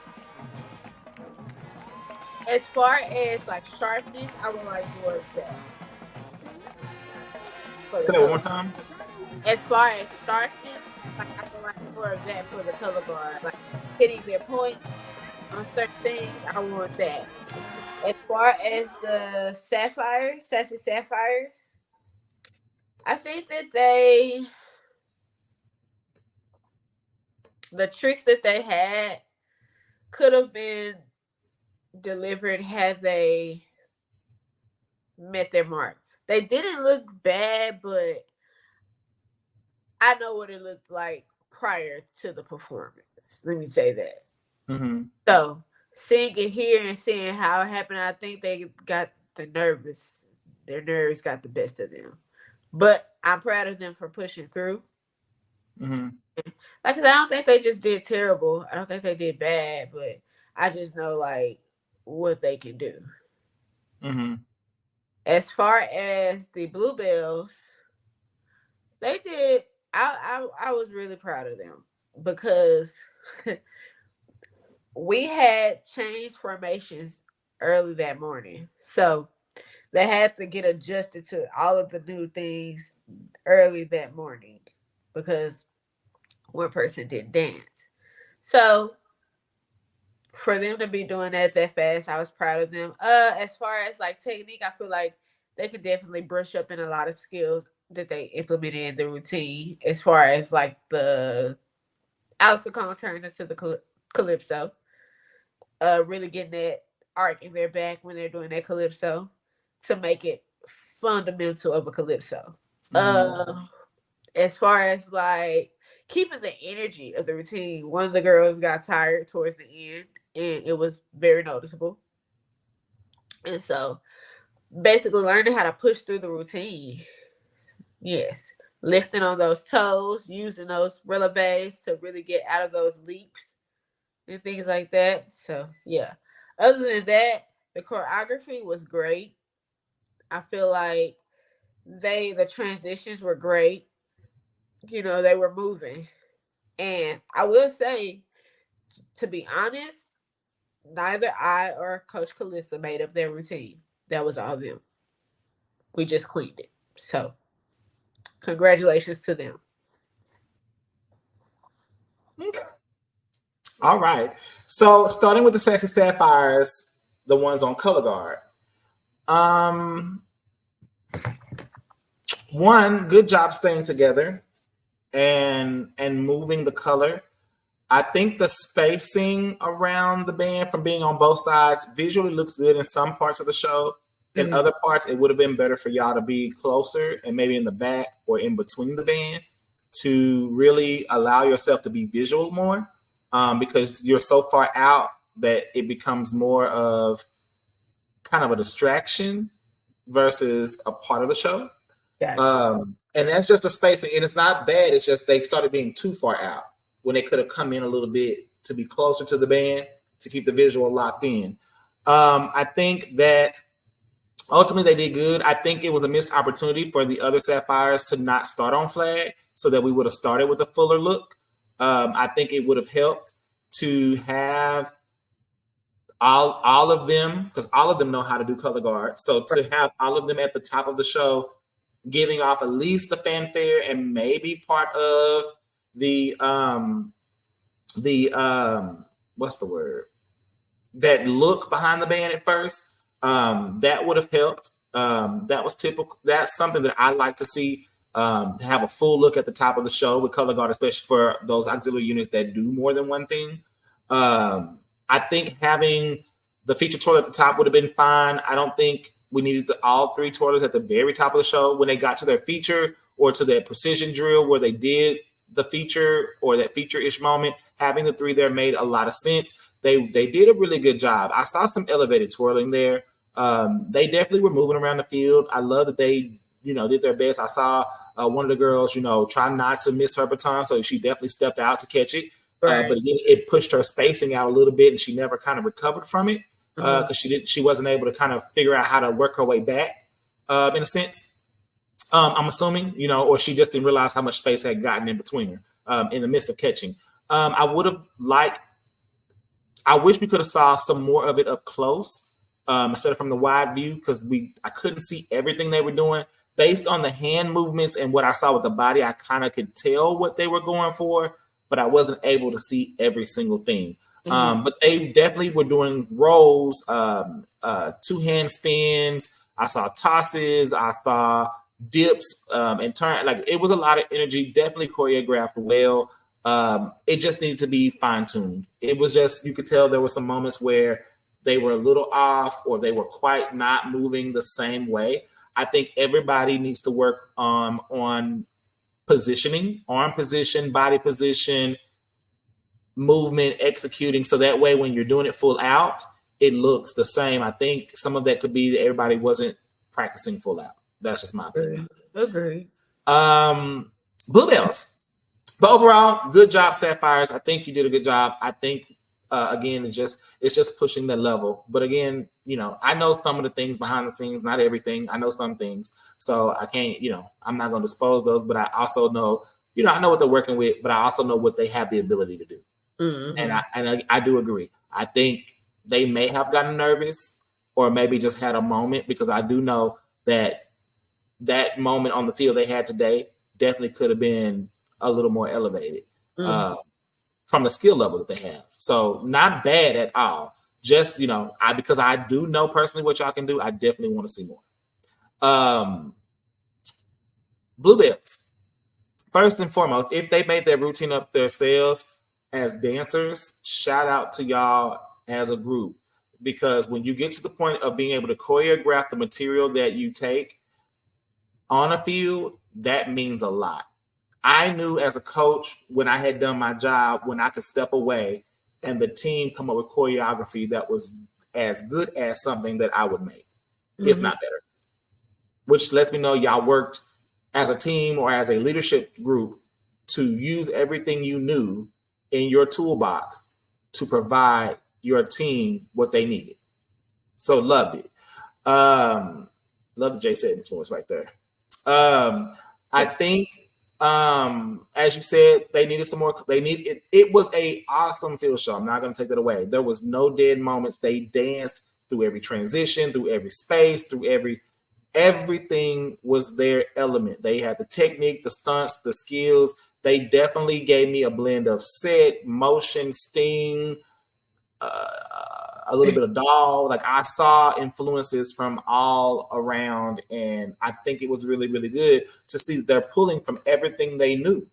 Speaker 1: as far as like sharpness, I would like more of that.
Speaker 2: Say that one more time.
Speaker 1: As far as sharpness, like I would like more of that for the color guard, like hitting their points on certain things. I want that. As far as the sassy sapphires, I think that the tricks that they had could have been delivered had they met their mark. They didn't look bad, but I know what it looked like prior to the performance. Let me say that.
Speaker 2: Mm-hmm.
Speaker 1: So seeing it here and seeing how it happened, I think they got their nerves got the best of them. But I'm proud of them for pushing through.
Speaker 2: Mm-hmm.
Speaker 1: Like, 'cause I don't think they just did terrible. I don't think they did bad, but I just know like what they can do.
Speaker 2: Mm-hmm.
Speaker 1: As far as the Bluebells, they did. I was really proud of them because we had changed formations early that morning. So they had to get adjusted to all of the new things early that morning because one person didn't dance. So for them to be doing that fast, I was proud of them. As far as like technique, I feel like they could definitely brush up in a lot of skills that they implemented in the routine. As far as like the Alex turns into the calypso, really getting that arc in their back when they're doing their calypso to make it fundamental of a calypso. As far as like keeping the energy of the routine, one of the girls got tired towards the end, and it was very noticeable. And so, basically, learning how to push through the routine. Yes, lifting on those toes, using those releves to really get out of those leaps and things like that. So, yeah. Other than that, the choreography was great. I feel like the transitions were great. You know, they were moving. And I will say, to be honest, neither I or Coach Calissa made up their routine. That was all them. We just cleaned it. So, congratulations to them.
Speaker 2: Okay. All right. So, starting with the Sexy Sapphires, the ones on color guard. One, good job staying together and moving the color. I think the spacing around the band from being on both sides visually looks good in some parts of the show. In other parts, it would have been better for y'all to be closer and maybe in the back or in between the band to really allow yourself to be visual more, because you're so far out that it becomes more of kind of a distraction versus a part of the show.
Speaker 1: Gotcha.
Speaker 2: And that's just a spacing, and it's not bad. It's just they started being too far out when they could have come in a little bit to be closer to the band to keep the visual locked in. I think that ultimately they did good. I think it was a missed opportunity for the other Sapphires to not start on flag so that we would have started with a fuller look. I think it would have helped to have all of them, because all of them know how to do color guard. So to have all of them at the top of the show, giving off at least the fanfare and maybe part of the what's the word? That look behind the band at first, that would have helped. That was typical. That's something that I like to see. Have a full look at the top of the show with color guard, especially for those auxiliary units that do more than one thing. I think having the feature twirler at the top would have been fine. I don't think we needed all three twirlers at the very top of the show. When they got to their feature or to their precision drill where they did the feature or that feature-ish moment, having the three there made a lot of sense. They did a really good job. I saw some elevated twirling there. They definitely were moving around the field. I love that they, did their best. I saw one of the girls, try not to miss her baton, so she definitely stepped out to catch it. Right. But again, it pushed her spacing out a little bit, and she never kind of recovered from it because she wasn't able to kind of figure out how to work her way back in a sense. I'm assuming, or she just didn't realize how much space had gotten in between her in the midst of catching. I wish we could have saw some more of it up close instead of from the wide view, because I couldn't see everything they were doing. Based on the hand movements and what I saw with the body, I kind of could tell what they were going for, but I wasn't able to see every single thing. But they definitely were doing rolls, two-hand spins. I saw tosses. I saw dips and turn. Like, it was a lot of energy, definitely choreographed well. It just needed to be fine-tuned. It was just, you could tell there were some moments where they were a little off or they were quite not moving the same way. I think everybody needs to work on positioning, arm position, body position, movement, executing, so that way when you're doing it full out, it looks the same. I think some of that could be that everybody wasn't practicing full out. That's just my opinion.
Speaker 1: Agree.
Speaker 2: Bluebells. But overall, good job, Sapphires. I think you did a good job. I think again, it's just pushing the level. But again, I know some of the things behind the scenes, not everything. I know some things, so I can't, I'm not going to dispose those. But I also know, I know what they're working with, but I also know what they have the ability to do. And I do agree. I think they may have gotten nervous, or maybe just had a moment, because I do know that moment on the field they had today definitely could have been a little more elevated from the skill level that they have. So not bad at all. Just, because I do know personally what y'all can do, I definitely want to see more. Bluebells. First and foremost, if they made their routine up themselves as dancers, shout out to y'all as a group. because when you get to the point of being able to choreograph the material that you take on a field, that means a lot. I knew as a coach when I had done my job, when I could step away and the team come up with choreography that was as good as something that I would make, if not better. Which lets me know y'all worked as a team or as a leadership group to use everything you knew in your toolbox to provide your team what they needed. So loved it. Love the Jay said influence right there. I think, as you said, they needed some more. They need it. It was a awesome field show. I'm not going to take that away. There was no dead moments. They danced through every transition, through every space, through everything was their element. They had the technique, the stunts, the skills. They definitely gave me a blend of set, motion, sting, a little bit of doll. Like I saw influences from all around, and I think it was really, really good to see that they're pulling from everything they knew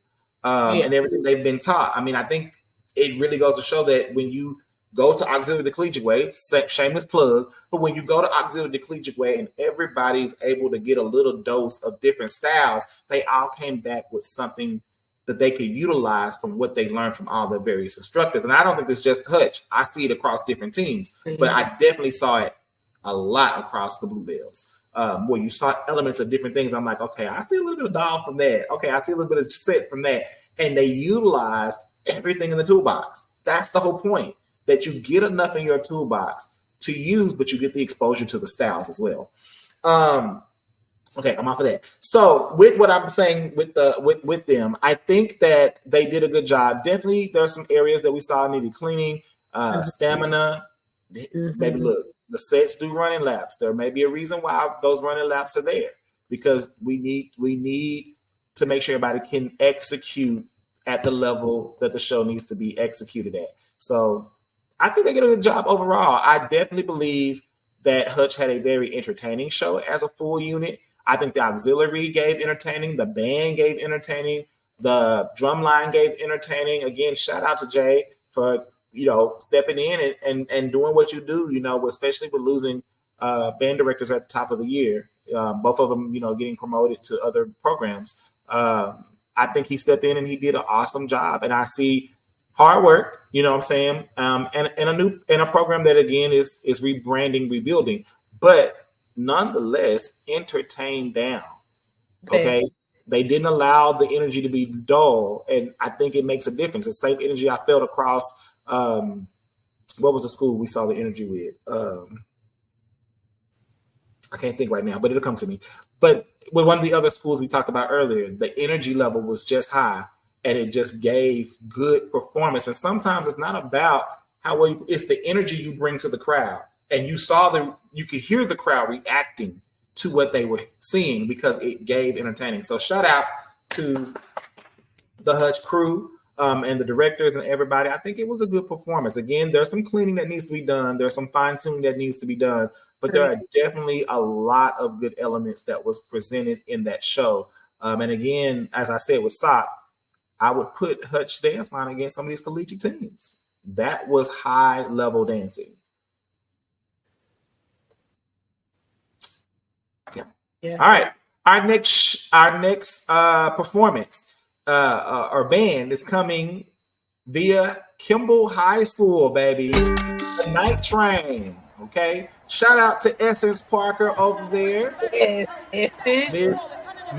Speaker 2: and everything they've been taught. I mean, I think it really goes to show that when you go to Auxiliary the Collegiate Way, shameless plug, but when you go to Auxiliary the Collegiate Way and everybody's able to get a little dose of different styles, they all came back with something that they could utilize from what they learned from all their various instructors. And I don't think it's just Hutch. I see it across different teams, but I definitely saw it a lot across the Bluebells, where you saw elements of different things. I'm like, okay, I see a little bit of doll from that. Okay, I see a little bit of set from that. And they utilized everything in the toolbox. That's the whole point, that you get enough in your toolbox to use, but you get the exposure to the styles as well. Okay, I'm off of that. So with what I'm saying with them, I think that they did a good job. Definitely there's some areas that we saw needed cleaning, stamina. Maybe look, the sets do running laps. There may be a reason why those running laps are there, because we need to make sure everybody can execute at the level that the show needs to be executed at. So I think they did a good job overall. I definitely believe that Hutch had a very entertaining show as a full unit. I think the auxiliary gave entertaining, the band gave entertaining, the drum line gave entertaining. Again, shout out to Jay for stepping in and doing what you do. Especially with losing band directors at the top of the year, both of them getting promoted to other programs. I think he stepped in and he did an awesome job. And I see hard work, you know what I'm saying, and a program that again is rebranding, rebuilding, but nonetheless entertained down. Okay. They didn't allow the energy to be dull, and I think it makes a difference. The same energy I felt across what was the school we saw the energy with? I can't think right now, but it'll come to me. But with one of the other schools we talked about earlier, the energy level was just high, and it just gave good performance. And sometimes it's not about how well it's the energy you bring to the crowd. And you could hear the crowd reacting to what they were seeing because it gave entertaining. So shout out to the Hutch crew and the directors and everybody. I think it was a good performance. Again, there's some cleaning that needs to be done. There's some fine tuning that needs to be done, but there are definitely a lot of good elements that was presented in that show. And again, as I said with Sock, I would put Hutch dance line against some of these collegiate teams. That was high level dancing. Yeah. All right. Our next performance or band is coming via Kimball High School, baby. The Night Train. Okay. Shout out to Essence Parker over there.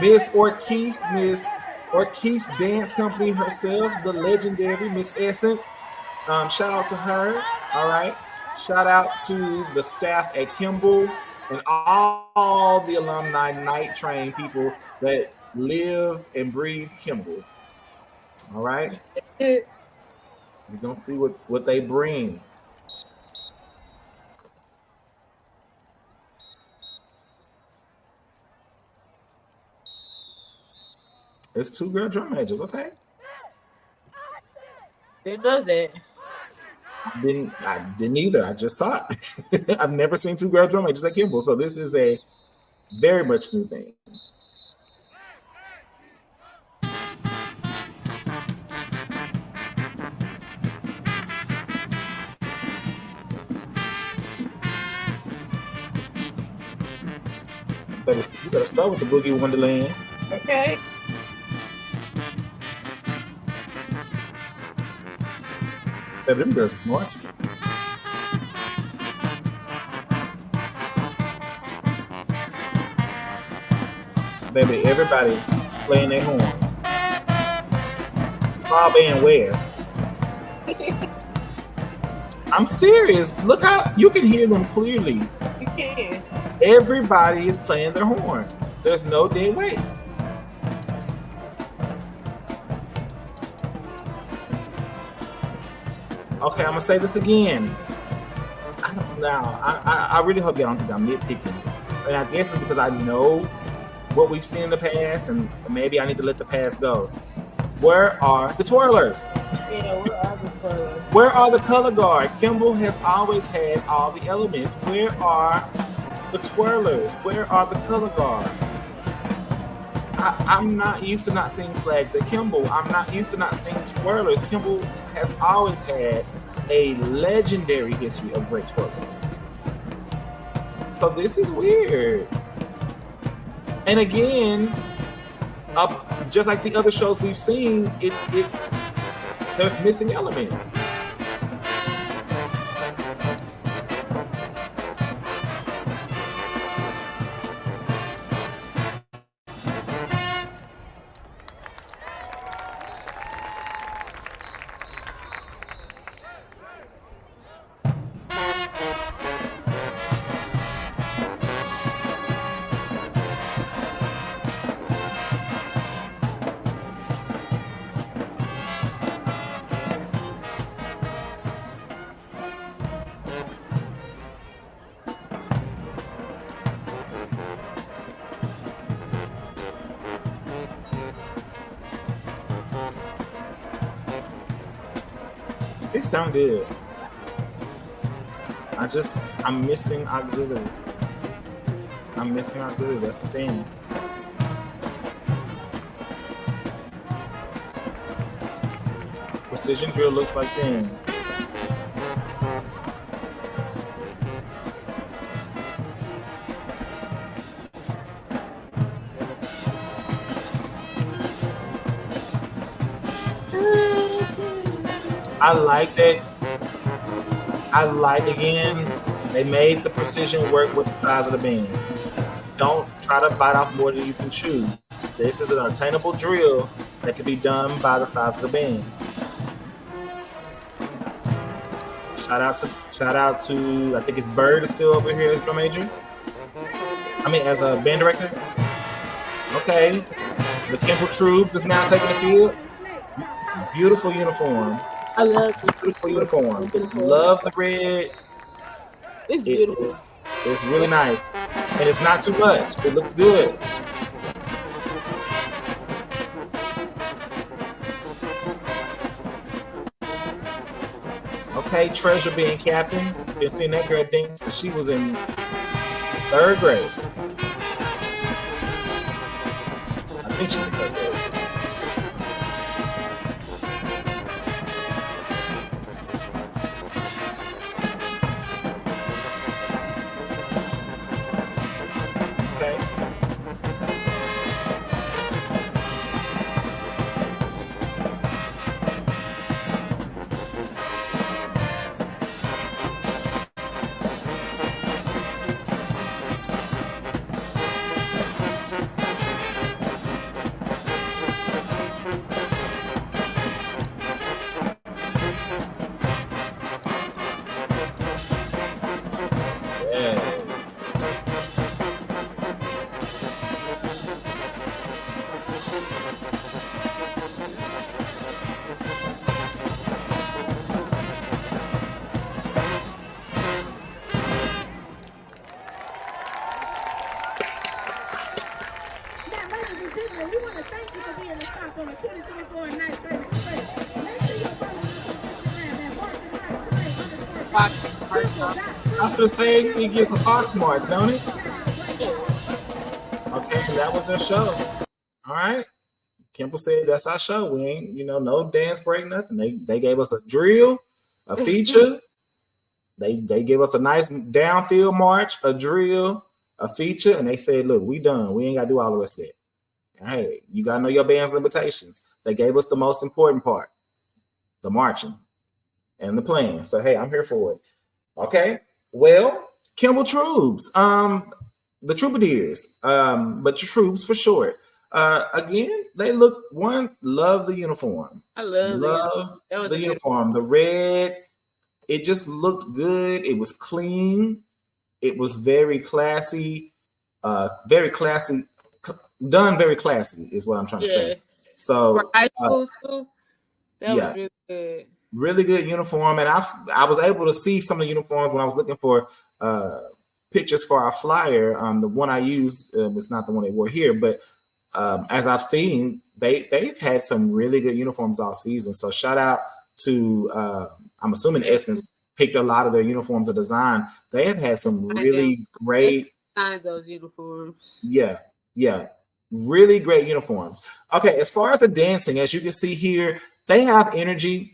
Speaker 2: Miss Orquise Dance Company herself, the legendary Miss Essence. Shout out to her. All right. Shout out to the staff at Kimball and all the alumni Night Train people that live and breathe Kimball. All right. We're going to see what they bring. It's two girl drum majors, okay?
Speaker 1: Didn't know that.
Speaker 2: I didn't either. I just saw it. I've never seen two girl drum majors at Kimball, so this is a very much new thing. You better start with the Boogie Wonderland.
Speaker 1: Okay.
Speaker 2: Baby, them girls are smart. Baby, everybody playing their horn. Small band where? I'm serious. Look how you can hear them clearly.
Speaker 1: You can.
Speaker 2: Everybody is playing their horn. There's no dead weight. Okay, I'm gonna say this again. I really hope y'all don't think I'm nitpicking. And I guess it's because I know what we've seen in the past, and maybe I need to let the past go. Where are the twirlers?
Speaker 1: Yeah, where are the twirlers?
Speaker 2: Where are the color guard? Kimball has always had all the elements. Where are the twirlers? Where are the color guard? I'm not used to not seeing flags at Kimball. I'm not used to not seeing twirlers. Kimball has always had a legendary history of great twirlers. So this is weird. And again, just like the other shows we've seen, there's missing elements. It sound good. I'm missing auxiliary. That's the thing. Precision drill looks like then. I like that. Again, they made the precision work with the size of the band. Don't try to bite off more than you can chew. This is an attainable drill that can be done by the size of the band. Shout out to I think it's Bird is still over here as drum major. As a band director. Okay. The Kimball Troops is now taking the field. Beautiful uniform.
Speaker 1: I love it.
Speaker 2: Beautiful uniform. Love the red.
Speaker 1: It's beautiful.
Speaker 2: It's really nice. And it's not too much. It looks good. Okay, Treasure being captain. Been seeing that girl dance since she was in 3rd grade. I think she was in 3rd grade. I feel say he gives a Fox mark, don't he? Okay, that was their show. All right. Kimball said that's our show. We ain't, no dance break, nothing. They gave us a drill, a feature. They gave us a nice downfield march, a drill, a feature, and they said, "Look, we done. We ain't got to do all the rest of that. Hey, you got to know your band's limitations." They gave us the most important part, the marching and the playing. So hey, I'm here for it. Okay. Well, Kimball Troops, the Troubadours, but Troops for short. Again, they look love the uniform.
Speaker 1: I love
Speaker 2: the uniform. The red, it just looked good. It was clean. It was very classy. Very classy. Done very classy is what I'm trying to say. So
Speaker 1: for high school too, that was really good.
Speaker 2: Really good uniform, and I was able to see some of the uniforms when I was looking for pictures for our flyer. The one I used was not the one they wore here, but as I've seen, they've had some really good uniforms all season. So shout out to I'm assuming Essence picked a lot of their uniforms or design. They have had some really great
Speaker 1: those uniforms.
Speaker 2: Yeah, really great uniforms. Okay, as far as the dancing, as you can see here, they have energy.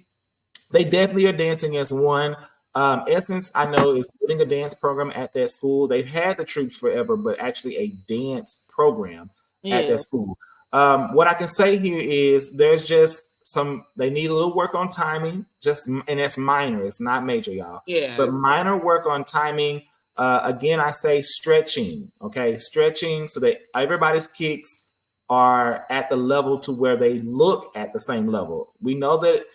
Speaker 2: They definitely are dancing as one. Essence, I know, is building a dance program at that school. They've had the Troops forever, but actually a dance program at that school. What I can say here is there's just they need a little work on timing, and that's minor. It's not major, y'all.
Speaker 1: Yeah.
Speaker 2: But minor work on timing. Again, I say stretching, okay? Stretching so that everybody's kicks are at the level to where they look at the same level. We know that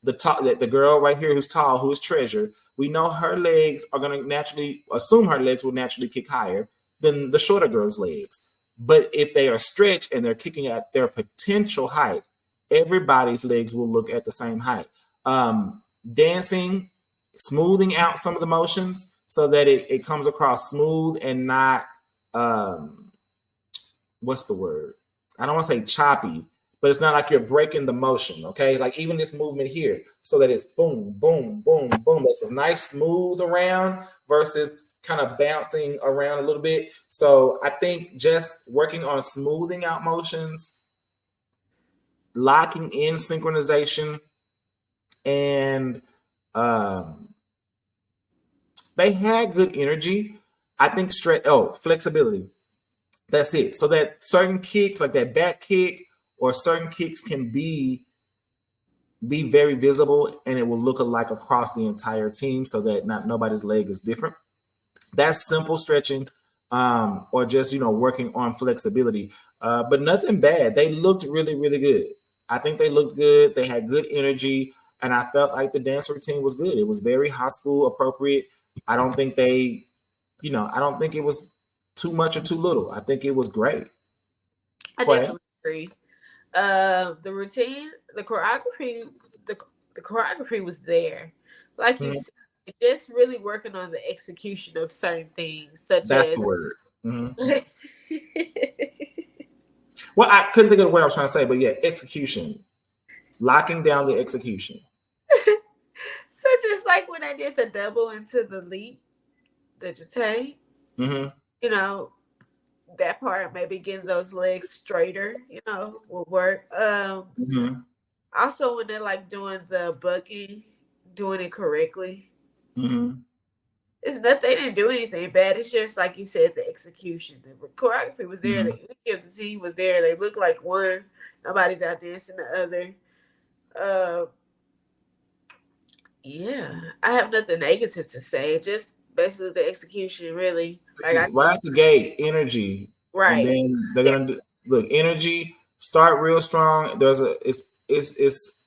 Speaker 2: the girl right here who's tall, who is Treasure, we know her legs are going to naturally kick higher than the shorter girl's legs. But if they are stretched and they're kicking at their potential height, everybody's legs will look at the same height. Dancing, smoothing out some of the motions so that it comes across smooth and not, what's the word? I don't want to say choppy, but it's not like you're breaking the motion, okay? Like even this movement here, so that it's boom, boom, boom, boom. It's a nice smooth around versus kind of bouncing around a little bit. So I think just working on smoothing out motions, locking in synchronization, and they had good energy. I think flexibility. That's it. So that certain kicks, like that back kick, or certain kicks can be very visible, and it will look alike across the entire team, so that nobody's leg is different. That's simple stretching, or just working on flexibility, but nothing bad. They looked really, really good. I think they looked good. They had good energy, and I felt like the dance routine was good. It was very high school appropriate. I don't think I don't think it was too much or too little. I think it was great.
Speaker 1: I definitely agree. The routine, the choreography was there. Like you said, just really working on the execution of certain things, such
Speaker 2: That's
Speaker 1: as
Speaker 2: the word. Well, I couldn't think of what I was trying to say, but yeah, execution. Locking down the execution.
Speaker 1: So just like when I did the double into the leap, the Jacque, that part, maybe getting those legs straighter, will work. Also when they're like doing the bucking, doing it correctly. It's not, they didn't do anything bad. It's just like you said, the execution. The choreography was there. The energy of the team was there. They look like one. Nobody's out dancing the other. Yeah, I have nothing negative to say. Just basically the execution, really. Like
Speaker 2: right at the gate, energy.
Speaker 1: Right.
Speaker 2: And then they're gonna energy. Start real strong. It's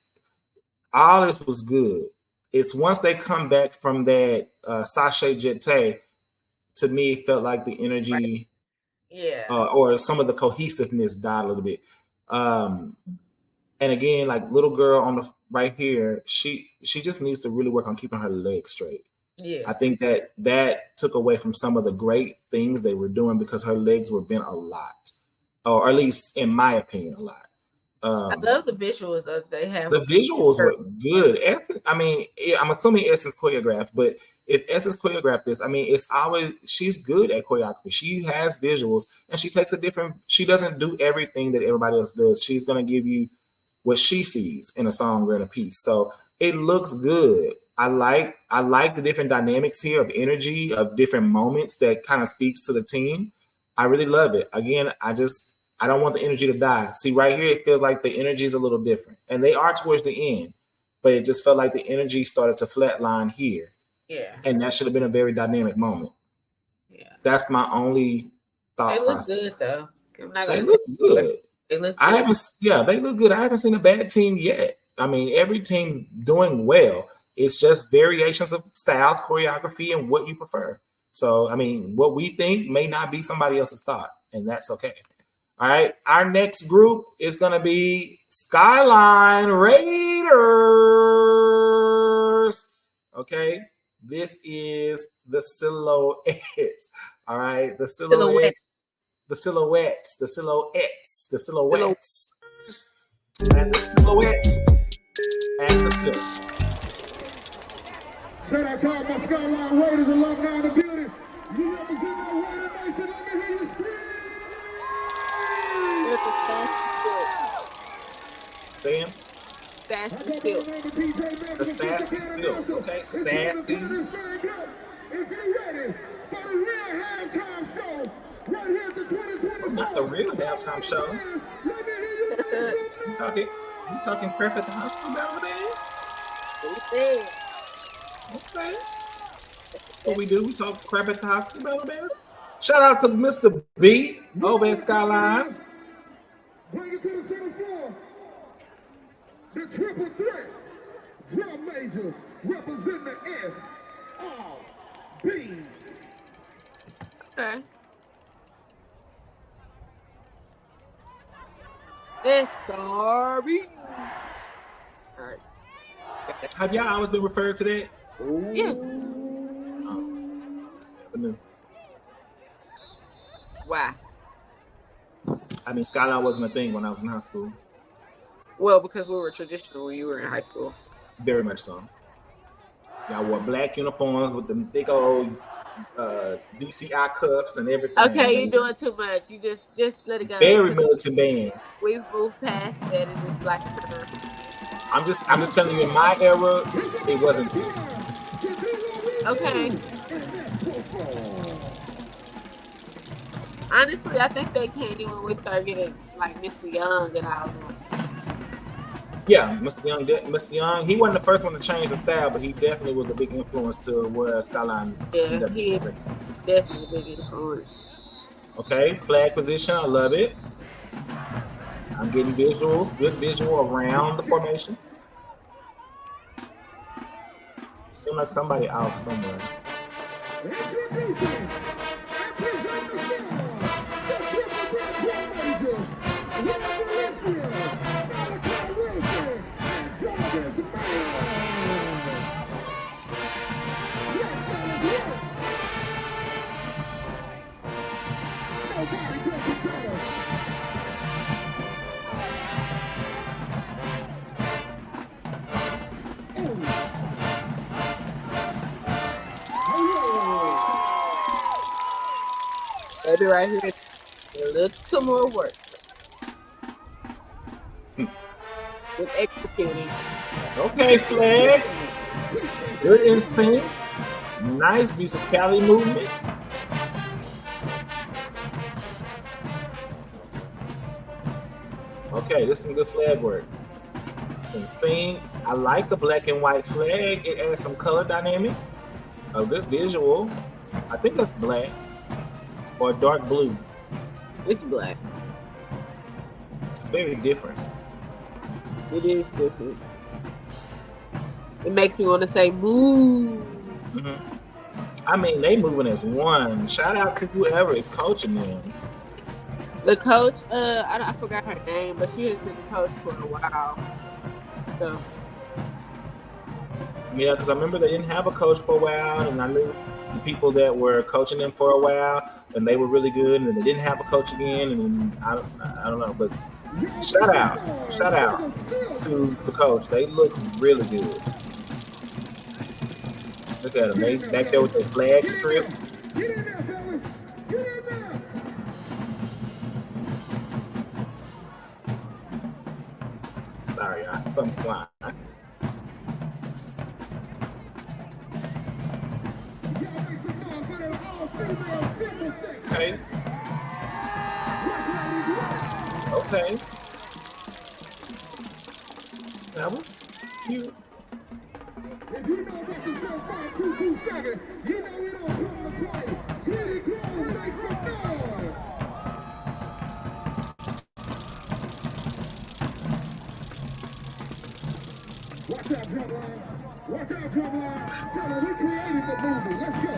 Speaker 2: all this was good. It's once they come back from that sachet jeté, to me, it felt like the energy, or some of the cohesiveness died a little bit. And again, like little girl on the right here, she just needs to really work on keeping her legs straight.
Speaker 1: Yes.
Speaker 2: I think that took away from some of the great things they were doing because her legs were bent a lot, or at least in my opinion, a lot.
Speaker 1: I love the visuals that they have.
Speaker 2: The visuals were good. I'm assuming Essence choreographed, but if Essence choreographed this, she's good at choreography. She has visuals, and she doesn't do everything that everybody else does. She's going to give you what she sees in a song or in a piece. So it looks good. I like the different dynamics here of energy, of different moments that kind of speaks to the team. I really love it. Again, I don't want the energy to die. See, right here, it feels like the energy is a little different, and they are towards the end, but it just felt like the energy started to flatline here.
Speaker 1: Yeah.
Speaker 2: And that should have been a very dynamic moment.
Speaker 1: Yeah.
Speaker 2: That's my only thought
Speaker 1: They look
Speaker 2: process.
Speaker 1: good though.
Speaker 2: They look good.
Speaker 1: They look good.
Speaker 2: They look good. I haven't seen a bad team yet. I mean, every team's doing well. It's just variations of styles, choreography, and what you prefer. So, I mean, what we think may not be somebody else's thought, and that's okay. All right. Our next group is going to be Skyline Raiders. Okay. This is the silhouettes. All right. The silhouettes. The silhouettes. The silhouettes. The silhouettes. And the silhouettes. And the silhouettes.
Speaker 3: Shout out to all my Skyline Raiders alumni in the building. You represent my Raider Nation. Let me hear you scream.
Speaker 2: Sam?
Speaker 1: Sassy Silk.
Speaker 2: The Sassy Silks. Okay, Sassy.
Speaker 3: If you're ready for the real halftime show, right here at the 2024.
Speaker 2: Not the real halftime show.
Speaker 3: Let me hear you.
Speaker 2: You talking crap at the hospital battle days? Okay. What we do? We talk crap at the hospital battle days? Shout out to Mr. B over at Skyline.
Speaker 3: Bring it to the center floor. The triple threat. Drum majors represent the S.R.B.
Speaker 1: Okay. SRB. All right.
Speaker 2: Have y'all always been referred to that?
Speaker 1: Yes.
Speaker 2: Never knew.
Speaker 1: Why?
Speaker 2: I mean, Skyline wasn't a thing when I was in high school.
Speaker 1: Well, because we were traditional when you were in high school.
Speaker 2: Very much so. Y'all wore black uniforms with the big old DCI cuffs and everything.
Speaker 1: Okay, you're doing too much. You just let it go.
Speaker 2: Very militant band.
Speaker 1: We've moved past that in this lifetime.
Speaker 2: I'm just telling you, in my era, it wasn't this.
Speaker 1: Okay. Honestly, I think they came when we started getting like Mr. Young and all them.
Speaker 2: Yeah, Mr. Young, he wasn't the first one to change the style, but he definitely was a big influence to where Skyline.
Speaker 1: Yeah, he definitely a big influence.
Speaker 2: Okay, flag position, I love it. I'm getting visuals, good visual around the formation. Seems like somebody out somewhere.
Speaker 1: Maybe right here, a little more work with executing.
Speaker 2: Okay, flags. Good instinct. Nice musicality movement. Okay, this is some good flag work. And sing. I like the black and white flag. It adds some color dynamics. A good visual. I think that's black or dark blue.
Speaker 1: It's black.
Speaker 2: It's very different.
Speaker 1: It is different. It makes me want to say move.
Speaker 2: Mm-hmm. I mean, they moving as one. Shout out to whoever is coaching them.
Speaker 1: The coach, I forgot her name, but she has been the coach for a while. So.
Speaker 2: Yeah, because I remember they didn't have a coach for a while, and I knew the people that were coaching them for a while, and they were really good, and then they didn't have a coach again, and I don't know, but shout out to the coach. They look really good. Look at them. They back there with their flag strip. Sorry, something's flying. Okay. Okay. That was cute.
Speaker 3: If you know what to sell 5227, you know we don't come to play. Pretty cool, make some noise. Watch out, drumline. Watch out, drumline. Tell them we created the movie. Let's go.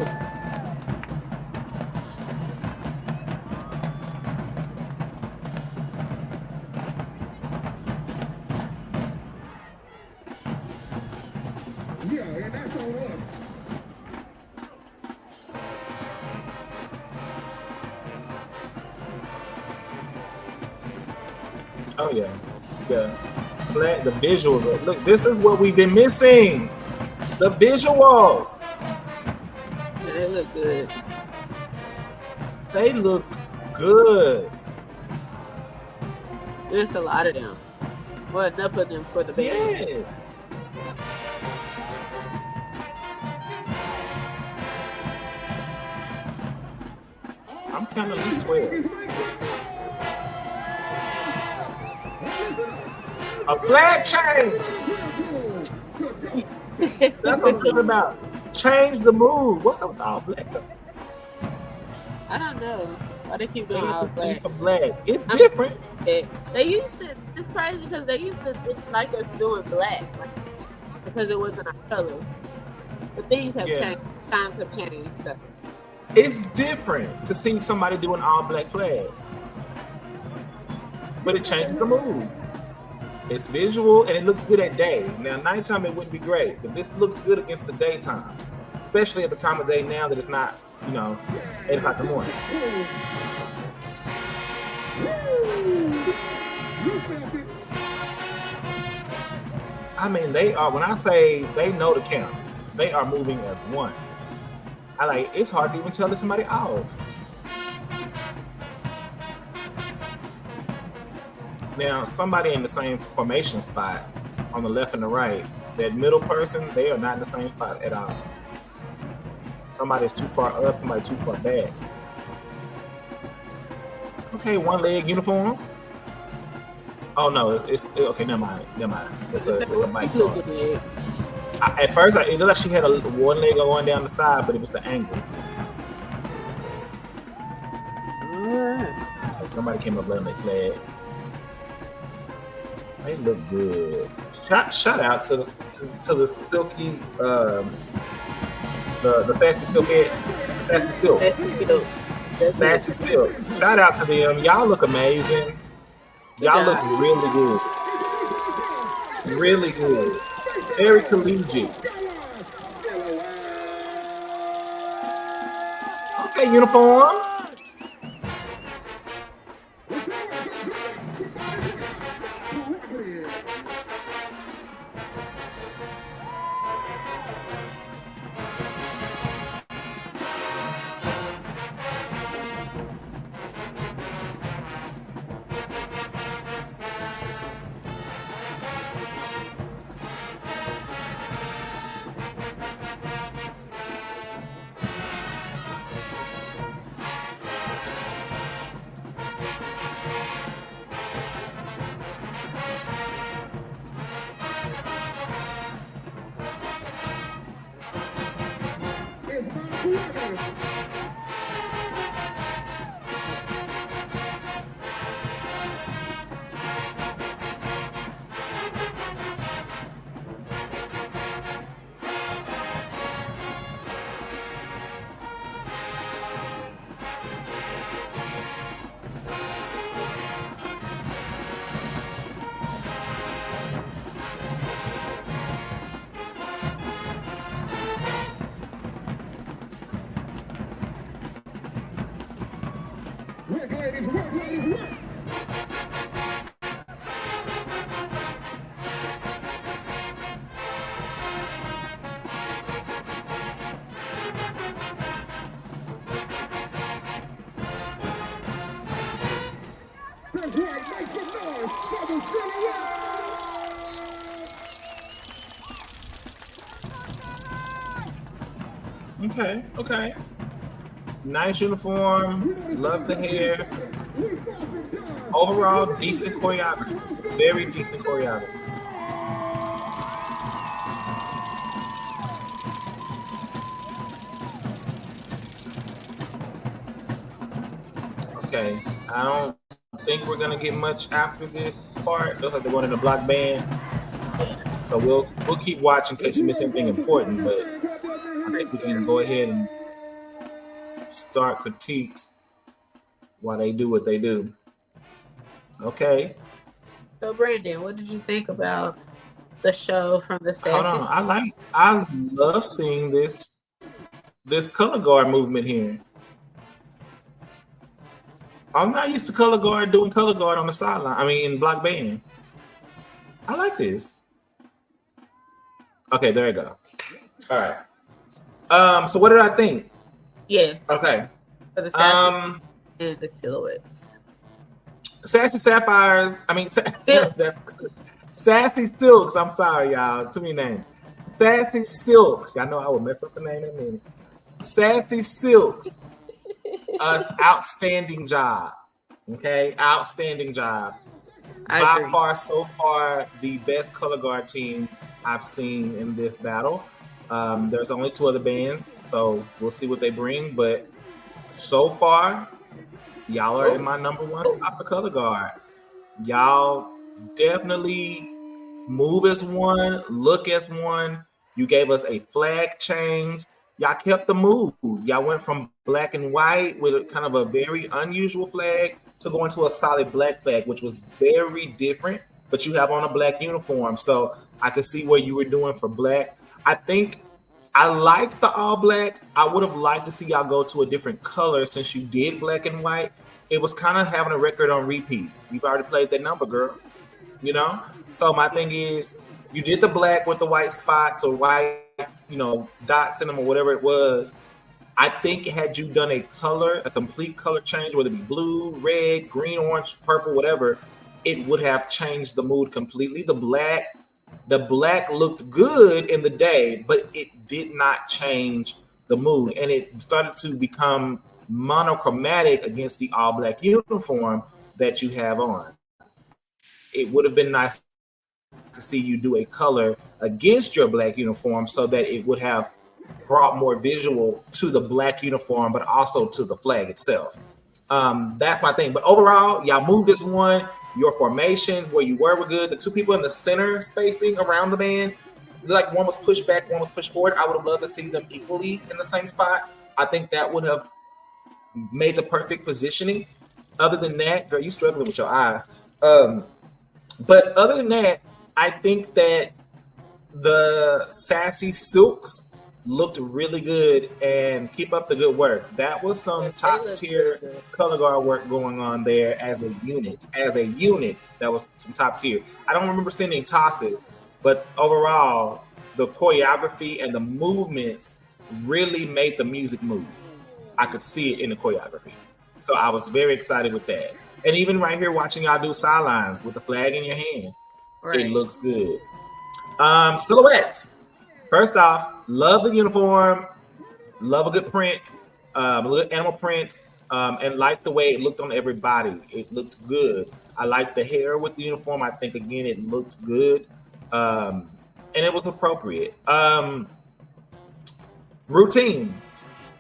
Speaker 3: Yeah, and that's on us.
Speaker 2: Oh yeah. Yeah. The visuals. Look, this is what we've been missing. The visuals.
Speaker 1: Yeah, they look good.
Speaker 2: They look good.
Speaker 1: There's a lot of them. Well, enough of them for the band.
Speaker 2: Yes. I'm counting at least 12. A flag change. That's what I'm talking about. Change the mood. What's up with all black?
Speaker 1: I don't know why they keep doing all black.
Speaker 2: For black. It's different.
Speaker 1: They used to. It's crazy because they used to like us doing black, like, because it wasn't our colors. But things have changed. Times have changed. So.
Speaker 2: It's different to see somebody do an all black flag, but it changes the mood. It's visual and it looks good at day. Now, nighttime it wouldn't be great, but this looks good against the daytime, especially at the time of day now that it's not, 8 o'clock in the morning. I mean, they are. When I say they know the counts, they are moving as one. It's hard to even tell if somebody off. Now, somebody in the same formation spot on the left and the right, that middle person, they are not in the same spot at all. Somebody's too far up, somebody too far back. Okay, one leg uniform. Oh no, it's okay. Never mind. It's a bike car. At first, it looked like she had one leg going down the side, but it was the angle. Okay, somebody came up letting their flag. They look good. Shout out to the silky, the Sassy Silk heads. Sassy Silk. Shout out to them. Y'all look amazing. Y'all look really good. Really good. Very collegiate. Okay, uniform. Okay. Nice uniform. Love the hair. Overall, decent choreography. Very decent choreography. Okay, I don't think we're gonna get much after this part. Looks like they're going in the block band, so we'll keep watching in case we miss anything important. But I think we can go ahead and start critiques while they do what they do. Okay.
Speaker 1: So Brandon, what did you think about the show from the
Speaker 2: Hold
Speaker 1: Sassy?
Speaker 2: on. I love seeing this color guard movement here. I'm not used to doing color guard on the sideline. I mean, in block band. I like this. Okay, there you go. All right. So what did I think?
Speaker 1: Yes.
Speaker 2: Okay.
Speaker 1: For the Sassy and the silhouettes.
Speaker 2: Sassy Sapphires. I mean, Sassy Silks. I'm sorry, y'all. Too many names. Sassy Silks. Y'all know I will mess up the name in a minute. Sassy Silks. Outstanding job. Okay, outstanding job. By far, so far, the best color guard team I've seen in this battle. There's only 2 other bands, so we'll see what they bring. But so far, y'all are in my number 1 spot for color guard. Y'all definitely move as one, look as one. You gave us a flag change. Y'all kept the mood. Y'all went from black and white with a kind of a very unusual flag to going to a solid black flag, which was very different, but you have on a black uniform. So I could see what you were doing for black. I think I liked the all black. I would have liked to see y'all go to a different color since you did black and white. It was kind of having a record on repeat. You've already played that number, girl. You know? So my thing is, you did the black with the white spots or white, dots in them or whatever it was. I think had you done a complete color change, whether it be blue, red, green, orange, purple, whatever, it would have changed the mood completely. The black looked good in the day, but it did not change the mood. And it started to become monochromatic against the all black uniform that you have on. It would have been nice to see you do a color against your black uniform so that it would have brought more visual to the black uniform, but also to the flag itself. That's my thing. But overall, y'all moved this one. Your formations where you were good. The 2 people in the center spacing around the band, like one was pushed back, one was pushed forward. I would have loved to see them equally in the same spot. I think that would have made the perfect positioning. Other than that, girl, you struggling with your eyes. But other than that, I think that the Sassy Silks looked really good, and keep up the good work. That was some top tier color guard work going on there as a unit. That was some top tier. I don't remember seeing any tosses, but overall, the choreography and the movements really made the music move. I could see it in the choreography. So I was very excited with that. And even right here, watching y'all do sidelines with the flag in your hand, It looks good. Silhouettes. First off, love the uniform, love a good print, a little animal print, and like the way it looked on everybody. It looked good. I like the hair with the uniform. I think, again, it looked good, and it was appropriate. Routine.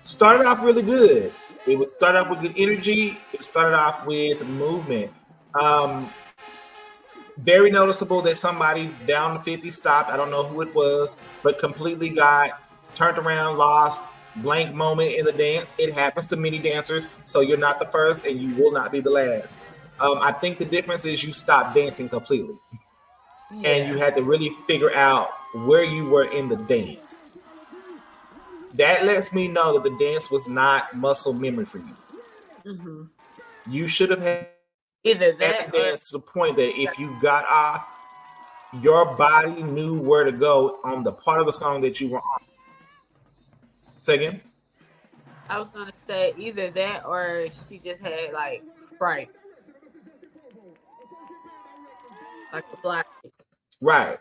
Speaker 2: Started off really good. It was started off with good energy. It started off with movement. Very noticeable that somebody down the 50 stopped. I don't know who it was, but completely got turned around, lost, blank moment in the dance. It happens to many dancers, so you're not the first and you will not be the last. I think the difference is you stopped dancing completely. Yeah. And you had to really figure out where you were in the dance. That lets me know that the dance was not muscle memory for you. Mm-hmm. You should have had either that dance to the point that if you got off, your body knew where to go on the part of the song that you were on. Say again?
Speaker 1: I was going to say either that or she just had like Sprite. Like the black.
Speaker 2: Right.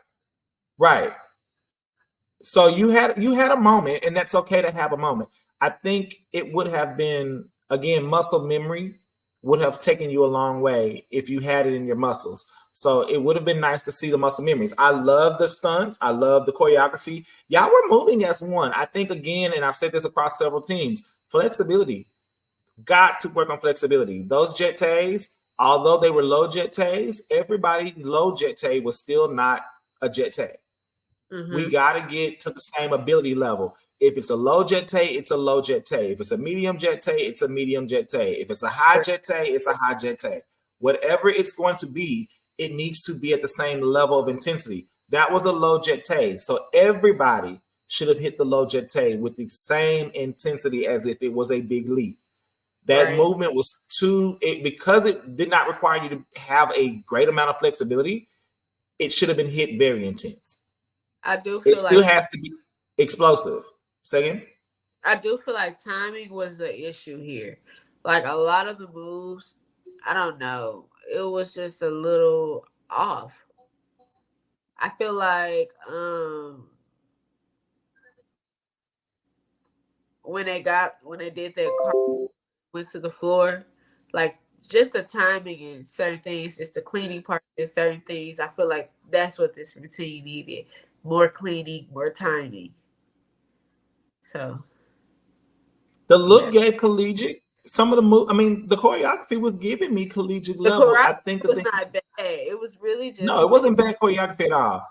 Speaker 2: So you had a moment, and that's okay to have a moment. I think it would have been, again, muscle memory would have taken you a long way if you had it in your muscles. So it would have been nice to see the muscle memories. I love the stunts. I love the choreography. Y'all were moving as one. I think, again, and I've said this across several teams, flexibility. Got to work on flexibility. Those jetés, although they were low jetés, everybody low jeté was still not a jeté. Mm-hmm. We got to get to the same ability level. If it's a low jeté, it's a low jeté. If it's a medium jeté, it's a medium jeté. If it's a high jeté, it's a high jeté. Whatever it's going to be, it needs to be at the same level of intensity. That was a low jeté. So everybody should have hit the low jeté with the same intensity as if it was a big leap. That movement was because it did not require you to have a great amount of flexibility, it should have been hit very intense.
Speaker 1: I do feel
Speaker 2: it still has to be explosive. Second,
Speaker 1: I do feel like timing was the issue here. Like a lot of the moves, I don't know, it was just a little off. I feel like when they did that car, went to the floor, like just the timing and certain things, just the cleaning part and certain things, I feel like that's what this routine needed. More cleaning, more timing. So
Speaker 2: the look gave collegiate. Some of the move, I mean, the choreography was giving me collegiate level. I think
Speaker 1: it was not bad. It was really just
Speaker 2: it wasn't bad choreography at all.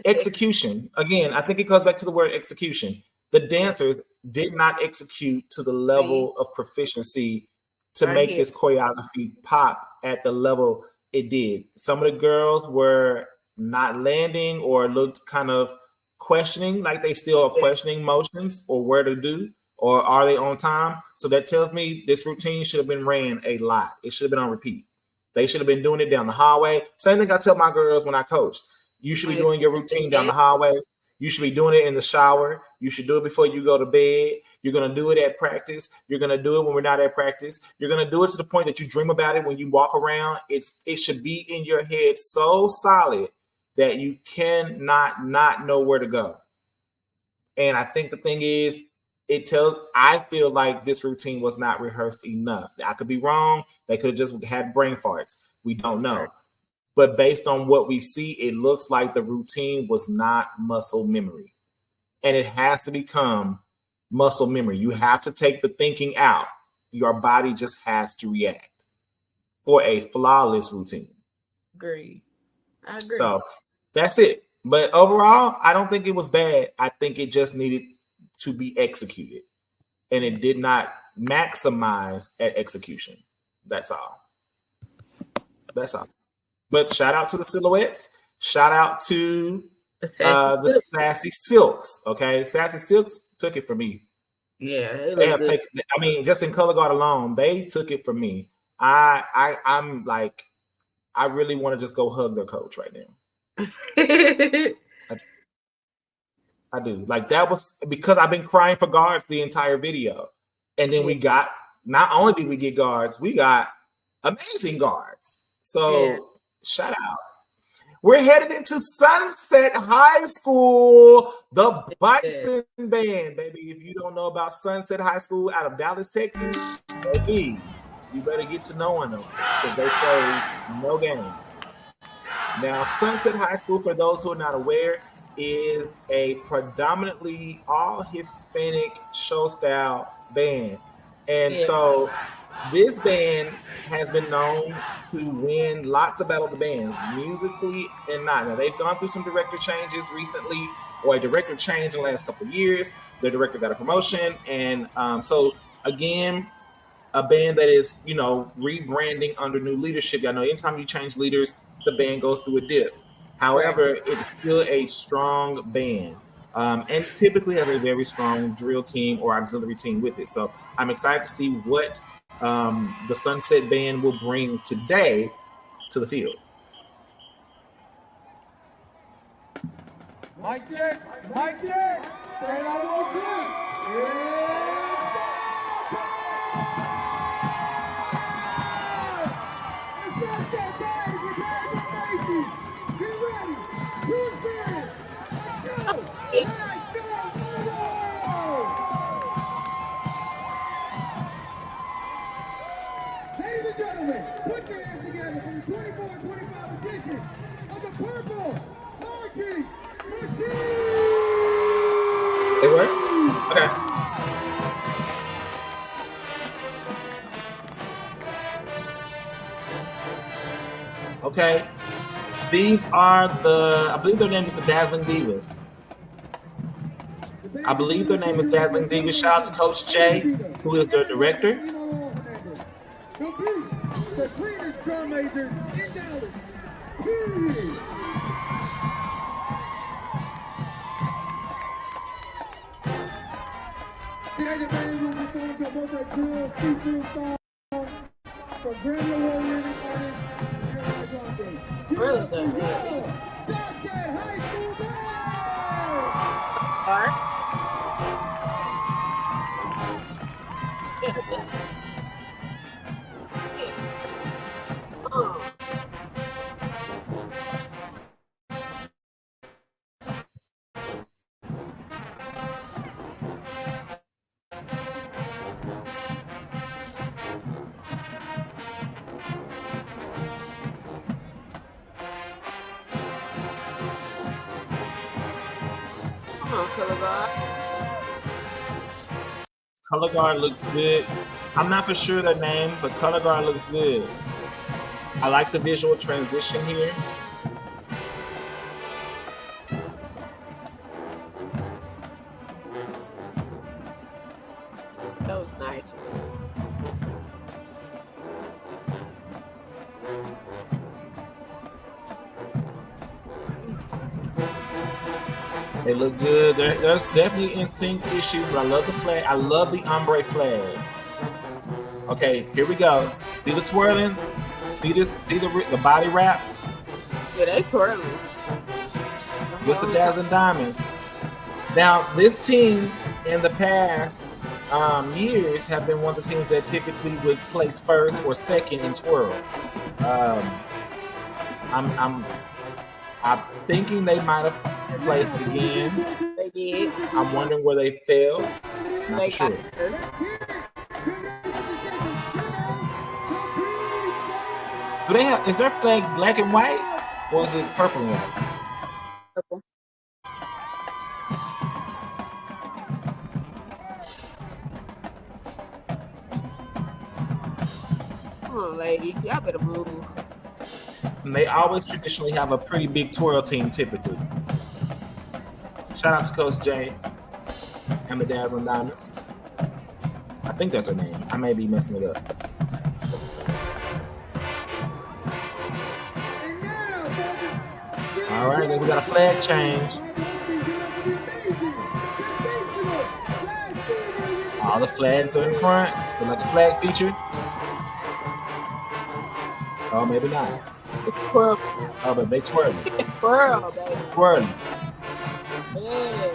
Speaker 2: Execution. Again, I think it goes back to the word execution. The dancers did not execute to the level of proficiency to make this choreography pop at the level it did. Some of the girls were not landing or looked kind of questioning, like they still are questioning motions or where to do, or are they on time? So that tells me this routine should have been ran a lot. It should have been on repeat. They should have been doing it down the hallway. Same thing I tell my girls when I coach. You should be doing your routine down the hallway. You should be doing it in the shower. You should do it before you go to bed. You're going to do it at practice. You're going to do it when we're not at practice. You're going to do it to the point that you dream about it when you walk around. It should be in your head so solid that you cannot not know where to go. And I think the thing is, I feel like this routine was not rehearsed enough. I could be wrong. They could have just had brain farts. We don't know. But based on what we see, it looks like the routine was not muscle memory. And it has to become muscle memory. You have to take the thinking out. Your body just has to react for a flawless routine.
Speaker 1: I agree.
Speaker 2: So that's it. But overall, I don't think it was bad. I think it just needed to be executed. And it did not maximize at execution. That's all. But shout out to the silhouettes. Shout out to the Sassy Silks. Okay, Sassy Silks took it for me.
Speaker 1: Yeah,
Speaker 2: they have taken. I mean, just in color guard alone, they took it for me. I'm like, I really want to just go hug their coach right now. I do. Like that was because I've been crying for guards the entire video, and then we got. Not only did we get guards, we got amazing guards. So. Shout out. We're headed into Sunset High School, the Bison Band, baby. If you don't know about Sunset High School out of Dallas, Texas, baby, you better get to knowing them because they play no games. Now, Sunset High School, for those who are not aware, is a predominantly all Hispanic show style band. And so this band has been known to win lots of Battle of the Bands, musically and not. Now, they've gone through some director changes recently, or a director change in the last couple of years. The director got a promotion. And so, again, a band that is, rebranding under new leadership. Y'all know anytime you change leaders, the band goes through a dip. However, it's still a strong band. And typically has a very strong drill team or auxiliary team with it. So I'm excited to see what the Sunset Band will bring today to the field.
Speaker 3: Mic check. Stand out on good.
Speaker 2: Okay. Okay. These are I believe their name is the Dazzling Divas. I believe their name is Dazzling Divas. Shout out to Coach Jay, who is their director.
Speaker 3: The cleanest drum major in Dallas. Period. Tonight, the band will perform to both a drill featuring song for Grammy Award-winning artist Ariana Grande.
Speaker 1: Really good.
Speaker 3: Jacque High School Band!
Speaker 1: All right.
Speaker 2: Color guard looks good. I'm not for sure their name, but color guard looks good. I like the visual transition here.
Speaker 1: That was nice.
Speaker 2: They look good. There's definitely in sync issues, but I love the flag. I love the ombre flag. Okay, here we go. See the twirling? See this? See the body wrap?
Speaker 1: Yeah, they twirling.
Speaker 2: With the Dazzling Diamonds. Now, this team in the past years have been one of the teams that typically would place first or second in twirl. I'm thinking they might have placed again.
Speaker 1: They did.
Speaker 2: I'm wondering where they fell. Not
Speaker 1: They
Speaker 2: for sure.
Speaker 1: got hurt.
Speaker 2: Do they have? Is their flag black and white, or is it purple and white?
Speaker 1: Purple. Come on, ladies. Y'all better move.
Speaker 2: And they always traditionally have a pretty big twirl team, typically. Shout out to Coach Jay and the Dazzling Diamonds. I think that's their name. I may be messing it up. All right, then we got a flag change. All the flags are in front. So like a flag feature. Oh, maybe not.
Speaker 1: It's twirl.
Speaker 2: Oh, but they twirling.
Speaker 1: Twirl, baby.
Speaker 2: Twirling.
Speaker 1: Yeah.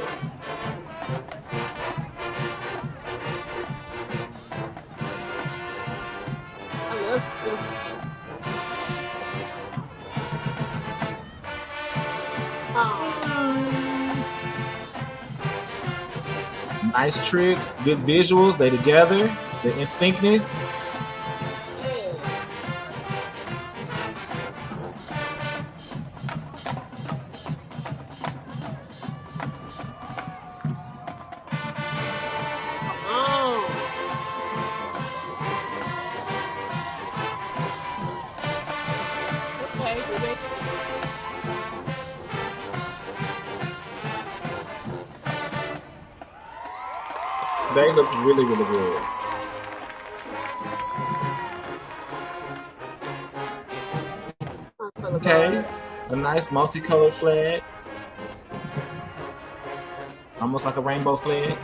Speaker 1: I love it.
Speaker 2: Nice tricks, good visuals. They together. The in syncness. They look really, really good. Okay, a nice multicolored flag. Almost like a rainbow flag.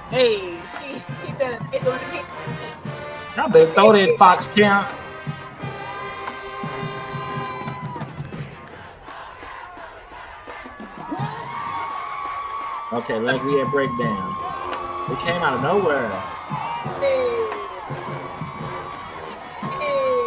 Speaker 1: Hey, she better hit on the
Speaker 2: Y'all better throw that fox count. Okay, like we had breakdown. It came out of nowhere.
Speaker 1: Hey. Hey.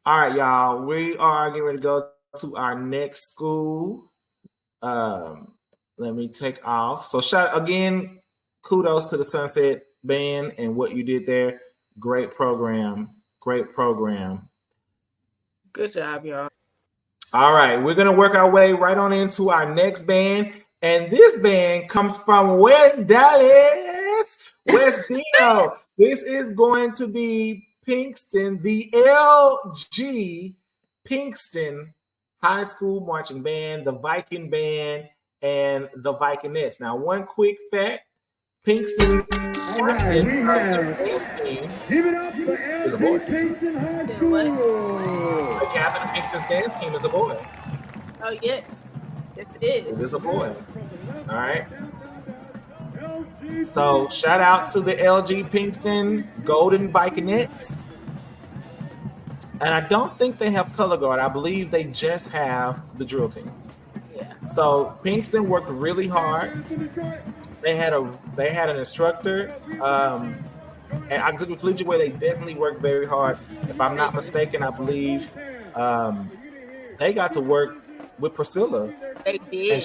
Speaker 2: All right, y'all. We are getting ready to go to our next school. Let me take off. So shout again, kudos to the Sunset Band and what you did there. Great program. Great program.
Speaker 1: Good job, y'all.
Speaker 2: All right, we're gonna work our way right on into our next band. And this band comes from West Dallas, West Dino. This is going to be Pinkston, the LG Pinkston High School Marching Band, the Viking Band, and the Vikiness. Now, one quick fact: Pinkston's captain dance team is a boy. The captain of Pinkston's dance team is a boy.
Speaker 1: Oh yes, yes it is.
Speaker 2: It is a boy. All right. So shout out to the LG Pinkston Golden Vikinettes. And I don't think they have color guard. I believe they just have the drill team.
Speaker 1: Yeah.
Speaker 2: So Pinkston worked really hard. They had an instructor. And Auxiliary Collegiate Way, they definitely worked very hard. If I'm not mistaken, I believe they got to work with Priscilla.
Speaker 1: They did.
Speaker 2: And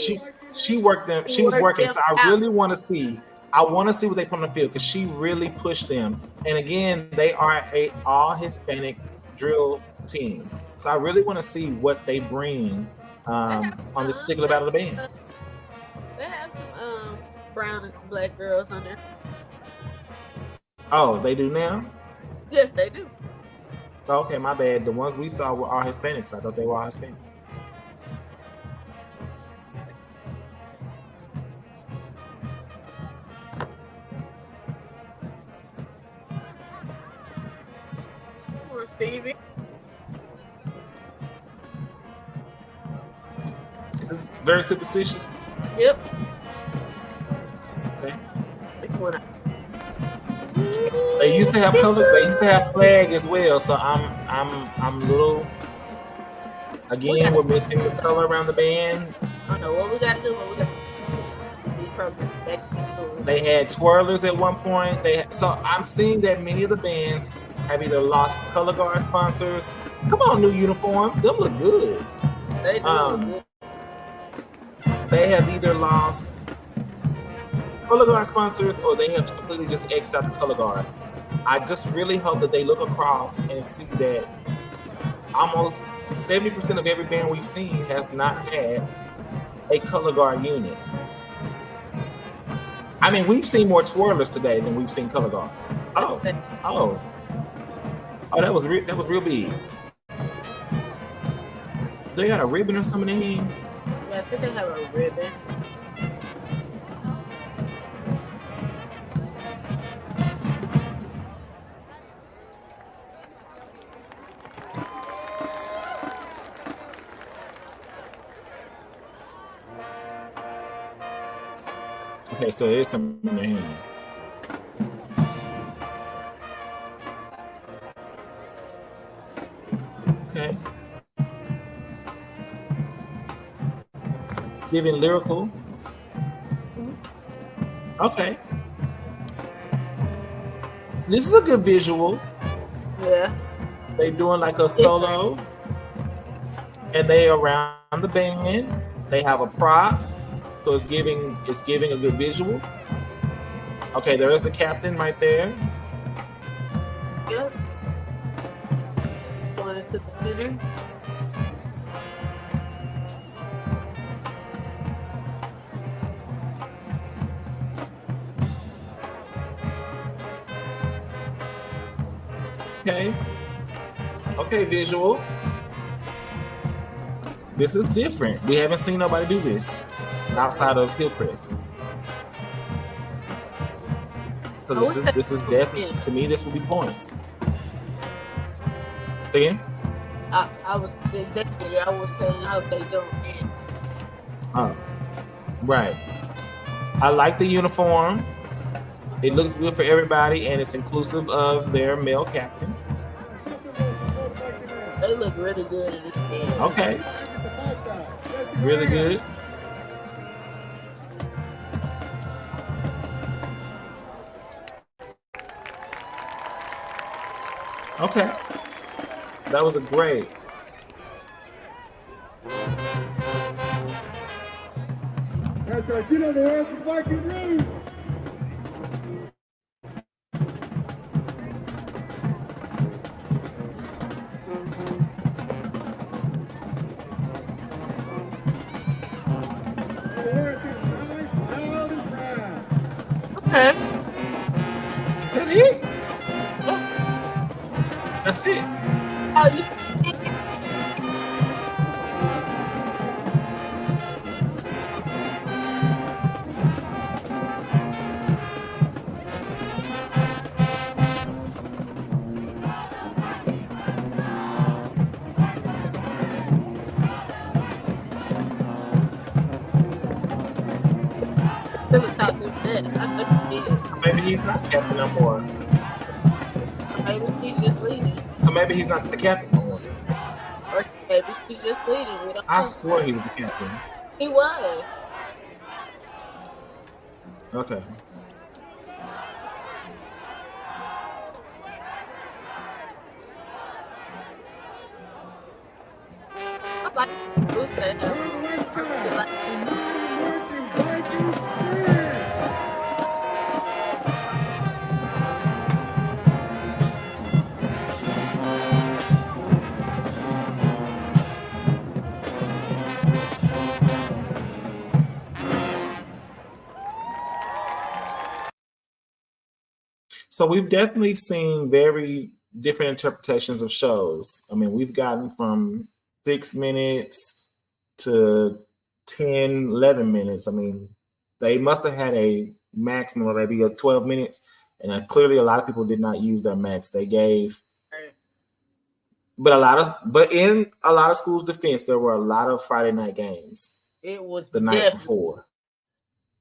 Speaker 2: she worked them. She was working. So I really want to see. I want to see what they put on the field because she really pushed them. And again, they are a all Hispanic drill team. So I really want to see what they bring on this particular battle of the bands.
Speaker 1: They have some brown and black girls on there.
Speaker 2: Oh, they do now?
Speaker 1: Yes, they do.
Speaker 2: Okay, my bad. The ones we saw were all Hispanics. I thought they were all Hispanic.
Speaker 1: Poor Stevie.
Speaker 2: This is very superstitious.
Speaker 1: Yep.
Speaker 2: Okay.
Speaker 1: They
Speaker 2: They used to have color. They used to have flag as well. So I'm little. Again, we're missing the color around the band.
Speaker 1: I don't know what we got to do.
Speaker 2: They had twirlers at one point. So I'm seeing that many of the bands have either lost color guard sponsors. Come on, new uniforms. Them look good.
Speaker 1: They do look good.
Speaker 2: They have either lost color guard sponsors or they have completely just X'd out the color guard. I just really hope that they look across and see that almost 70% of every band we've seen have not had a color guard unit. I mean, we've seen more twirlers today than we've seen color guard. Oh, that was real big. They got a ribbon or something in here.
Speaker 1: Yeah, I think they have a ribbon.
Speaker 2: Okay, so there's some in their hand. Okay. It's giving lyrical. Okay. This is a good visual.
Speaker 1: Yeah.
Speaker 2: They doing like a solo. And they around the band. They have a prop. So it's giving a good visual. Okay, there's the captain right there.
Speaker 1: Yep. Going into the center.
Speaker 2: Okay. Okay, visual. This is different. We haven't seen nobody do this outside of Hillcrest. So this is definitely, to me, this will be points. Say again?
Speaker 1: I was saying how they don't end.
Speaker 2: Oh, right. I like the uniform. It looks good for everybody, and it's inclusive of their male captain.
Speaker 1: They look really good in this game.
Speaker 2: Okay. Really good. Okay. That was a great.
Speaker 3: That's right. You know the words of Viking Rude.
Speaker 1: Okay.
Speaker 2: Is that it?
Speaker 1: Yeah.
Speaker 2: That's it.
Speaker 1: Oh, you should have taught them that. I know you did.
Speaker 2: So maybe he's not captain no more.
Speaker 1: Or maybe she's just leading.
Speaker 2: So maybe he's not the captain no more.
Speaker 1: Or maybe she's just leading. We don't
Speaker 2: I
Speaker 1: know.
Speaker 2: swore he was the captain.
Speaker 1: He was.
Speaker 2: Okay.
Speaker 1: I like who said that. I really like
Speaker 2: So we've definitely seen very different interpretations of shows. I mean, we've gotten from 6 minutes to 10, 11 minutes. I mean, they must have had a maximum of maybe 12 minutes. And clearly a lot of people did not use their max. They gave, but in a lot of schools' defense, there were a lot of Friday night games.
Speaker 1: it was
Speaker 2: the night before.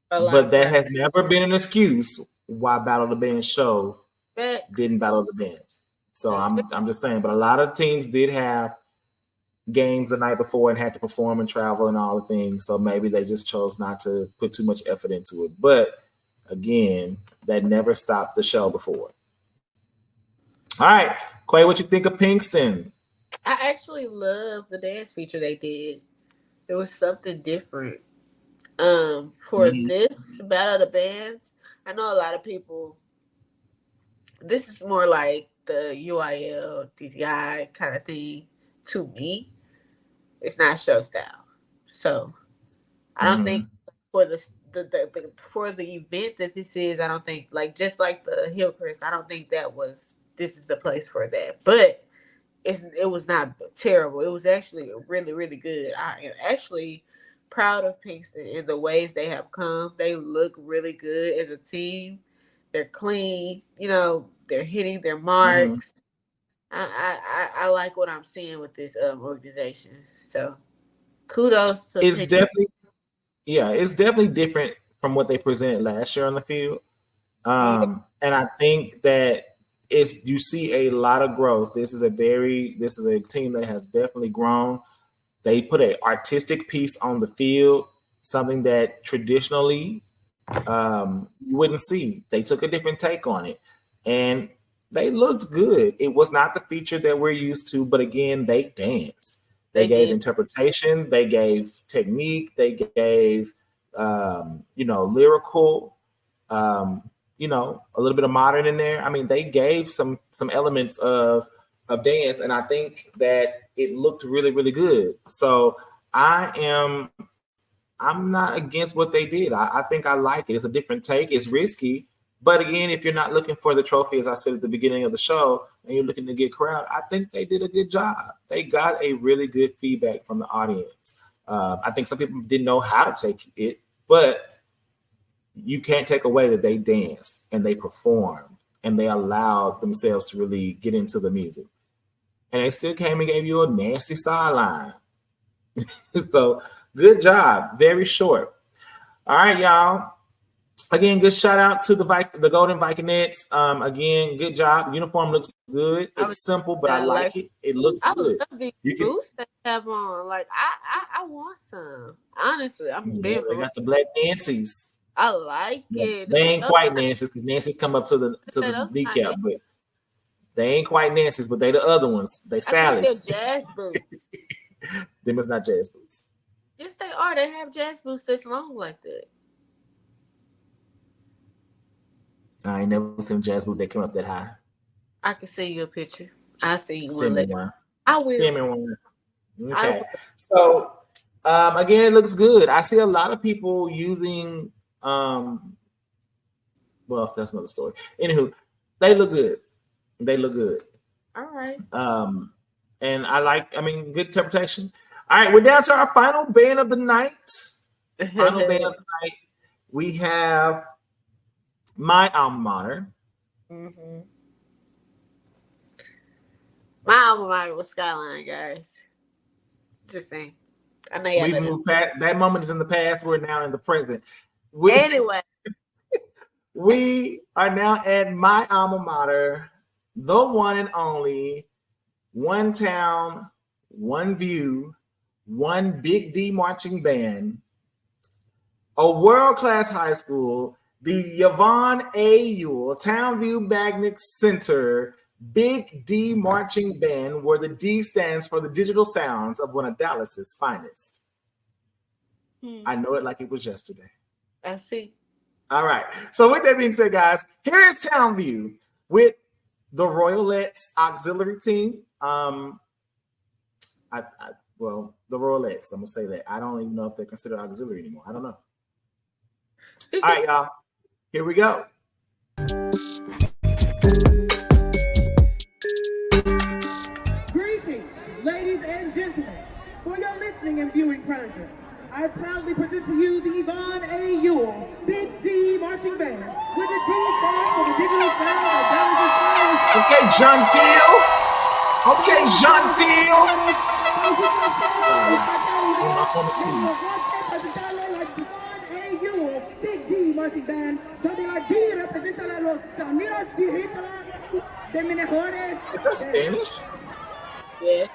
Speaker 1: But
Speaker 2: that has never been an excuse why Battle of the Bands show
Speaker 1: Facts.
Speaker 2: didn't Battle of the Bands. So I'm just saying, but a lot of teams did have games the night before and had to perform and travel and all the things. So maybe they just chose not to put too much effort into it. But again, that never stopped the show before. All right, Quay, what you think of Pinkston?
Speaker 1: I actually love the dance feature they did. It was something different. For this Battle of the Bands, I know a lot of people, this is more like the UIL, DCI kind of thing to me. It's not show style. So I don't think for the for the event that this is, I don't think just like the Hillcrest, I don't think this is the place for that. But it was not terrible. It was actually really, really good. I am actually proud of Pinkston in the ways they have come. They look really good as a team. They're clean. They're hitting their marks. I like what I'm seeing with this organization. So kudos to
Speaker 2: it's
Speaker 1: Pinkston.
Speaker 2: It's definitely different from what they presented last year on the field. And I think that you see a lot of growth. This is a team that has definitely grown. They put an artistic piece on the field, something that traditionally you wouldn't see. They took a different take on it, and they looked good. It was not the feature that we're used to, but again, they danced. They gave interpretation. They gave technique. They gave, lyrical. A little bit of modern in there. I mean, they gave some elements of dance, and I think that it looked really, really good. So I'm not against what they did. I think I like it. It's a different take. It's risky, but again, if you're not looking for the trophy, as I said at the beginning of the show, and you're looking to get crowd, I think they did a good job. They got a really good feedback from the audience. I think some people didn't know how to take it, but you can't take away that they danced and they performed and they allowed themselves to really get into the music. And they still came and gave you a nasty sideline. So good job. Very short. All right, y'all. Again, good shout out to the Golden Vikinettes. Again, good job. The uniform looks good. It's simple, but I like it. It looks good.
Speaker 1: I love these boots they have on. I want some. Honestly, I'm
Speaker 2: they got the black Nancy's.
Speaker 1: I like it.
Speaker 2: They ain't quite Nancy's because Nancy's come up to the kneecap, but They ain't quite Nancy's, but they the other ones. They Sally's.
Speaker 1: They're jazz boots.
Speaker 2: Them is not jazz boots.
Speaker 1: Yes, they are. They have jazz boots that's long like that.
Speaker 2: I ain't never seen a jazz boot that came up that high.
Speaker 1: I can see you a picture. I see you
Speaker 2: Send
Speaker 1: one.
Speaker 2: me one.
Speaker 1: I will.
Speaker 2: Send me one. Okay. So again, it looks good. I see a lot of people using well, that's another story. Anywho, they look good. They look good.
Speaker 1: All right.
Speaker 2: And I mean, good interpretation. All right, we're down to our final band of the night. Final band of the night. We have my alma mater.
Speaker 1: Mm-hmm. My alma mater was Skyline, guys. Just saying. I know
Speaker 2: We moved past that moment is in the past. We're now in the present.
Speaker 1: Anyway,
Speaker 2: we are now at my alma mater, the one and only, one town, one view, one Big D marching band, a world-class high school, the Yvonne A. Ewell Townview Magnet Center Big D marching band, where the D stands for the digital sounds of one of Dallas's finest. I know it like it was yesterday.
Speaker 1: I see.
Speaker 2: All right. So with that being said, guys, here is Townview with the Royalettes auxiliary team. Well, the Royalettes, I'm gonna say that. I don't even know if they're considered auxiliary anymore. I don't know. All right, y'all. Here we go.
Speaker 4: Greetings, ladies and gentlemen. For your listening and viewing pleasure, I proudly present to you the Yvonne A. Ewell Big D Marching Band, with the D stand for the digital sound of Dallas's finest.
Speaker 2: Okay, Gentil. Okay, Gentil.
Speaker 4: Big D Marching Band, donde la D representa a los sonidos digitales de mejores.
Speaker 2: Is that Spanish?
Speaker 1: Yes.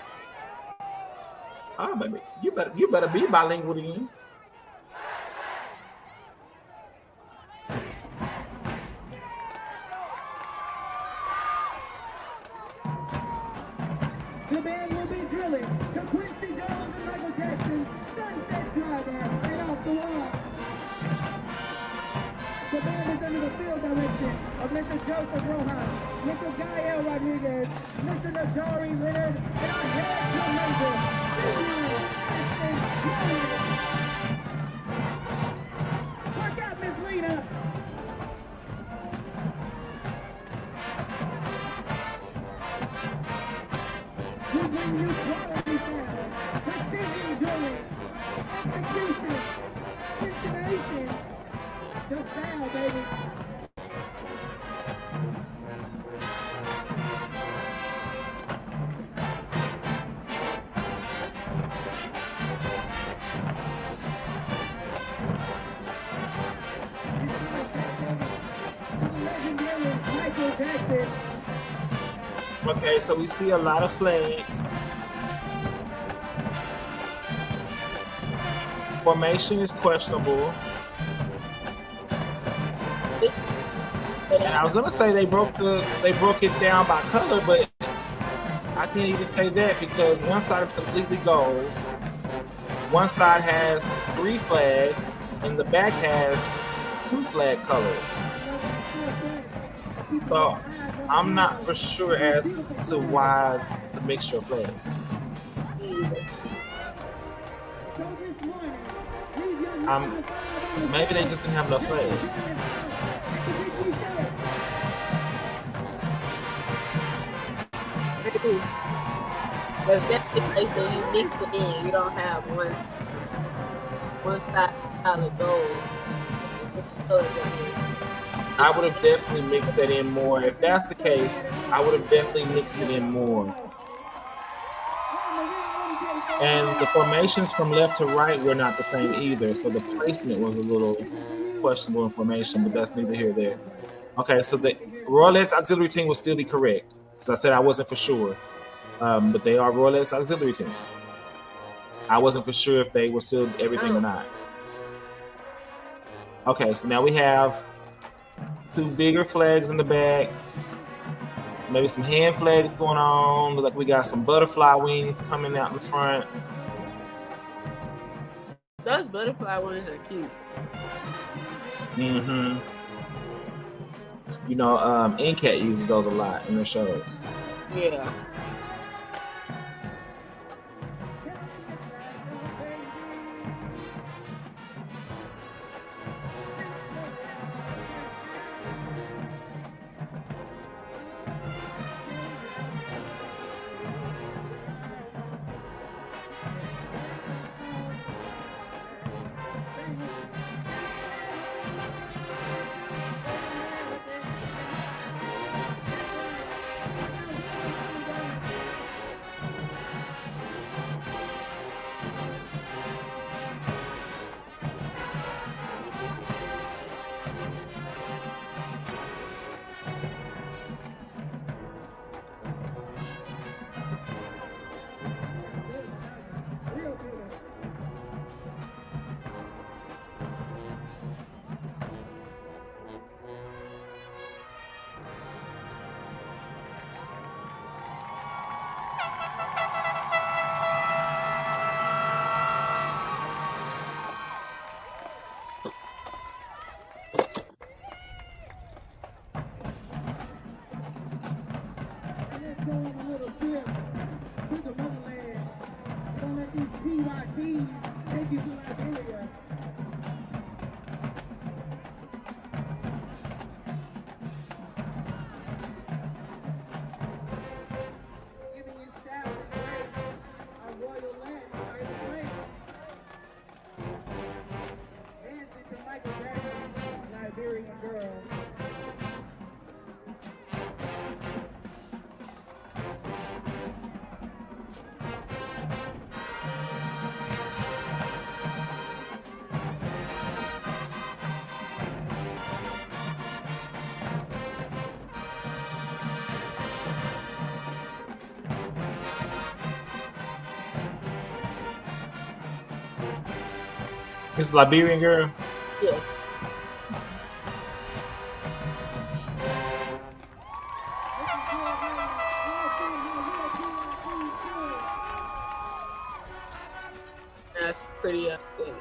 Speaker 2: Oh, baby, you better be bilingual again.
Speaker 4: The band will be drilling to Quincy Jones and Michael Jackson, Sunset Driver, and Off the Wall. The band is under the field direction of Mr. Joseph Rojas, Mr. Gael Rodriguez, Mr. Najari Leonard, and our head drum major, Work out, Miss Lena. We bring you quality sound, precision drilling, execution, destination, the sound, baby. Legendary Michael Jackson.
Speaker 2: Okay, so we see a lot of flags. Formation is questionable. And I was gonna say they broke it down by color, but I can't even say that because one side is completely gold, one side has 3 flags, and the back has 2 flag colors. So I'm not for sure as to why the mixture of flags. Maybe they just didn't have enough flags.
Speaker 1: But if that's the case, then you mix it in. You don't have one side solid gold.
Speaker 2: I would have definitely mixed that in more. If that's the case, I would have definitely mixed it in more. And the formations from left to right were not the same either, so the placement was a little questionable information, but that's neither here nor there. Okay, so the Royalettes auxiliary team will still be correct, because I said I wasn't for sure, but they are Royalettes auxiliary team. I wasn't for sure if they were still everything or not. Okay, so now we have 2 bigger flags in the back, Maybe some hand flags going on. Look like we got some butterfly wings coming out in the front.
Speaker 1: Those butterfly ones are cute.
Speaker 2: Mm-hmm. You know, NCAT uses those a lot in their shows.
Speaker 1: Yeah.
Speaker 4: Take you to Liberia. Giving you style and grace, our royal land, our place. Dancing to Michael Jackson, Liberian girl.
Speaker 2: This is Liberian girl.
Speaker 1: Yes. That's pretty good.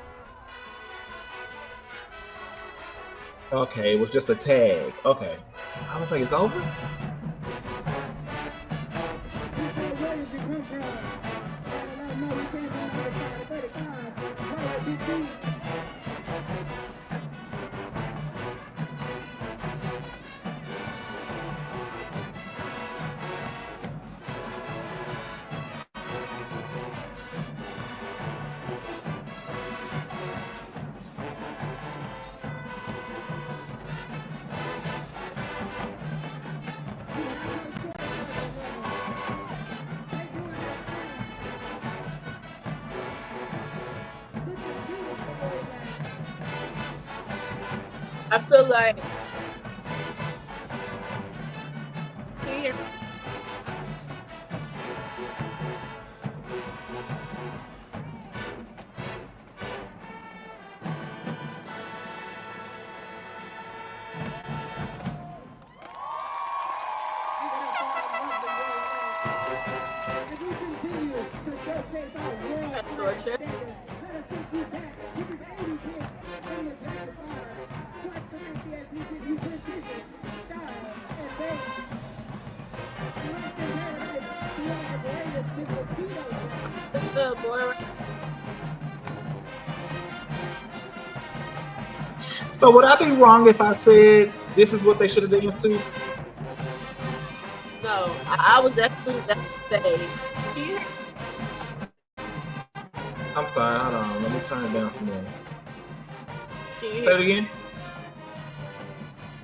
Speaker 2: Okay, it was just a tag. Okay. I was like, it's over?
Speaker 1: I feel like here.
Speaker 2: So would I be wrong if I said this is what they should have danced to?
Speaker 1: No, I was actually that say.
Speaker 2: I'm sorry, hold on. Let me turn it down some more.
Speaker 1: Say
Speaker 2: it again?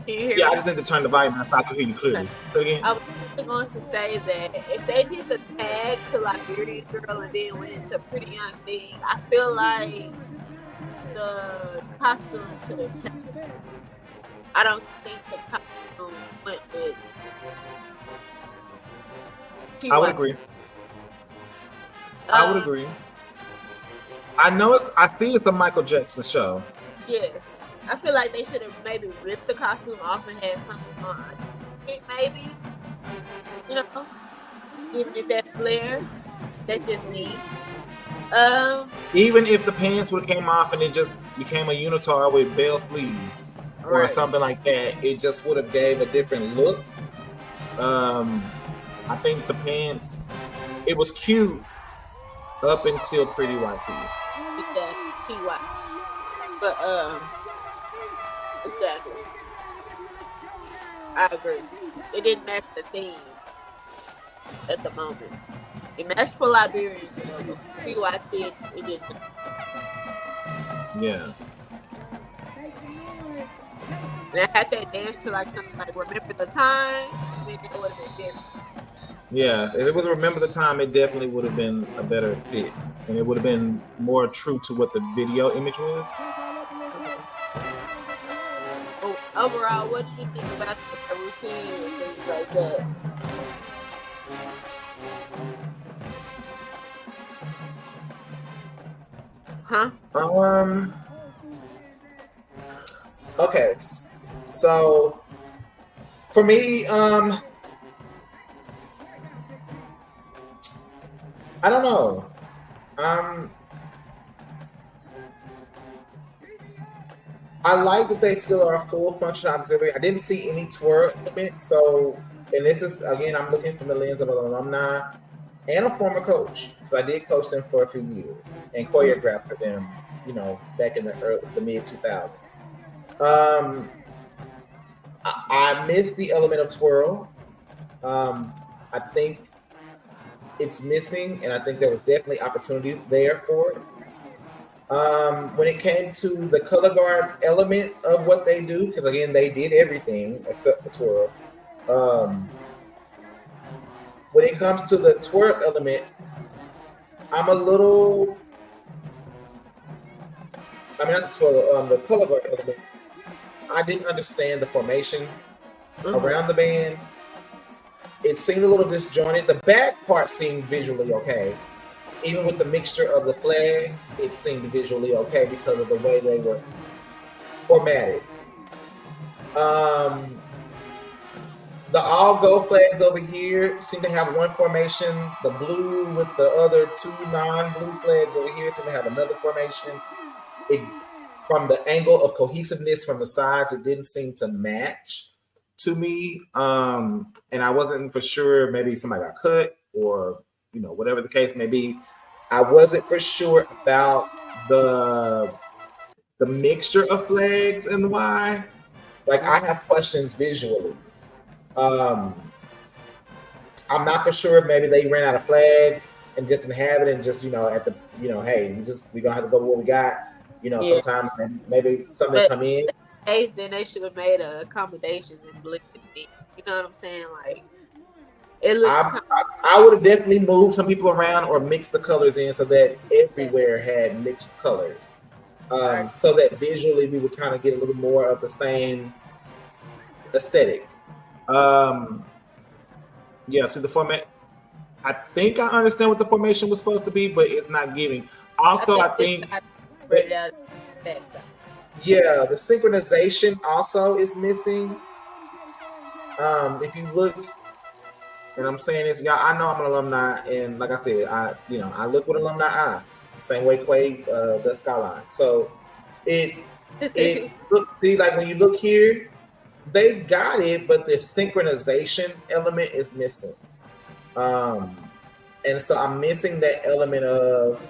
Speaker 2: Yeah, I just need to turn the volume down so I can hear you clearly.
Speaker 1: Okay.
Speaker 2: Say it again.
Speaker 1: I was going to say that if they did the tag to Liberian girl and then went into Pretty Young Thing, I feel like the costume should have changed. I don't think the costume went with.
Speaker 2: I would agree. I would agree. I know I see it's a Michael Jackson show.
Speaker 1: Yes. I feel like they should have maybe ripped the costume off and had something on it, maybe. You know, giving it that flair. That's just me. Um,
Speaker 2: Even if the pants would have came off and it just became a unitard with bell sleeves or
Speaker 1: right.
Speaker 2: something like that, it just would have gave a different look. I think the pants, it was cute up until Pretty White Tee.
Speaker 1: Exactly. PY. But exactly. I agree. It didn't match the theme at the moment. It matched for Liberian, but for PYT it didn't.
Speaker 2: Yeah.
Speaker 1: And I had that dance to like something like Remember the Time. I mean, that would have been different.
Speaker 2: Yeah, if it was Remember the Time, it definitely would have been a better fit. And it would have been more true to what the video image was.
Speaker 1: Oh, overall, what do you think about the routine and things like that? Huh?
Speaker 2: Okay. So for me, I don't know. I like that they still are a full function auxiliary. I didn't see any twirl element. So, and this is, again, I'm looking from the lens of an alumni and a former coach. Because I did coach them for a few years and choreographed for them, you know, back in the mid 2000s. I missed the element of twirl. I think it's missing, and I think there was definitely opportunity there for it. When it came to the color guard element of what they do, because again, they did everything except for twirl. When it comes to the twirl element, I'm a little, I mean, not the twirl, the color guard element. I didn't understand the formation around the band. It seemed a little disjointed. The back part seemed visually okay. Even with the mixture of the flags, it seemed visually okay because of the way they were formatted. The all-go flags over here seem to have one formation. The blue with the other two non-blue flags over here seem to have another formation. From the angle of cohesiveness from the sides, it didn't seem to match to me. And I wasn't for sure, maybe somebody got cut or, you know, whatever the case may be. I wasn't for sure about the mixture of flags and why. Like, I have questions visually. I'm not for sure if maybe they ran out of flags and just didn't have it and just, you know, at the, you know, hey, we're gonna have to go with what we got. You know, sometimes maybe something come in.
Speaker 1: Then they should have made an accommodation and blended it. You know what I'm saying? Like, it looks.
Speaker 2: I would have definitely moved some people around or mixed the colors in so that everywhere had mixed colors, so that visually we would kind of get a little more of the same aesthetic. Yeah. So the format. I think I understand what the formation was supposed to be, but it's not giving. Also, I think. Yeah, the synchronization also is missing. If you look, and I'm saying this, y'all, I know I'm an alumni, and like I said, I look with alumni eye, same way Quay does Skyline. So it see, like when you look here, they got it, but the synchronization element is missing. And so I'm missing that element of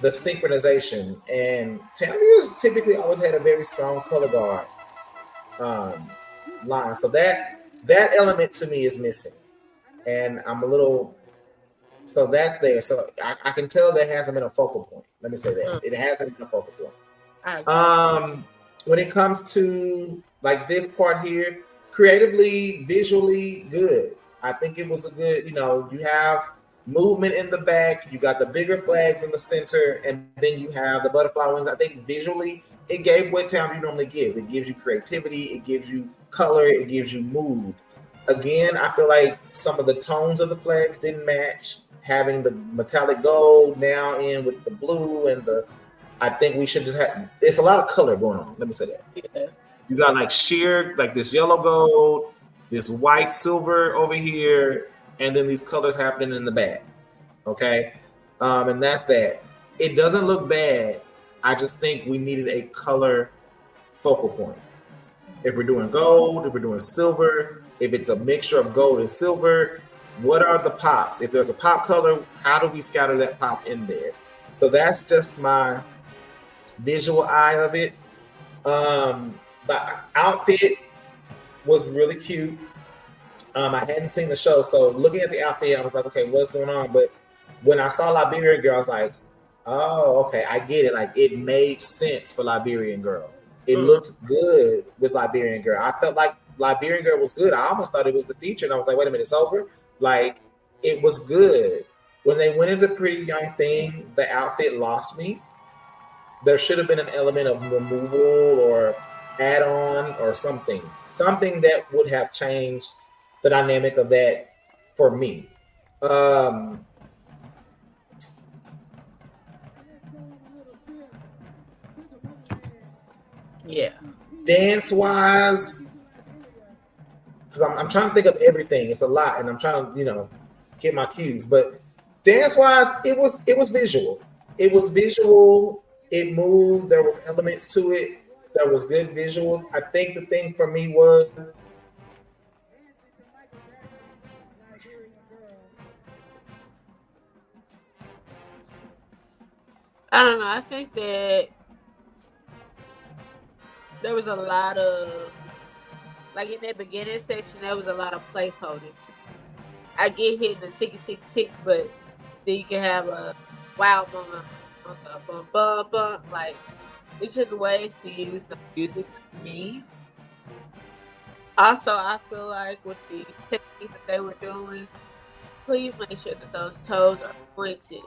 Speaker 2: the synchronization. And Tammy's typically always had a very strong color guard line. So that element to me is missing. And I'm a little, so that's there. So I can tell that hasn't been a focal point. Let me say that. It hasn't been a focal point. When it comes to like this part here, creatively, visually, good. I think it was a good, you know, you have movement in the back, you got the bigger flags in the center, and then you have the butterfly wings. I think visually it gave what Town normally gives. It gives you creativity, it gives you color, it gives you mood. Again, I feel like some of the tones of the flags didn't match. Having the metallic gold now in with the blue and I think we should just have, it's a lot of color going on. Let me say that. Yeah. You got like sheer, like this yellow gold, this white, silver over here, and then these colors happening in the back. Okay, and that's that. It doesn't look bad. I just think we needed a color focal point. If we're doing gold, if we're doing silver, if it's a mixture of gold and silver, what are the pops? If there's a pop color, how do we scatter that pop in there? So that's just my visual eye of it. The outfit was really cute. I hadn't seen the show, so looking at the outfit, I was like, okay, what's going on? But when I saw Liberian Girl, I was like, oh, okay, I get it. Like, it made sense for Liberian Girl. It looked good with Liberian Girl. I felt like Liberian Girl was good. I almost thought it was the feature, and I was like, wait a minute, it's over? Like, it was good. When they went into Pretty Young Thing, the outfit lost me. There should have been an element of removal or add-on or something that would have changed the dynamic of that for me.
Speaker 1: Yeah.
Speaker 2: Dance-wise, because I'm trying to think of everything. It's a lot, and I'm trying to, get my cues. But dance-wise, it was visual. It was visual. It moved. There was elements to it. There was good visuals. I think the thing for me was
Speaker 1: I don't know. I think that there was a lot of, like in that beginning section, there was a lot of placeholding. I get hitting the tick ticks, but then you can have a wow moment, bum bum bum. Like, it's just ways to use the music to me. Also, I feel like with the technique that they were doing, please make sure that those toes are pointed.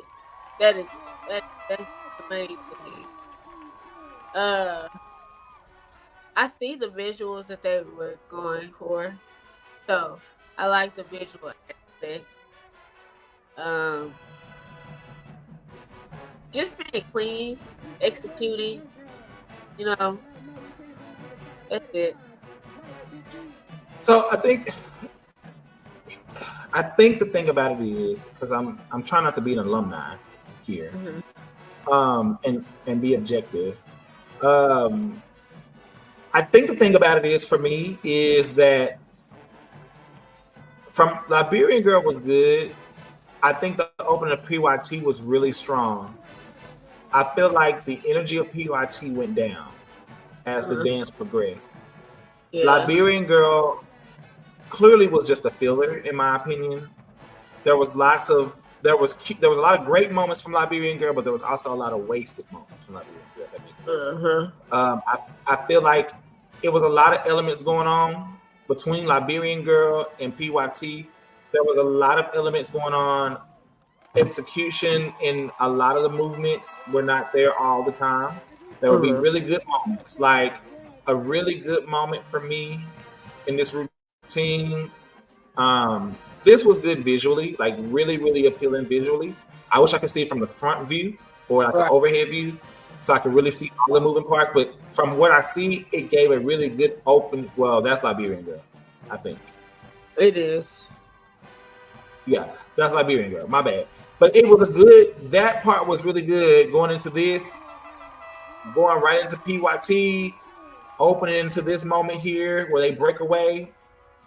Speaker 1: That's the main thing. I see the visuals that they were going for, so I like the visual aspect. Just being clean, executing, that's it.
Speaker 2: so. I think the thing about it is, because I'm trying not to be an alumni here, and be objective. I think the thing about it is, for me, is that from Liberian Girl was good. I think the opening of PYT was really strong. I feel like the energy of PYT went down as the dance progressed.
Speaker 1: Yeah.
Speaker 2: Liberian Girl clearly was just a filler, in my opinion. There was a lot of great moments from Liberian Girl, but there was also a lot of wasted moments from Liberian Girl. If that makes sense. I feel like it was a lot of elements going on between Liberian Girl and PYT. There was a lot of elements going on. Execution in a lot of the movements were not there all the time. There would be really good moments, like a really good moment for me in this routine. This was good visually, like really, really appealing visually. I wish I could see it from the front view or like an overhead view, so I could really see all the moving parts. But from what I see, it gave a really good open. Well, that's Liberian Girl, I think.
Speaker 1: It is.
Speaker 2: Yeah, that's Liberian Girl. My bad. But it was that part was really good going into this, going right into PYT, opening into this moment here where they break away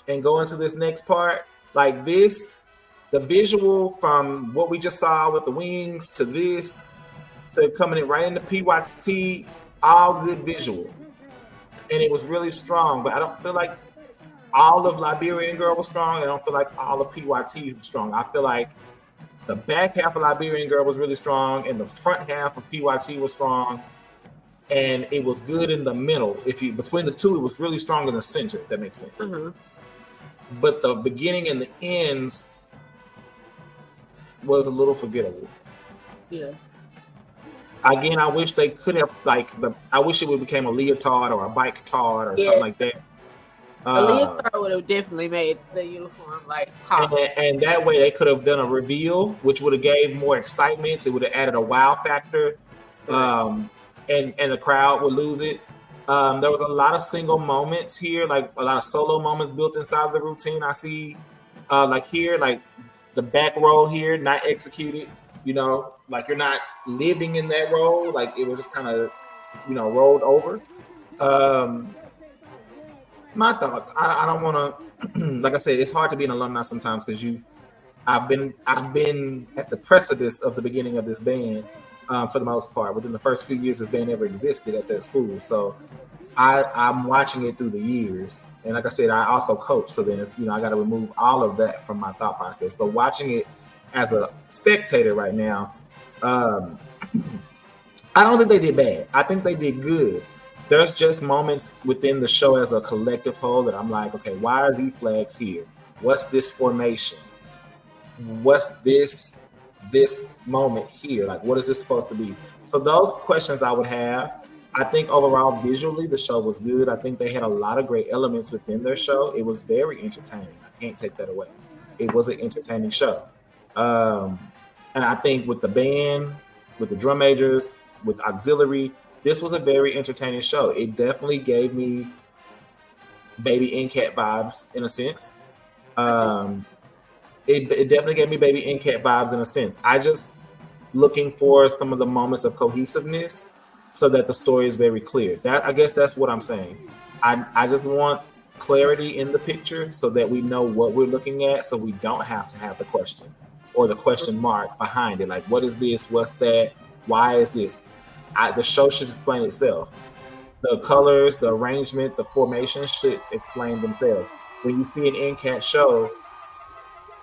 Speaker 2: and go into this next part. Like this, the visual from what we just saw with the wings to this, to coming in right into PYT, all good visual. And it was really strong, but I don't feel like all of Liberian Girl was strong. I don't feel like all of PYT was strong. I feel like the back half of Liberian Girl was really strong, and the front half of PYT was strong, and it was good in the middle. Between the two, it was really strong in the center. If that makes sense. But the beginning and the ends was a little forgettable.
Speaker 1: Yeah.
Speaker 2: Again, I wish they could have I wish it would became a leotard or a bike tard or something like that.
Speaker 1: A leotard would have definitely made the uniform like pop.
Speaker 2: And that way they could have done a reveal, which would have gave more excitement. It would have added a wow factor, and the crowd would lose it. There was a lot of single moments here, like a lot of solo moments built inside of the routine. I see, like here, like the back row here, not executed. You know, like you're not living in that role. Like it was just kind of, rolled over. Um, my thoughts. I don't want to. Like I said, it's hard to be an alumni sometimes because I've been at the precipice of the beginning of this band for the most part. Within the first few years this band ever existed at that school, so I'm watching it through the years. And like I said, I also coach, so then it's, I got to remove all of that from my thought process. But watching it as a spectator right now, um, I don't think they did bad. I think they did good. There's just moments within the show as a collective whole that I'm like, okay, why are these flags here? What's this formation? What's this moment here? Like, what is this supposed to be? So those questions I would have. I think overall, visually, the show was good. I think they had a lot of great elements within their show. It was very entertaining. I can't take that away. It was an entertaining show. And I think with the band, with the drum majors, with auxiliary, this was a very entertaining show. It definitely gave me Baby NCAT vibes in a sense. It definitely gave me Baby NCAT vibes in a sense. I just looking for some of the moments of cohesiveness so that the story is very clear. I guess that's what I'm saying. I just want clarity in the picture so that we know what we're looking at, so we don't have to have the question or the question mark behind it. Like, what is this? What's that? Why is this? The show should explain itself. The colors, the arrangement, the formation should explain themselves. When you see an NCAT show,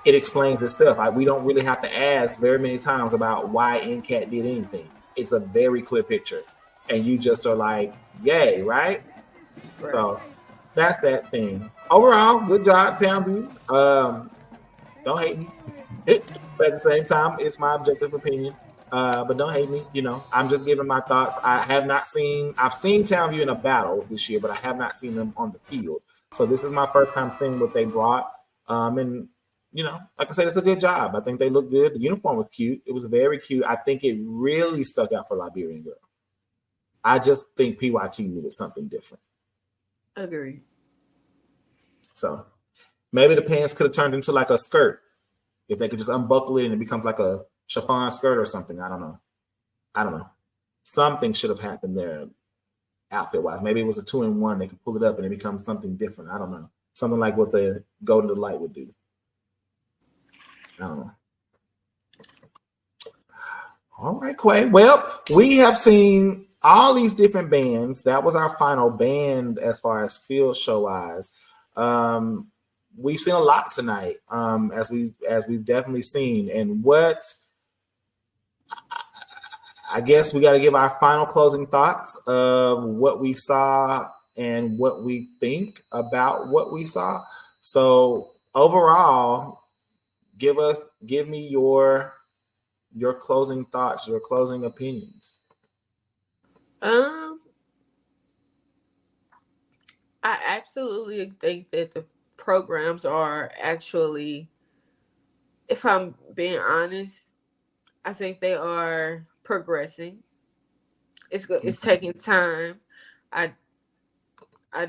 Speaker 2: it explains itself. We don't really have to ask very many times about why NCAT did anything. It's a very clear picture. And you just are like, yay, right? So that's that thing. Overall, good job, Townview. Don't hate me. But at the same time, it's my objective opinion. But don't hate me. I'm just giving my thoughts. I've seen Townview in a battle this year, but I have not seen them on the field. So this is my first time seeing what they brought. And like I said, it's a good job. I think they look good. The uniform was cute. It was very cute. I think it really stuck out for Liberian Girl. I just think PYT needed something different.
Speaker 1: Agree.
Speaker 2: So maybe the pants could have turned into like a skirt. If they could just unbuckle it and it becomes like a chiffon skirt or something. I don't know. Something should have happened there outfit-wise. Maybe it was a 2-in-1. They could pull it up and it becomes something different. I don't know. Something like what the Golden Delight would do. I don't know. All right, Quay. Well, we have seen all these different bands. That was our final band as far as field show-wise. We've seen a lot tonight, as we've definitely seen. And what I guess we got to give our final closing thoughts of what we saw and what we think about what we saw. So overall, give me your closing thoughts, your closing opinions.
Speaker 1: I absolutely think that the programs are actually, if I'm being honest, I think they are progressing. It's taking time. I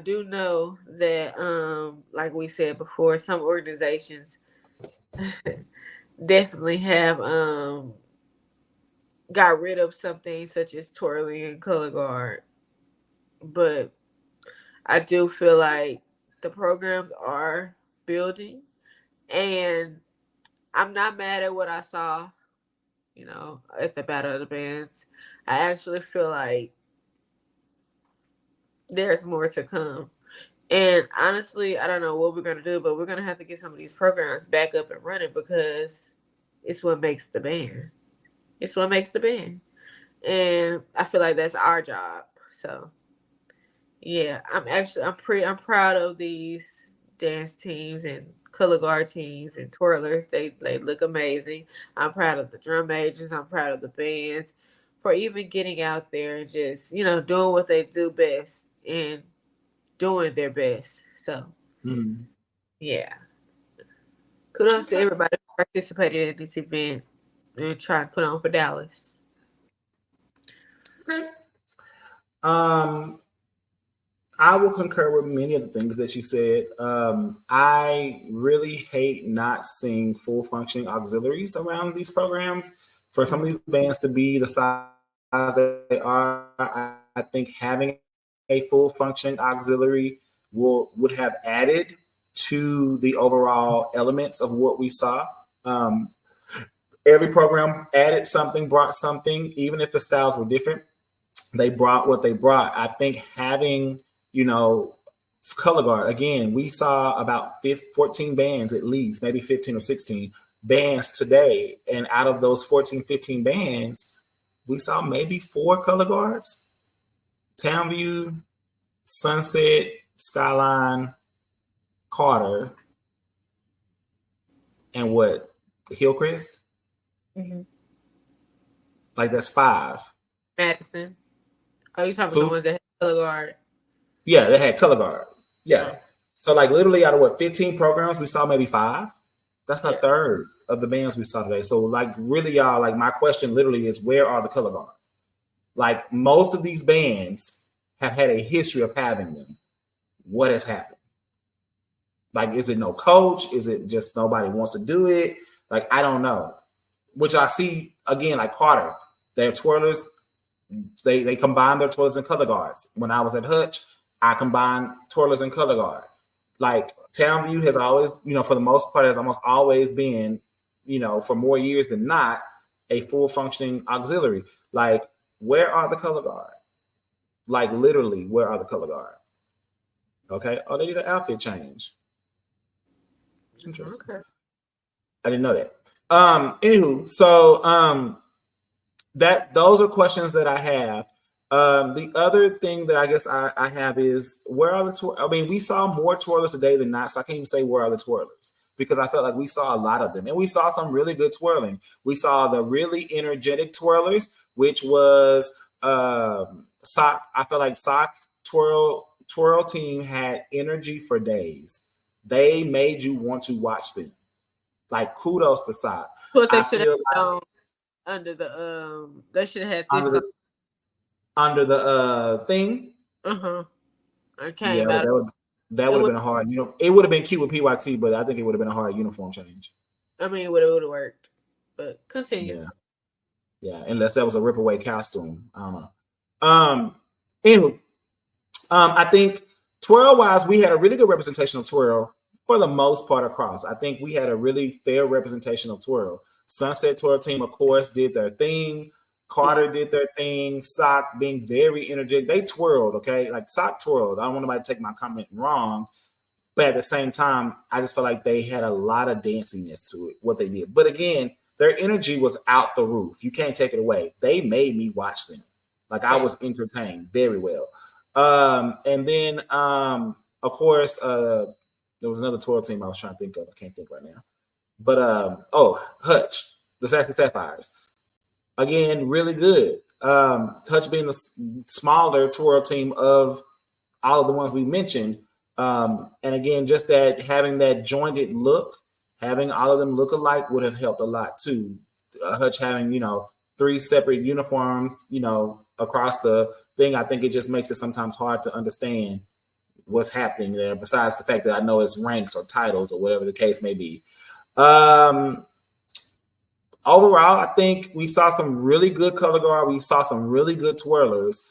Speaker 1: do know that, like we said before, some organizations definitely have got rid of some things such as twirling and color guard, but I do feel like the programs are building, and I'm not mad at what I saw, at the Battle of the Bands. I actually feel like there's more to come. And honestly, I don't know what we're going to do, but we're going to have to get some of these programs back up and running because it's what makes the band. It's what makes the band. And I feel like that's our job. So, yeah, I'm proud of these dance teams and color guard teams and twirlers. They look amazing. I'm proud of the drum majors. I'm proud of the bands for even getting out there and just, doing what they do best and doing their best. So, yeah. Kudos to everybody who participated in this event and trying to put on for Dallas.
Speaker 2: Okay. I will concur with many of the things that you said. I really hate not seeing full functioning auxiliaries around these programs. For some of these bands to be the size they are, I think having a full functioning auxiliary would have added to the overall elements of what we saw. Every program added something, brought something, even if the styles were different. They brought what they brought. I think having, color guard, again, we saw about 14 bands at least, maybe 15 or 16 bands today. And out of those 14, 15 bands, we saw maybe 4 color guards. Townview, Sunset, Skyline, Carter, and what? Hillcrest?
Speaker 1: Mm-hmm.
Speaker 2: Like that's 5.
Speaker 1: Madison. Oh, you talking about the ones that had color guard?
Speaker 2: Yeah, they had color guard. Yeah. Oh. So like literally out of 15 programs, we saw maybe 5. That's a third of the bands we saw today. So like really, y'all, like my question literally is, where are the color guard? Like most of these bands have had a history of having them. What has happened? Like, is it no coach? Is it just nobody wants to do it? Like, I don't know. Which I see again, like Carter, their twirlers, they combine their twirlers and color guards. When I was at Hutch, I combined twirlers and color guard. Like Townview has always, for the most part, has almost always been, for more years than not, a full functioning auxiliary. Like, where are the color guard? Like literally, where are the color guard? Okay. Oh, they did an outfit change. Interesting. Okay. I didn't know that. Anywho, so those are questions that I have. The other thing that I guess I have is, where are the twirlers? I mean, we saw more twirlers today than not, so I can't even say where are the twirlers, because I felt like we saw a lot of them, and we saw some really good twirling. We saw the really energetic twirlers, which was Sock. I feel like Sock twirl team had energy for days. They made you want to watch them. Like, kudos to Sock.
Speaker 1: What they should have done under the they should have had this
Speaker 2: under the thing.
Speaker 1: Okay.
Speaker 2: Yeah, that would have been a hard. It would have been cute with PYT, but I think it would have been a hard uniform change.
Speaker 1: I mean, it would have worked, but continue.
Speaker 2: Yeah, unless that was a rip away costume. I don't know. Anywho, I think twirl wise, we had a really good representation of twirl for the most part across. I think we had a really fair representation of twirl. Sunset Twirl team, of course, did their thing. Carter did their thing. Sock being very energetic. They twirled, okay? Like Sock twirled. I don't want anybody to take my comment wrong. But at the same time, I just felt like they had a lot of danciness to it, what they did. But again, their energy was out the roof. You can't take it away. They made me watch them. Like, I was entertained very well. And then, of course, there was another twirl team I was trying to think of. I can't think right now. But, Hutch, the Sassy Sapphires. Again, really good. Hutch being the smaller twirl team of all of the ones we mentioned. And again, just that having that jointed look, having all of them look alike would have helped a lot too. Hutch having, 3 separate uniforms, across the thing, I think it just makes it sometimes hard to understand what's happening there, besides the fact that I know it's ranks or titles or whatever the case may be. Overall, I think we saw some really good color guard. We saw some really good twirlers.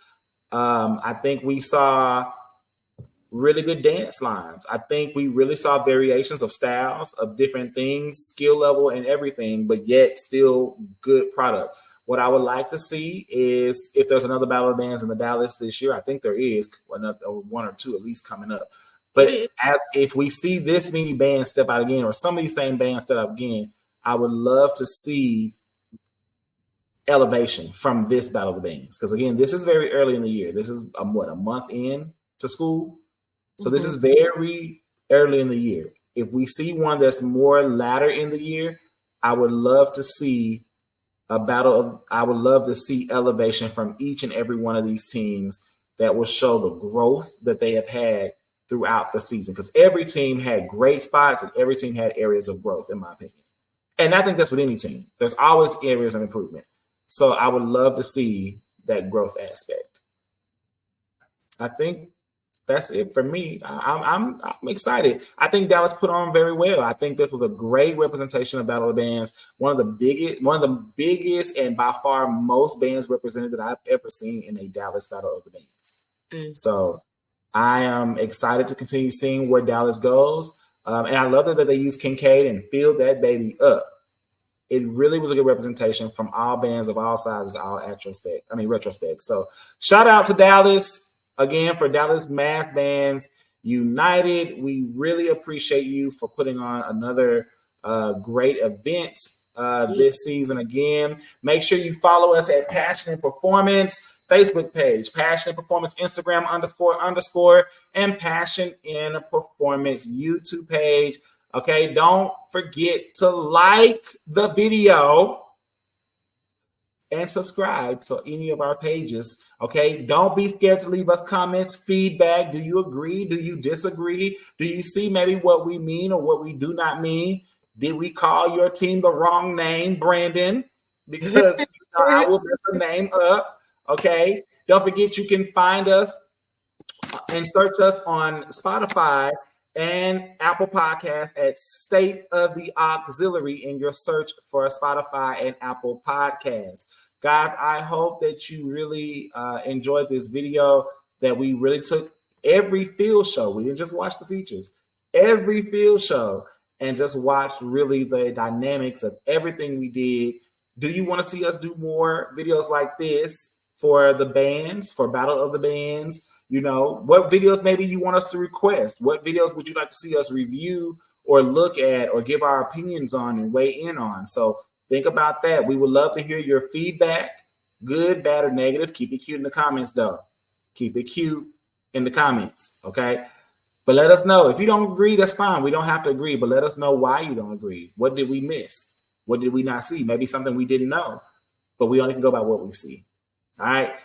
Speaker 2: I think we saw really good dance lines. I think we really saw variations of styles, of different things, skill level and everything, but yet still good product. What I would like to see is if there's another Battle of Bands in the Dallas this year. I think there is one or two at least coming up. But if we see this many bands step out again, or some of these same bands step out again, I would love to see elevation from this Battle of the Bands. Because again, this is very early in the year. This is a month in to school. So this is very early in the year. If we see one that's more latter in the year, I would love to see I would love to see elevation from each and every one of these teams that will show the growth that they have had throughout the season. Because every team had great spots and every team had areas of growth, in my opinion. And I think that's with any team. There's always areas of improvement. So I would love to see that growth aspect. I think That's it for me. I'm excited. I think Dallas put on very well. I think this was a great representation of Battle of the Bands. One of the biggest, and by far most bands represented that I've ever seen in a Dallas Battle of the Bands. So I am excited to continue seeing where Dallas goes. And I love that they use Kincaid and filled that baby up. It really was a good representation from all bands of all sizes, all retrospect. So shout out to Dallas again for Dallas Mass Bands United. We really appreciate you for putting on another great event this season again. Make sure you follow us at Passion and Performance Facebook page, Passion and Performance Instagram __, and Passion and Performance YouTube page. Okay, don't forget to like the video and subscribe to any of our pages. Okay, don't be scared to leave us comments, feedback. Do you agree? Do you disagree? Do you see maybe what we mean or what we do not mean? Did we call your team the wrong name, Brandon? Because I will mess the name up. Okay, don't forget you can find us and search us on Spotify and Apple Podcasts at State of the Auxiliary in your search for Spotify and Apple Podcasts. Guys, I hope that you really enjoyed this video, that we really took every field show. We didn't just watch the features, every field show, and just watched really the dynamics of everything we did. Do you want to see us do more videos like this for the bands, for Battle of the Bands? You know, what videos maybe you want us to request? What videos would you like to see us review or look at or give our opinions on and weigh in on? So think about that. We would love to hear your feedback, good, bad, or negative. Keep it cute in the comments, though. Keep it cute in the comments, okay? But let us know. If you don't agree, that's fine. We don't have to agree, but let us know why you don't agree. What did we miss? What did we not see? Maybe something we didn't know, but we only can go by what we see. All right.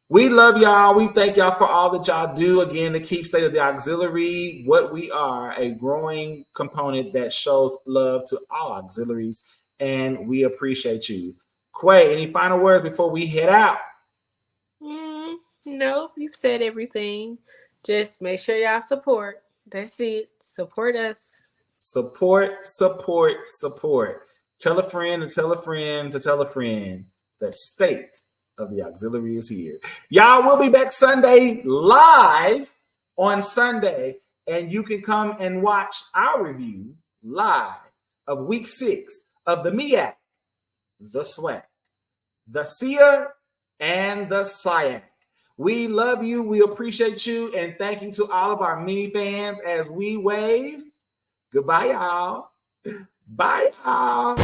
Speaker 2: We love y'all. We thank y'all for all that y'all do, again, to keep State of the Auxiliary what we are, a growing component that shows love to all auxiliaries, and we appreciate you. Quay, any final words before we head out?
Speaker 1: No, you've said everything. Just make sure y'all support. That's it. Support us.
Speaker 2: Support, support, support. Tell a friend to tell a friend to tell a friend that State of the Auxiliary is here. Y'all will be back Sunday live on Sunday, and you can come and watch our review live of week 6 of the MEAC, the SWAC, the SIA, and the SIAC. We love you. We appreciate you. And thank you to all of our mini fans as we wave. Goodbye, y'all. Bye, y'all.